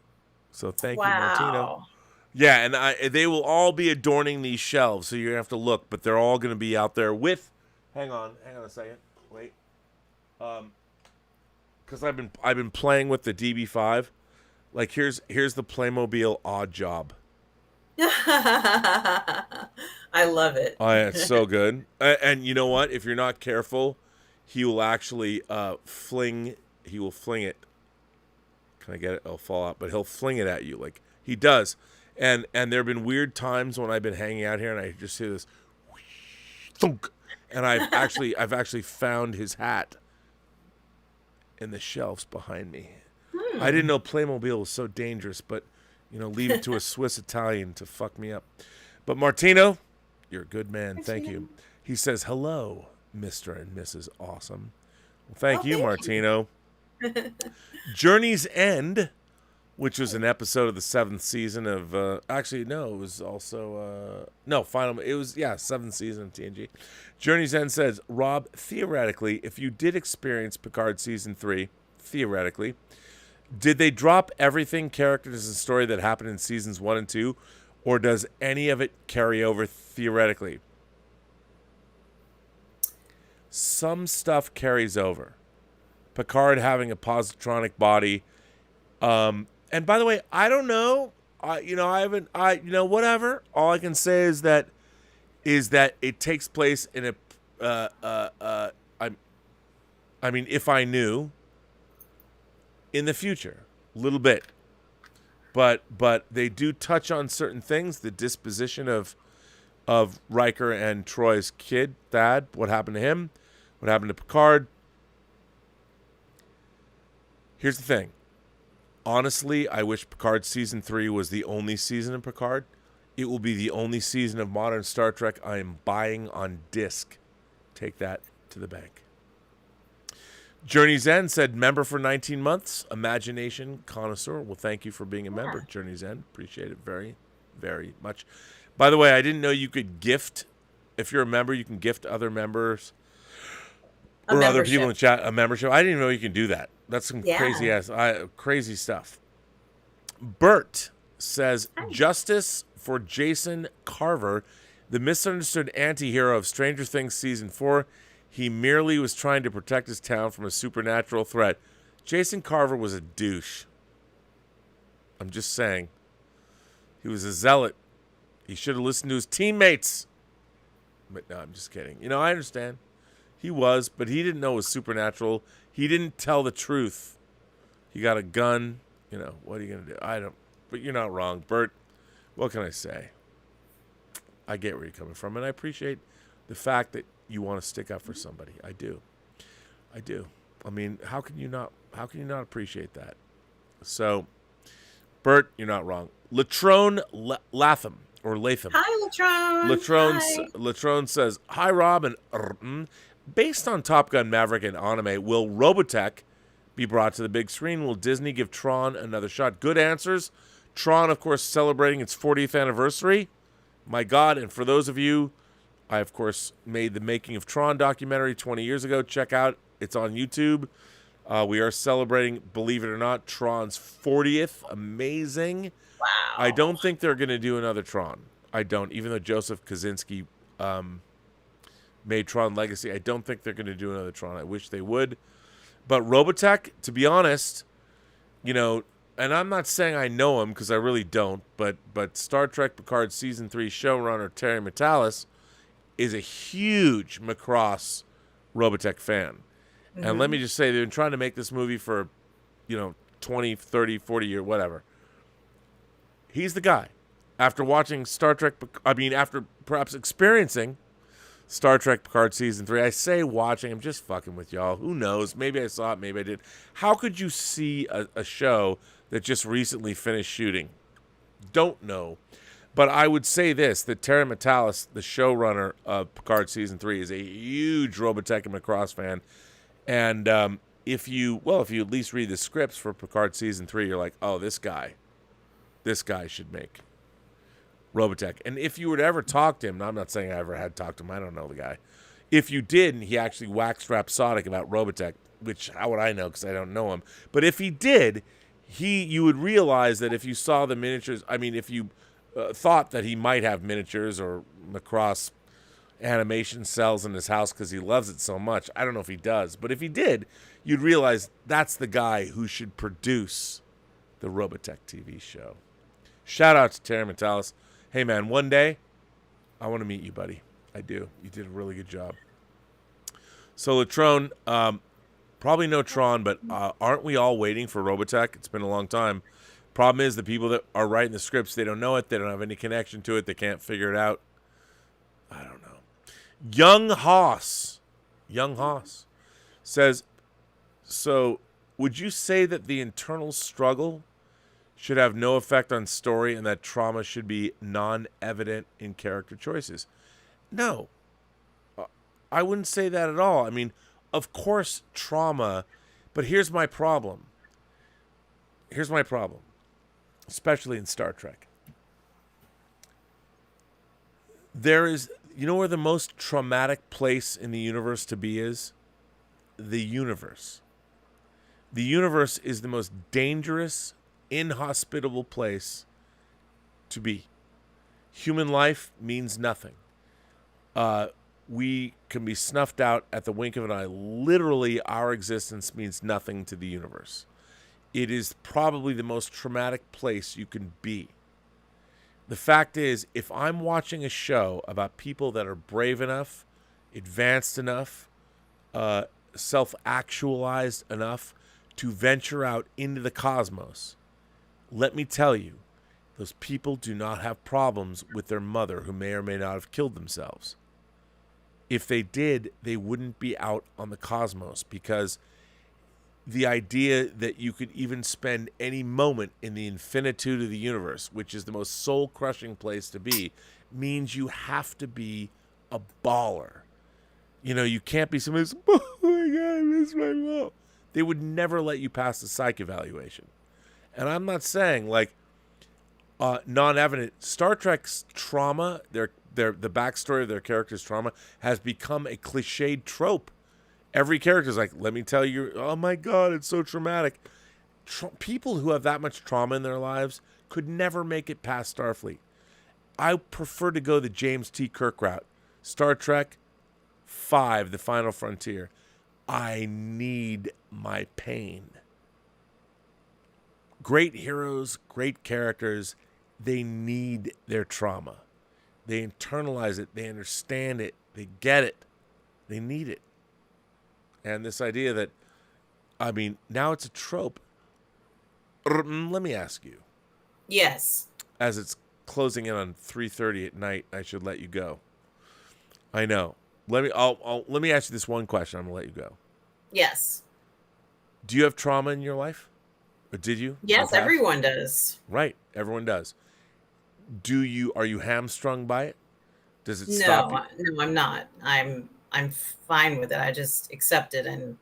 So thank you, Martino. Yeah, and they will all be adorning these shelves, so you're going to have to look, but they're all going to be out there with... Hang on a second. Wait. Because I've been playing with the DB5. Like, here's the Playmobil Odd Job. I love it. Oh, yeah, it's so good. And you know what? If you're not careful, he will actually fling it. Can I get it? It'll fall out, but he'll fling it at you like he does. And there have been weird times when I've been hanging out here and I just hear this whoosh, thunk, and I've actually found his hat in the shelves behind me. I didn't know Playmobil was so dangerous, but Leave it to a Swiss Italian to fuck me up. But Martino, you're a good man. Thank you. He says, hello, Mr. and Mrs. Awesome. Well, thank you, Martino. Journey's End, which was an episode of the 7th season of, it was also, it was 7th season of TNG. Journey's End says, Rob, theoretically, if you did experience Picard Season 3, theoretically, did they drop everything, characters and story that happened in Seasons 1 and 2, or does any of it carry over theoretically? Some stuff carries over. Picard having a positronic body. And by the way, I don't know. Whatever. All I can say is that it takes place in a. If I knew, in the future, a little bit. But they do touch on certain things. The disposition of Riker and Troy's kid, Thad. What happened to him? What happened to Picard? Here's the thing. Honestly, I wish Picard Season 3 was the only season of Picard. It will be the only season of modern Star Trek I am buying on disc. Take that to the bank. Journey's End said, member for 19 months. Imagination connoisseur. Well, thank you for being a member, Journey's End. Appreciate it very, very much. By the way, I didn't know you could gift. If you're a member, you can gift other members or other people in the chat a membership. I didn't even know you can do that. That's some crazy stuff. Bert says, justice for Jason Carver, the misunderstood anti-hero of Stranger Things Season 4. He merely was trying to protect his town from a supernatural threat. Jason Carver was a douche. I'm just saying. He was a zealot. He should have listened to his teammates. But no, I'm just kidding. I understand. He was, but he didn't know it was supernatural. He didn't tell the truth. He got a gun. What are you going to do? I don't. But you're not wrong, Bert. What can I say? I get where you're coming from, and I appreciate the fact that you want to stick up for somebody. I do. I mean, how can you not appreciate that? So, Bert, you're not wrong. Latrone Latham or Latham. Hi, Latrone. Latrone says, "Hi, Rob and based on Top Gun Maverick and anime, will Robotech be brought to the big screen? Will Disney give Tron another shot?" Good answers. Tron, of course, celebrating its 40th anniversary. My God, and for those of you, I, of course, made the Making of Tron documentary 20 years ago. Check out. It's on YouTube. We are celebrating, believe it or not, Tron's 40th. Amazing. Wow. I don't think they're going to do another Tron. I don't. Even though Joseph Kosinski made Tron Legacy, I don't think they're going to do another Tron. I wish they would. But Robotech, to be honest, and I'm not saying I know him because I really don't, but Star Trek Picard Season 3 showrunner Terry Matalas is a huge Macross Robotech fan. Mm-hmm. And let me just say, they've been trying to make this movie for, 20, 30, 40 years, whatever. He's the guy. After watching after perhaps experiencing Star Trek Picard Season 3, I say watching, I'm just fucking with y'all. Who knows? Maybe I saw it, maybe I did. How could you see a show that just recently finished shooting? Don't know. But I would say this, that Terry Matalas, the showrunner of Picard Season 3, is a huge Robotech and Macross fan. And if you at least read the scripts for Picard Season 3, you're like, oh, this guy should make Robotech. And if you were to ever talk to him, now I'm not saying I ever had talked to him, I don't know the guy. If you did, and he actually waxed rhapsodic about Robotech, which how would I know because I don't know him. But if he did, you would realize that if you saw the miniatures, if you thought that he might have miniatures or Macross animation cells in his house because he loves it so much. I don't know if he does, but if he did, you'd realize that's the guy who should produce the Robotech TV show. Shout out to Terry Matalas. Hey man, one day I want to meet you, buddy. I do. You did a really good job. So Latrone, probably no Tron, but aren't we all waiting for Robotech? It's been a long time. Problem is, the people that are writing the scripts, they don't know it. They don't have any connection to it. They can't figure it out. I don't know. Young Hoss says, so would you say that the internal struggle should have no effect on story and that trauma should be non-evident in character choices. No, I wouldn't say that at all. I mean, of course, trauma, but here's my problem. Especially in Star Trek. There is, you know where the most traumatic place in the universe to be is? The universe. The universe is the most dangerous, inhospitable place to be. Human life means nothing. We can be snuffed out at the wink of an eye. Literally, our existence means nothing to the universe. It is probably the most traumatic place you can be. The fact is, if I'm watching a show about people that are brave enough, advanced enough, self-actualized enough to venture out into the cosmos, let me tell you, those people do not have problems with their mother who may or may not have killed themselves. If they did, they wouldn't be out on the cosmos, because the idea that you could even spend any moment in the infinitude of the universe, which is the most soul-crushing place to be, means you have to be a baller. You know, you can't be somebody who's, oh my God, this is my mom. They would never let you pass the psych evaluation. And I'm not saying, like, non-evident. Star Trek's trauma, the backstory of their character's trauma, has become a cliched trope. Every character is like, let me tell you, oh my God, it's so traumatic. People who have that much trauma in their lives could never make it past Starfleet. I prefer to go the James T. Kirk route. Star Trek 5, The Final Frontier. I need my pain. Great heroes, great characters, they need their trauma. They internalize it, they understand it, they get it, they need it. And this idea that, I mean, now it's a trope. Let me ask you. Yes. As it's closing in on 3:30 at night, I should let you go. I know. Let me ask you this one question. I'm gonna let you go. Yes. Do you have trauma in your life? Or did you? Yes, everyone does. Right, everyone does. Are you hamstrung by it? Does it stop you? No, I'm not. I'm fine with it. I just accept it, and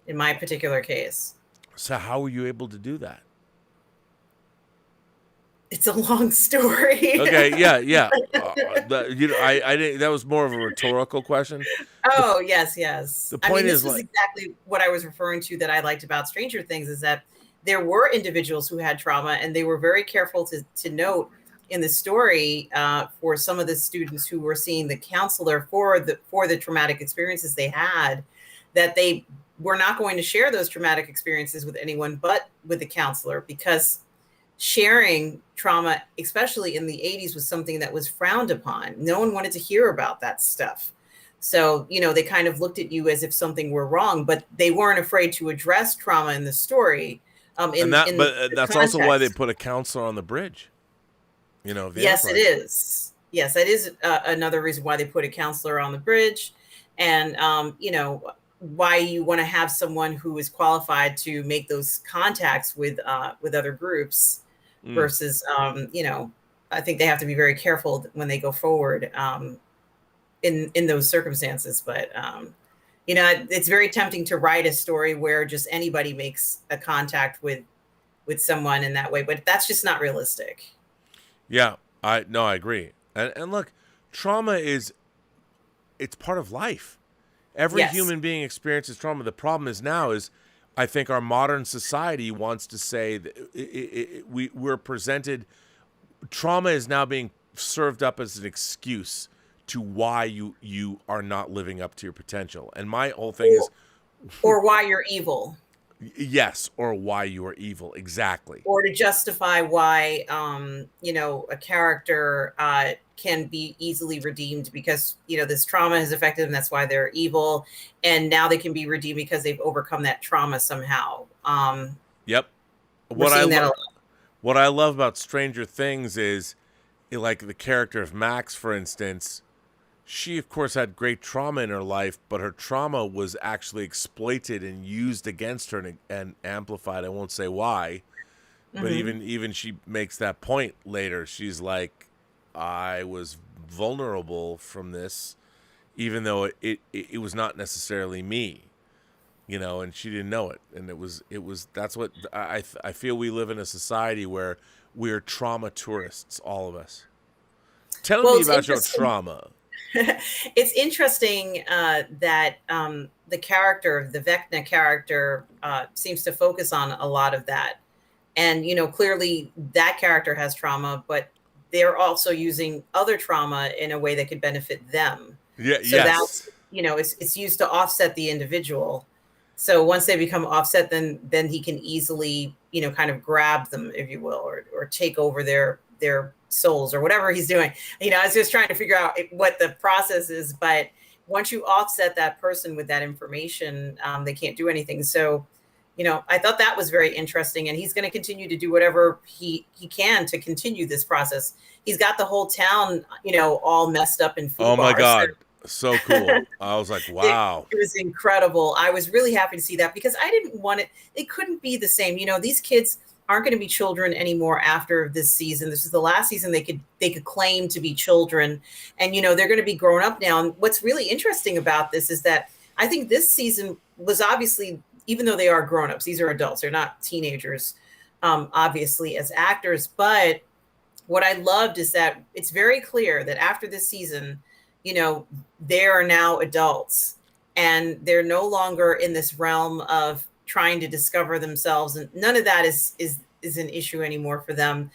in my particular case. So how were you able to do that? It's a long story. Okay, yeah. I didn't. That was more of a rhetorical question. Oh, yes. The point this was exactly what I was referring to that I liked about Stranger Things, is that there were individuals who had trauma, and they were very careful to note in the story for some of the students who were seeing the counselor for the traumatic experiences they had, that they were not going to share those traumatic experiences with anyone but with the counselor, because sharing trauma, especially in the 80s, was something that was frowned upon. No one wanted to hear about that stuff. So, they kind of looked at you as if something were wrong, but they weren't afraid to address trauma in the story. That's also why they put a counselor on the bridge. Yes, it is. Yes, that is another reason why they put a counselor on the bridge. And, why you want to have someone who is qualified to make those contacts with other groups versus, I think they have to be very careful when they go forward in those circumstances. But, it's very tempting to write a story where just anybody makes a contact with someone in that way, but that's just not realistic. Yeah, I agree. And look, trauma it's part of life. Every human being experiences trauma. The problem is I think our modern society wants to say that we're presented, trauma is now being served up as an excuse to why you are not living up to your potential. And my whole thing is, or why you're evil. Yes, or why you are evil, exactly. Or to justify why, a character can be easily redeemed because, this trauma has affected them. That's why they're evil. And now they can be redeemed because they've overcome that trauma somehow. Yep. What I love about Stranger Things is, like the character of Max, for instance, she, of course, had great trauma in her life, but her trauma was actually exploited and used against her and amplified. I won't say why. But even she makes that point later. She's like, I was vulnerable from this, even though it was not necessarily me, and she didn't know it. And it was that's what I feel. We live in a society where we're trauma tourists, all of us. Tell me about your trauma. It's interesting that the Vecna character, seems to focus on a lot of that. And, clearly that character has trauma, but they're also using other trauma in a way that could benefit them. Yeah. So yes. that's, it's used to offset the individual. So once they become offset, then he can easily, kind of grab them, if you will, or take over their souls or whatever he's doing. I was just trying to figure out what the process is, but once you offset that person with that information, they can't do anything. So, I thought that was very interesting, and he's going to continue to do whatever he can to continue this process. He's got the whole town, all messed up in food bars. Oh my God. So cool. I was like, wow. It was incredible. I was really happy to see that because I didn't want it. It couldn't be the same. These kids aren't going to be children anymore after this season. This is the last season they could claim to be children. And, they're going to be grown up now. And what's really interesting about this is that I think this season was obviously, even though they are grown-ups, these are adults. They're not teenagers, obviously, as actors. But what I loved is that it's very clear that after this season, they are now adults. And they're no longer in this realm of trying to discover themselves. And none of that is an issue anymore for them.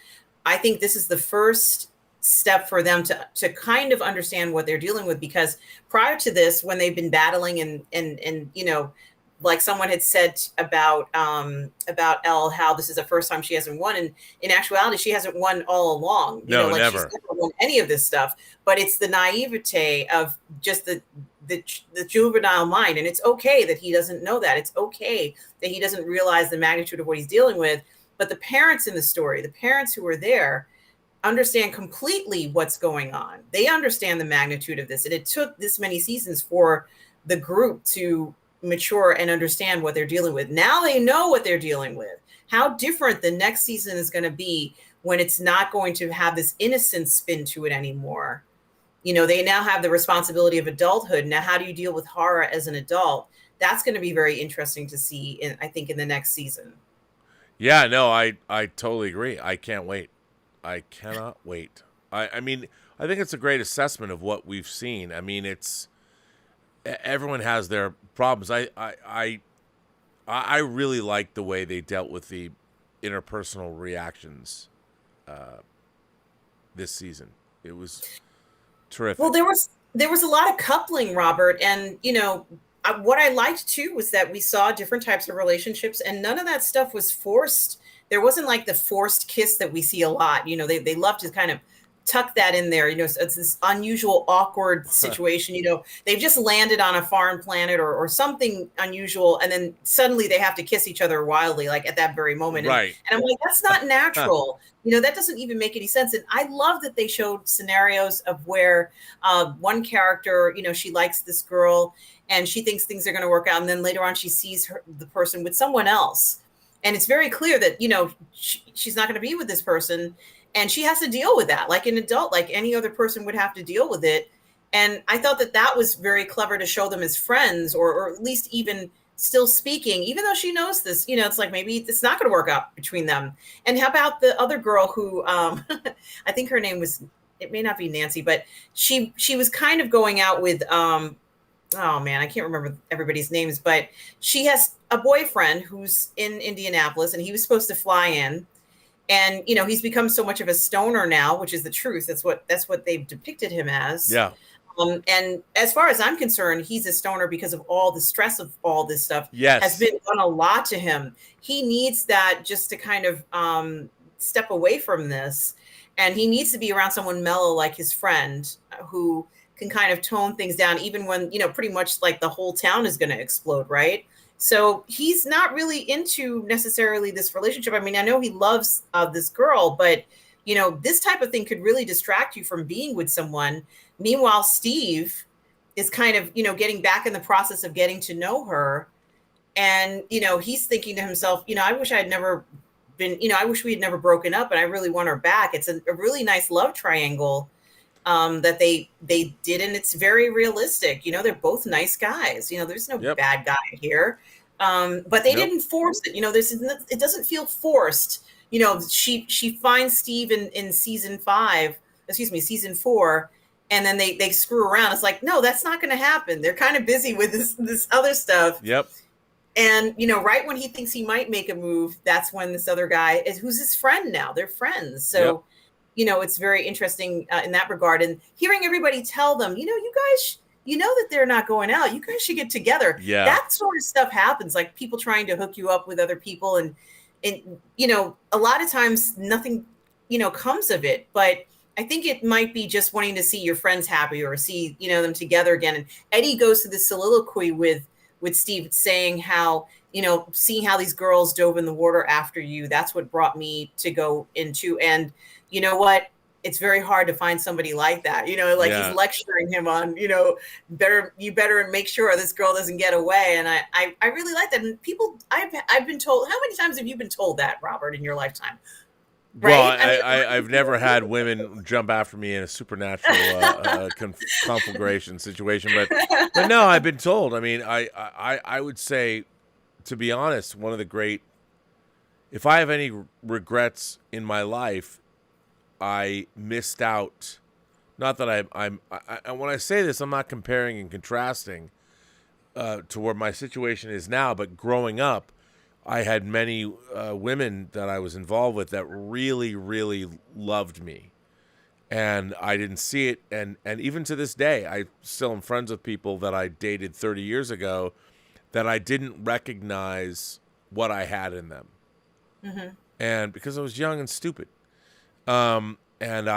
I think this is the first step for them to kind of understand what they're dealing with, because prior to this, when they've been battling and like someone had said about Elle, how this is the first time she hasn't won, and in actuality, she hasn't won all along. Never. She's never won any of this stuff. But it's the naivete of just the juvenile mind, and it's okay that he doesn't know that. It's okay that he doesn't realize the magnitude of what he's dealing with. But the parents in the story, the parents who are there, understand completely what's going on. They understand the magnitude of this, and it took this many seasons for the group to mature and understand what they're dealing with. Now they know what they're dealing with. How different the next season is going to be when it's not going to have this innocent spin to it anymore. They now have the responsibility of adulthood. Now, how do you deal with horror as an adult? That's going to be very interesting to see, I think, in the next season. Yeah, no, I totally agree. I can't wait. I cannot wait. I mean, I think it's a great assessment of what we've seen. I mean, everyone has their problems. I really like the way they dealt with the interpersonal reactions this season. It was terrific. Well, there was a lot of coupling, Robert, and what I liked too was that we saw different types of relationships, and none of that stuff was forced. There wasn't like the forced kiss that we see a lot. They love to kind of tuck that in there. It's this unusual, awkward situation. They've just landed on a foreign planet or something unusual, and then suddenly they have to kiss each other wildly, like at that very moment. Right. And I'm like, that's not natural. That doesn't even make any sense. And I love that they showed scenarios of where one character, she likes this girl and she thinks things are going to work out, and then later on she sees the person with someone else, and it's very clear that she's not going to be with this person. And she has to deal with that like an adult, like any other person would have to deal with it. And I thought that was very clever to show them as friends, or at least even still speaking, even though she knows this, it's like maybe it's not going to work out between them. And how about the other girl who, I think her name was, it may not be Nancy, but she was kind of going out with, oh man, I can't remember everybody's names, but she has a boyfriend who's in Indianapolis, and he was supposed to fly in. And, he's become so much of a stoner now, which is the truth. That's what they've depicted him as. Yeah. And as far as I'm concerned, he's a stoner because of all the stress of all this stuff. Yes. Has been done a lot to him. He needs that just to kind of step away from this. And he needs to be around someone mellow like his friend who can kind of tone things down, even when, pretty much like the whole town is going to explode, right? So he's not really into necessarily this relationship. I mean, I know he loves this girl, but, this type of thing could really distract you from being with someone. Meanwhile, Steve is kind of, getting back in the process of getting to know her. And, he's thinking to himself, I wish I'd never been, I wish we had never broken up, and I really want her back. It's a really nice love triangle that they did, and it's very realistic. They're both nice guys. There's no bad guy here, but they didn't force it. It doesn't feel forced. She finds Steve in season 4, and then they screw around. It's like, no, that's not going to happen. They're kind of busy with this other stuff. Yep. And, right when he thinks he might make a move, that's when this other guy who's his friend now. They're friends. So, it's very interesting in that regard. And hearing everybody tell them, you guys, that they're not going out. You guys should get together. Yeah. That sort of stuff happens, like people trying to hook you up with other people. And a lot of times nothing, comes of it. But I think it might be just wanting to see your friends happy or see, them together again. And Eddie goes to this soliloquy with Steve saying how, seeing how these girls dove in the water after you, that's what brought me to go into. And you know what? It's very hard to find somebody like that, he's lecturing him on, you better make sure this girl doesn't get away. And I really like that. And people, I've been told, how many times have you been told that, Robert, in your lifetime? Right? Well, I've never had women jump after me in a supernatural conflagration situation, but no, I've been told. I mean, I would say, to be honest, one of the great, if I have any regrets in my life, I missed out. Not that I when I say this, I'm not comparing and contrasting to where my situation is now, but growing up, I had many women that I was involved with that really, really loved me. And I didn't see it. And even to this day, I still am friends with people that I dated 30 years ago that I didn't recognize what I had in them. Mm-hmm. And because I was young and stupid. And and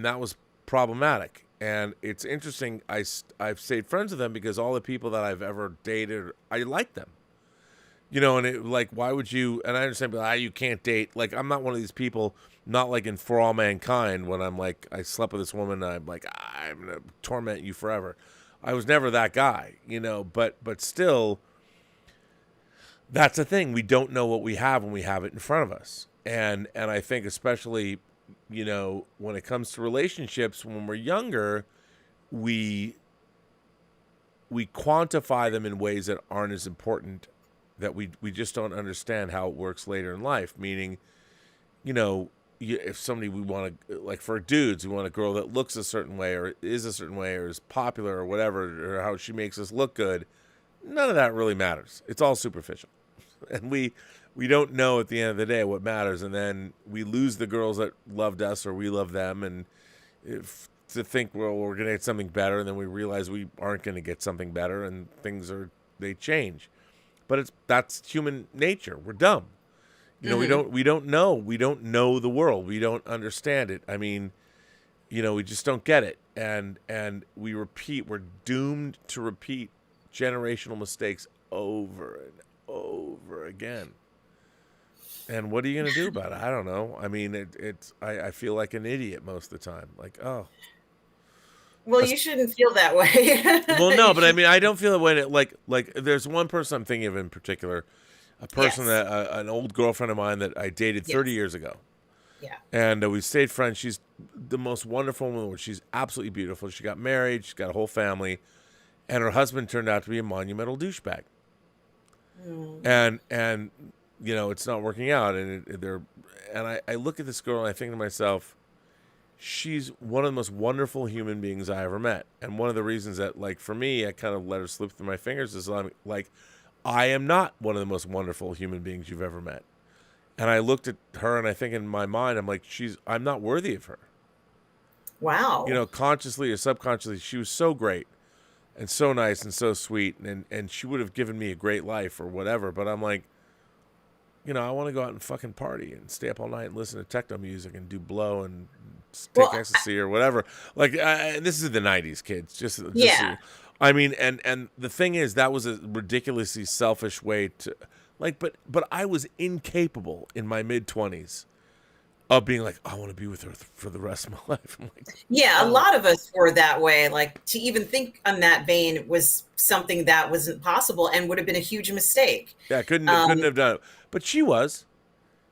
that was problematic. And it's interesting. I've stayed friends with them because all the people that I've ever dated, I like them. And it, like, why would you? And I understand, but you can't date. Like, I'm not one of these people. Not like in For All Mankind when I'm like, I slept with this woman and I'm like, I'm gonna torment you forever. I was never that guy, But still, that's the thing. We don't know what we have when we have it in front of us. And I think especially, when it comes to relationships, when we're younger, we quantify them in ways that aren't as important. That we just don't understand how it works later in life. Meaning, if somebody we want to, like for dudes, we want a girl that looks a certain way or is a certain way or is popular or whatever, or how she makes us look good. None of that really matters. It's all superficial. And we don't know at the end of the day what matters. And then we lose the girls that loved us or we love them. And to think, well, we're going to get something better. And then we realize we aren't going to get something better and they change. But that's human nature. We're dumb. Mm-hmm. We don't know the world. We don't understand it. I mean, we just don't get it. And we're doomed to repeat generational mistakes over and over again. And what are you going to do about it? I don't know. I mean, I feel like an idiot most of the time. Like, oh. Well, you shouldn't feel that way. Well, no, but I mean, I don't feel that way. Like there's one person I'm thinking of in particular, a person that an old girlfriend of mine that I dated 30 years ago. Yeah. And we stayed friends. She's the most wonderful woman. She's absolutely beautiful. She got married. She's got a whole family, and her husband turned out to be a monumental douchebag. Mm. And it's not working out. And I look at this girl and I think to myself, she's one of the most wonderful human beings I ever met. And one of the reasons that, like, for me, I kind of let her slip through my fingers is I'm like, I am not one of the most wonderful human beings you've ever met. And I looked at her and I think in my mind, I'm like, I'm not worthy of her. Wow. Consciously or subconsciously, she was so great and so nice and so sweet. And she would have given me a great life or whatever. But I'm like, I want to go out and fucking party and stay up all night and listen to techno music and do blow and take ecstasy or whatever. Like, this is the 90s, kids. Yeah. I mean, and the thing is, that was a ridiculously selfish way to, like, but I was incapable in my mid-20s of being like, I want to be with her for the rest of my life. I'm like, Yeah, a oh. lot of us were that way. Like to even think on that vein was something that wasn't possible and would have been a huge mistake. Yeah, couldn't have done it. But she was.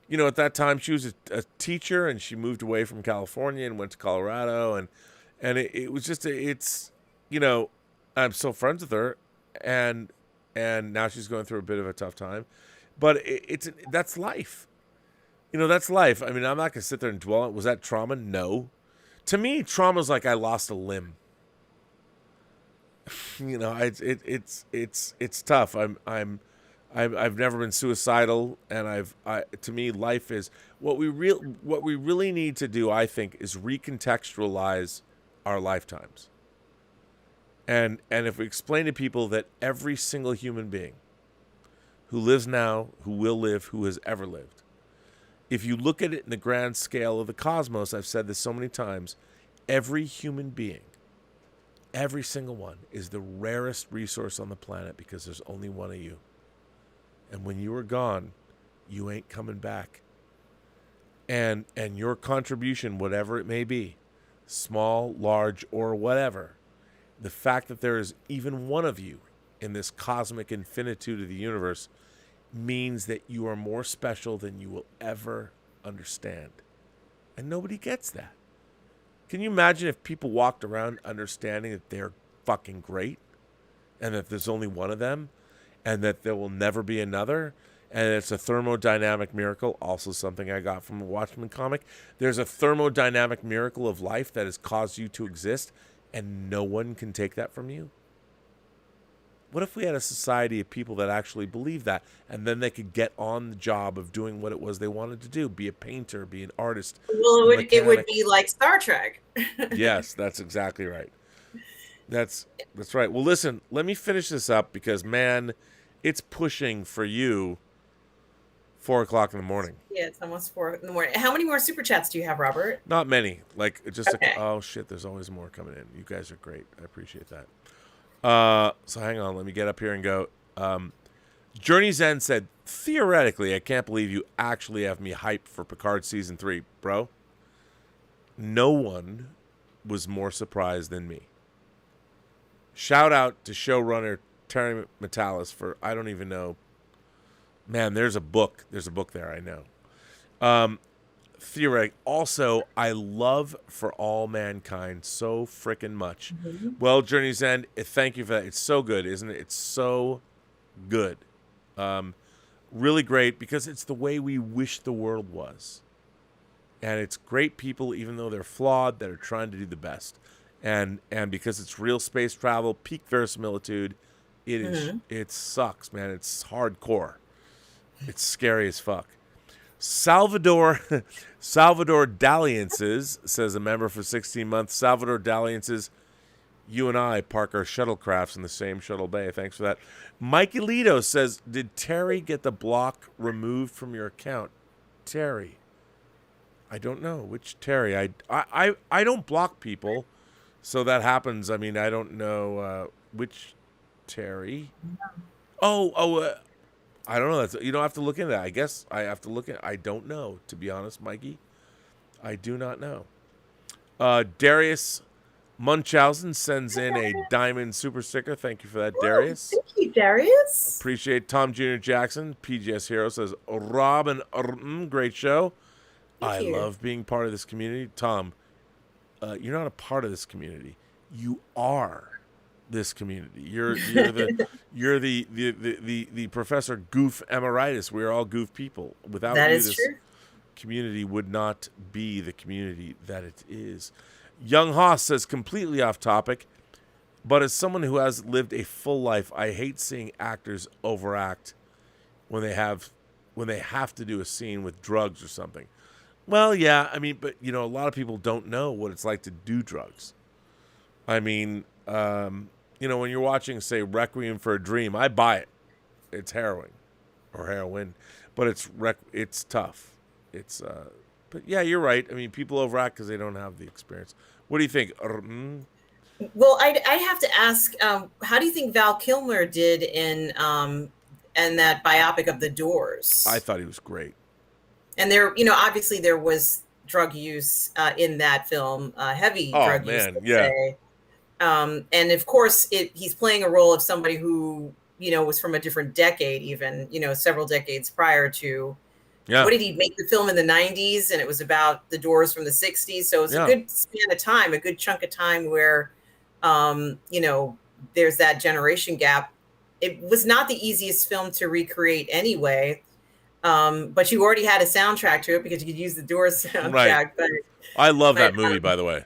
At that time she was a teacher, and she moved away from California and went to Colorado, and it was just it's I'm still friends with her, and now she's going through a bit of a tough time, but that's life. That's life. I mean, I'm not gonna sit there and dwell on it. Was that trauma? No. To me, trauma's like I lost a limb. It's tough. I've never been suicidal, and to me, life is what we really need to do. I think is recontextualize our lifetimes, and if we explain to people that every single human being who lives now, who will live, who has ever lived, if you look at it in the grand scale of the cosmos, I've said this so many times, every human being, every single one, is the rarest resource on the planet because there's only one of you. And when you are gone, you ain't coming back. And your contribution, whatever it may be, small, large, or whatever, the fact that there is even one of you in this cosmic infinitude of the universe means that you are more special than you will ever understand. And nobody gets that. Can you imagine if people walked around understanding that they're fucking great, and that there's only one of them, and that there will never be another, and it's a thermodynamic miracle, also something I got from a Watchmen comic. There's a thermodynamic miracle of life that has caused you to exist, and no one can take that from you? What if we had a society of people that actually believe that, and then they could get on the job of doing what it was they wanted to do, be a painter, be an artist? Well, it would be like Star Trek. Yes, that's exactly right. That's right. Well, listen, let me finish this up because, man, it's pushing for you 4:00 in the morning. Yeah, it's almost 4 in the morning. How many more super chats do you have, Robert? Not many. Like, just okay. oh shit, there's always more coming in. You guys are great. I appreciate that. So hang on, let me get up here and go. Journey's End said, theoretically, I can't believe you actually have me hyped for Picard season 3, bro. No one was more surprised than me. Shout out to showrunner Terry Matalas for, I don't even know. Man, there's a book there, I know. Theoretic. Also, I love For All Mankind so freaking much. Mm-hmm. Well, Journey's End, thank you for that. It's so good, isn't it? It's so good. Really great because it's the way we wish the world was. And it's great people, even though they're flawed, that are trying to do the best. And because it's real space travel, peak verisimilitude, it sucks, man. It's hardcore. It's scary as fuck. Salvador Dalliances says a member for 16 months. Salvador Dalliances, you and I park our shuttlecrafts in the same shuttle bay. Thanks for that. Mikey Lito says, did Terry get the block removed from your account? Terry, I don't know which Terry. I don't block people, so that happens. I mean, I don't know which Terry. I don't know. You don't have to look into that. I guess I have to look at. I don't know, to be honest, Mikey. I do not know. Darius Munchausen sends in a diamond super sticker. Thank you for that, Darius. Thank you, Darius. Appreciate Tom Jr. Jackson. PGS Hero says, Rob and great show. I love being part of this community. Tom, you're not a part of this community. You are this community. You're the Professor Goof Emeritus. We're all goof people. Without that you, is this true. Community would not be the community that it is. Young Haas says, completely off topic, but as someone who has lived a full life, I hate seeing actors overact when they have to do a scene with drugs or something. Well, yeah, I mean, but a lot of people don't know what it's like to do drugs. I mean, when you're watching, say, Requiem for a Dream, I buy it. It's heroin or heroin, but it's tough. But yeah, you're right. I mean, people overact because they don't have the experience. What do you think? Well, I have to ask, how do you think Val Kilmer did in that biopic of The Doors? I thought he was great. And there, obviously there was drug use in that film, heavy Oh drug use, man, let's yeah. say. And of course, he's playing a role of somebody who, was from a different decade, even, several decades prior to. Yeah. What did he make the film in the 90s? And it was about the Doors from the 60s. So it's a Yeah. good span of time, a good chunk of time where, there's that generation gap. It was not the easiest film to recreate anyway. But you already had a soundtrack to it because you could use the Doors Right. soundtrack. I love But that movie, by the way.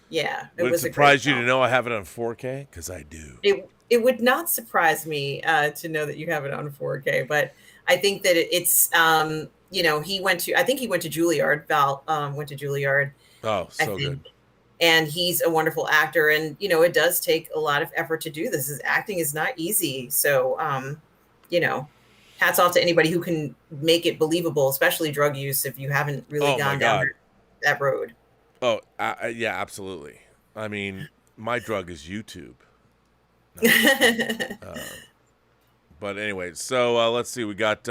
yeah, it Would it was a great surprise you to film. know I have it on 4K? Because I do. It would not surprise me to know that you have it on 4K, but I think that it's I think he went to Juilliard. Val went to Juilliard, Oh, I so think, good. and he's a wonderful actor. And it does take a lot of effort to do this. His acting is not easy. So you know, hats off to anybody who can make it believable, especially drug use. If you haven't really Oh my gone down God. that road. Oh, yeah, absolutely. I mean, my drug is YouTube. No, I'm just kidding. But anyway, so let's see. We got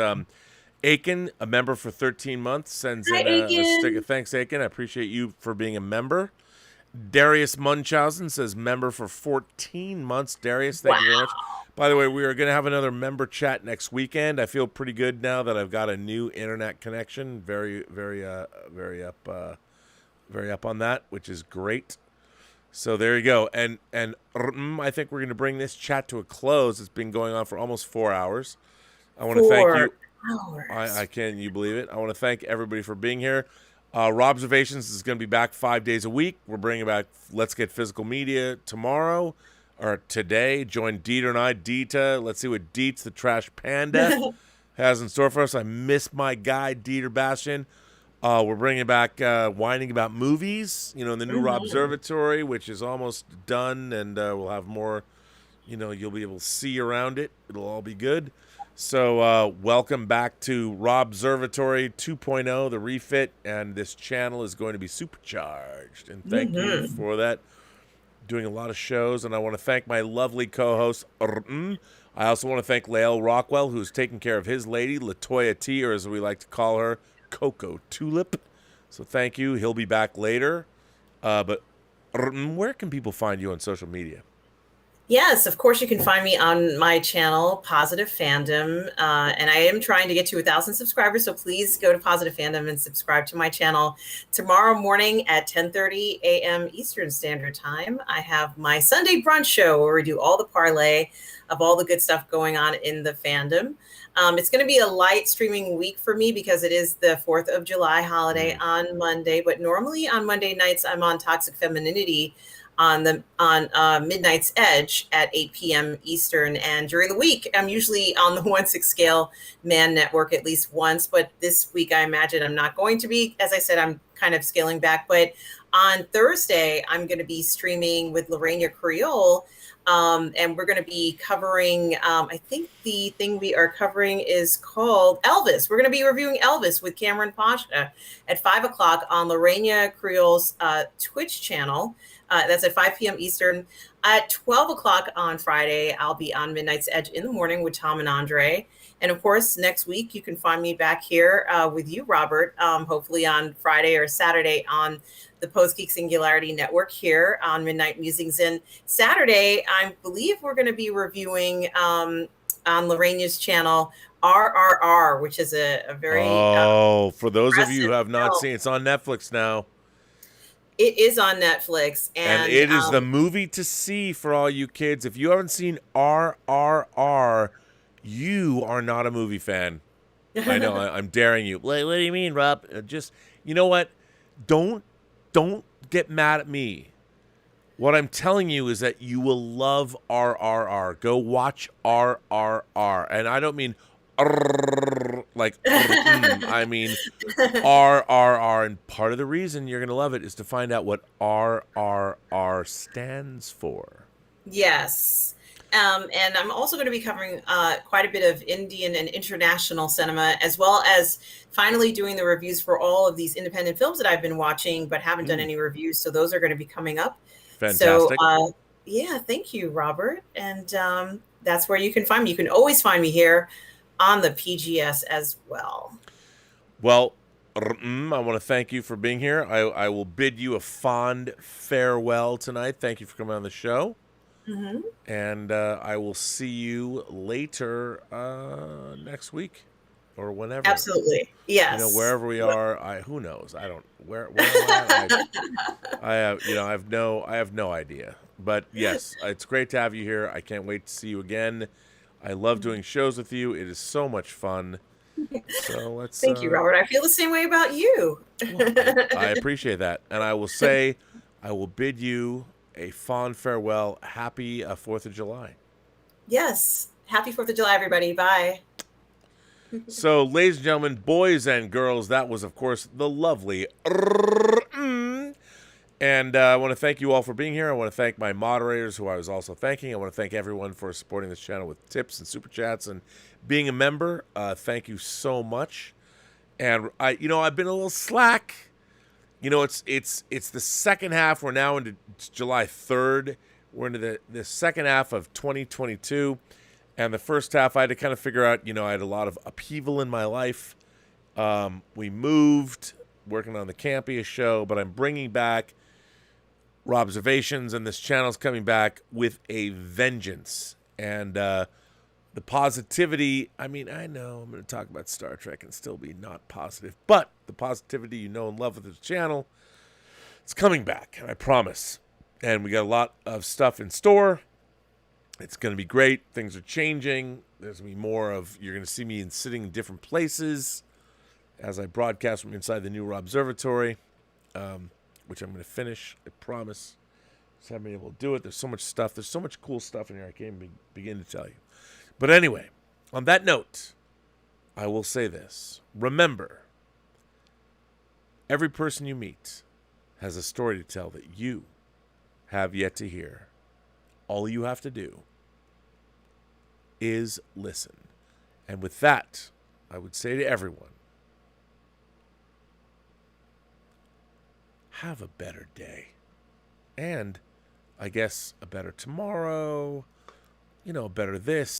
Aiken, a member for 13 months, sends Hi, in a stick Aiken. of thanks, Aiken. I appreciate you for being a member. Darius Munchausen says member for 14 months. Darius, thank you very much. Wow. By the way, we are going to have another member chat next weekend. I feel pretty good now that I've got a new internet connection. Very, very, very up on that, which is great. So there you go. And I think we're going to bring this chat to a close. It's been going on for almost 4 hours. I want to thank you. 4 hours. I can you believe it? I want to thank everybody for being here. Robservations is going to be back 5 days a week. We're bringing back Let's Get Physical Media tomorrow or today. Join Dieter and I. Dita. Let's see what Dietz, the trash panda, has in store for us. I miss my guy, Dieter Bastian. We're bringing back Whining About Movies, in the new Robservatory, which is almost done, and we'll have more, you'll be able to see around it. It'll all be good. So welcome back to Robservatory 2.0, the refit, and this channel is going to be supercharged. And thank you for that. Doing a lot of shows, and I want to thank my lovely co-host, I also want to thank Lael Rockwell, who's taking care of his lady, Latoya T, or as we like to call her, Coco Tulip. So thank you. He'll be back later. But where can people find you on social media? Yes, of course, you can find me on my channel, Positive Fandom, and I am trying to get to 1,000 subscribers, so please go to Positive Fandom and subscribe to my channel. Tomorrow morning at 10:30 a.m. Eastern Standard Time, I have my Sunday brunch show where we do all the parlay of all the good stuff going on in the fandom. It's going to be a light streaming week for me because it is the 4th of July holiday on Monday, but normally on Monday nights, I'm on Toxic Femininity on Midnight's Edge at 8 p.m. Eastern. And during the week, I'm usually on the 1/6 scale Man Network at least once. But this week, I imagine I'm not going to be. As I said, I'm kind of scaling back. But on Thursday, I'm going to be streaming with Lorena Creole. And we're going to be covering, I think the thing we are covering is called Elvis. We're going to be reviewing Elvis with Cameron Pasha at 5 o'clock on Lorena Creole's Twitch channel. That's at 5 p.m. Eastern. At 12 o'clock on Friday, I'll be on Midnight's Edge in the morning with Tom and Andre. And of course, next week, you can find me back here with you, Robert, hopefully on Friday or Saturday on the Post-Geek Singularity Network here on Midnight Musings. And Saturday, I believe we're going to be reviewing on Lorena's channel RRR, which is a very for those of you who have not seen, it's on Netflix now. It is on Netflix, and it is the movie to see for all you kids. If you haven't seen RRR, you are not a movie fan. I know. I'm daring you. What do you mean, Rob? Just, you know what? Don't get mad at me. What I'm telling you is that you will love RRR. Go watch RRR. And I don't mean like I mean RRR. And part of the reason you're going to love it is to find out what RRR stands for. Yes. And I'm also going to be covering quite a bit of Indian and international cinema, as well as finally doing the reviews for all of these independent films that I've been watching but haven't done any reviews. So those are going to be coming up. Fantastic. So, yeah, thank you, Robert. And that's where you can find me. You can always find me here on the PGS as well. Well, I want to thank you for being here. I will bid you a fond farewell tonight. Thank you for coming on the show. Mm-hmm. And I will see you later next week or whenever. Absolutely. Yes. Wherever we are, who knows? I don't where am I? I have I have no idea. But yes, it's great to have you here. I can't wait to see you again. I love doing shows with you. It is so much fun. So let's Thank you, Robert. I feel the same way about you. Well, I appreciate that. And I will say, I will bid you a fond farewell. Happy 4th of July. Yes. Happy 4th of July, everybody. Bye. So, ladies and gentlemen, boys and girls, that was, of course, the lovely And I want to thank you all for being here. I want to thank my moderators, who I was also thanking. I want to thank everyone for supporting this channel with tips and super chats and being a member. Thank you so much. And I've been a little slack. It's the second half. We're now into July 3rd. We're into the second half of 2022. And the first half, I had to kind of figure out, I had a lot of upheaval in my life. We moved, working on the Campia show, but I'm bringing back Robservations, and this channel's coming back with a vengeance. And the positivity, I know I'm going to talk about Star Trek and still be not positive, but the positivity and love with this channel, it's coming back, and I promise. And we got a lot of stuff in store. It's going to be great. Things are changing. There's going to be more of, you're going to see me sitting in different places as I broadcast from inside the new Robservatory, which I'm going to finish, I promise. Just haven't been able to do it. There's so much stuff. There's so much cool stuff in here I can't even begin to tell you. But anyway, on that note, I will say this. Remember, every person you meet has a story to tell that you have yet to hear. All you have to do is listen. And with that, I would say to everyone, have a better day. And I guess a better tomorrow, a better this.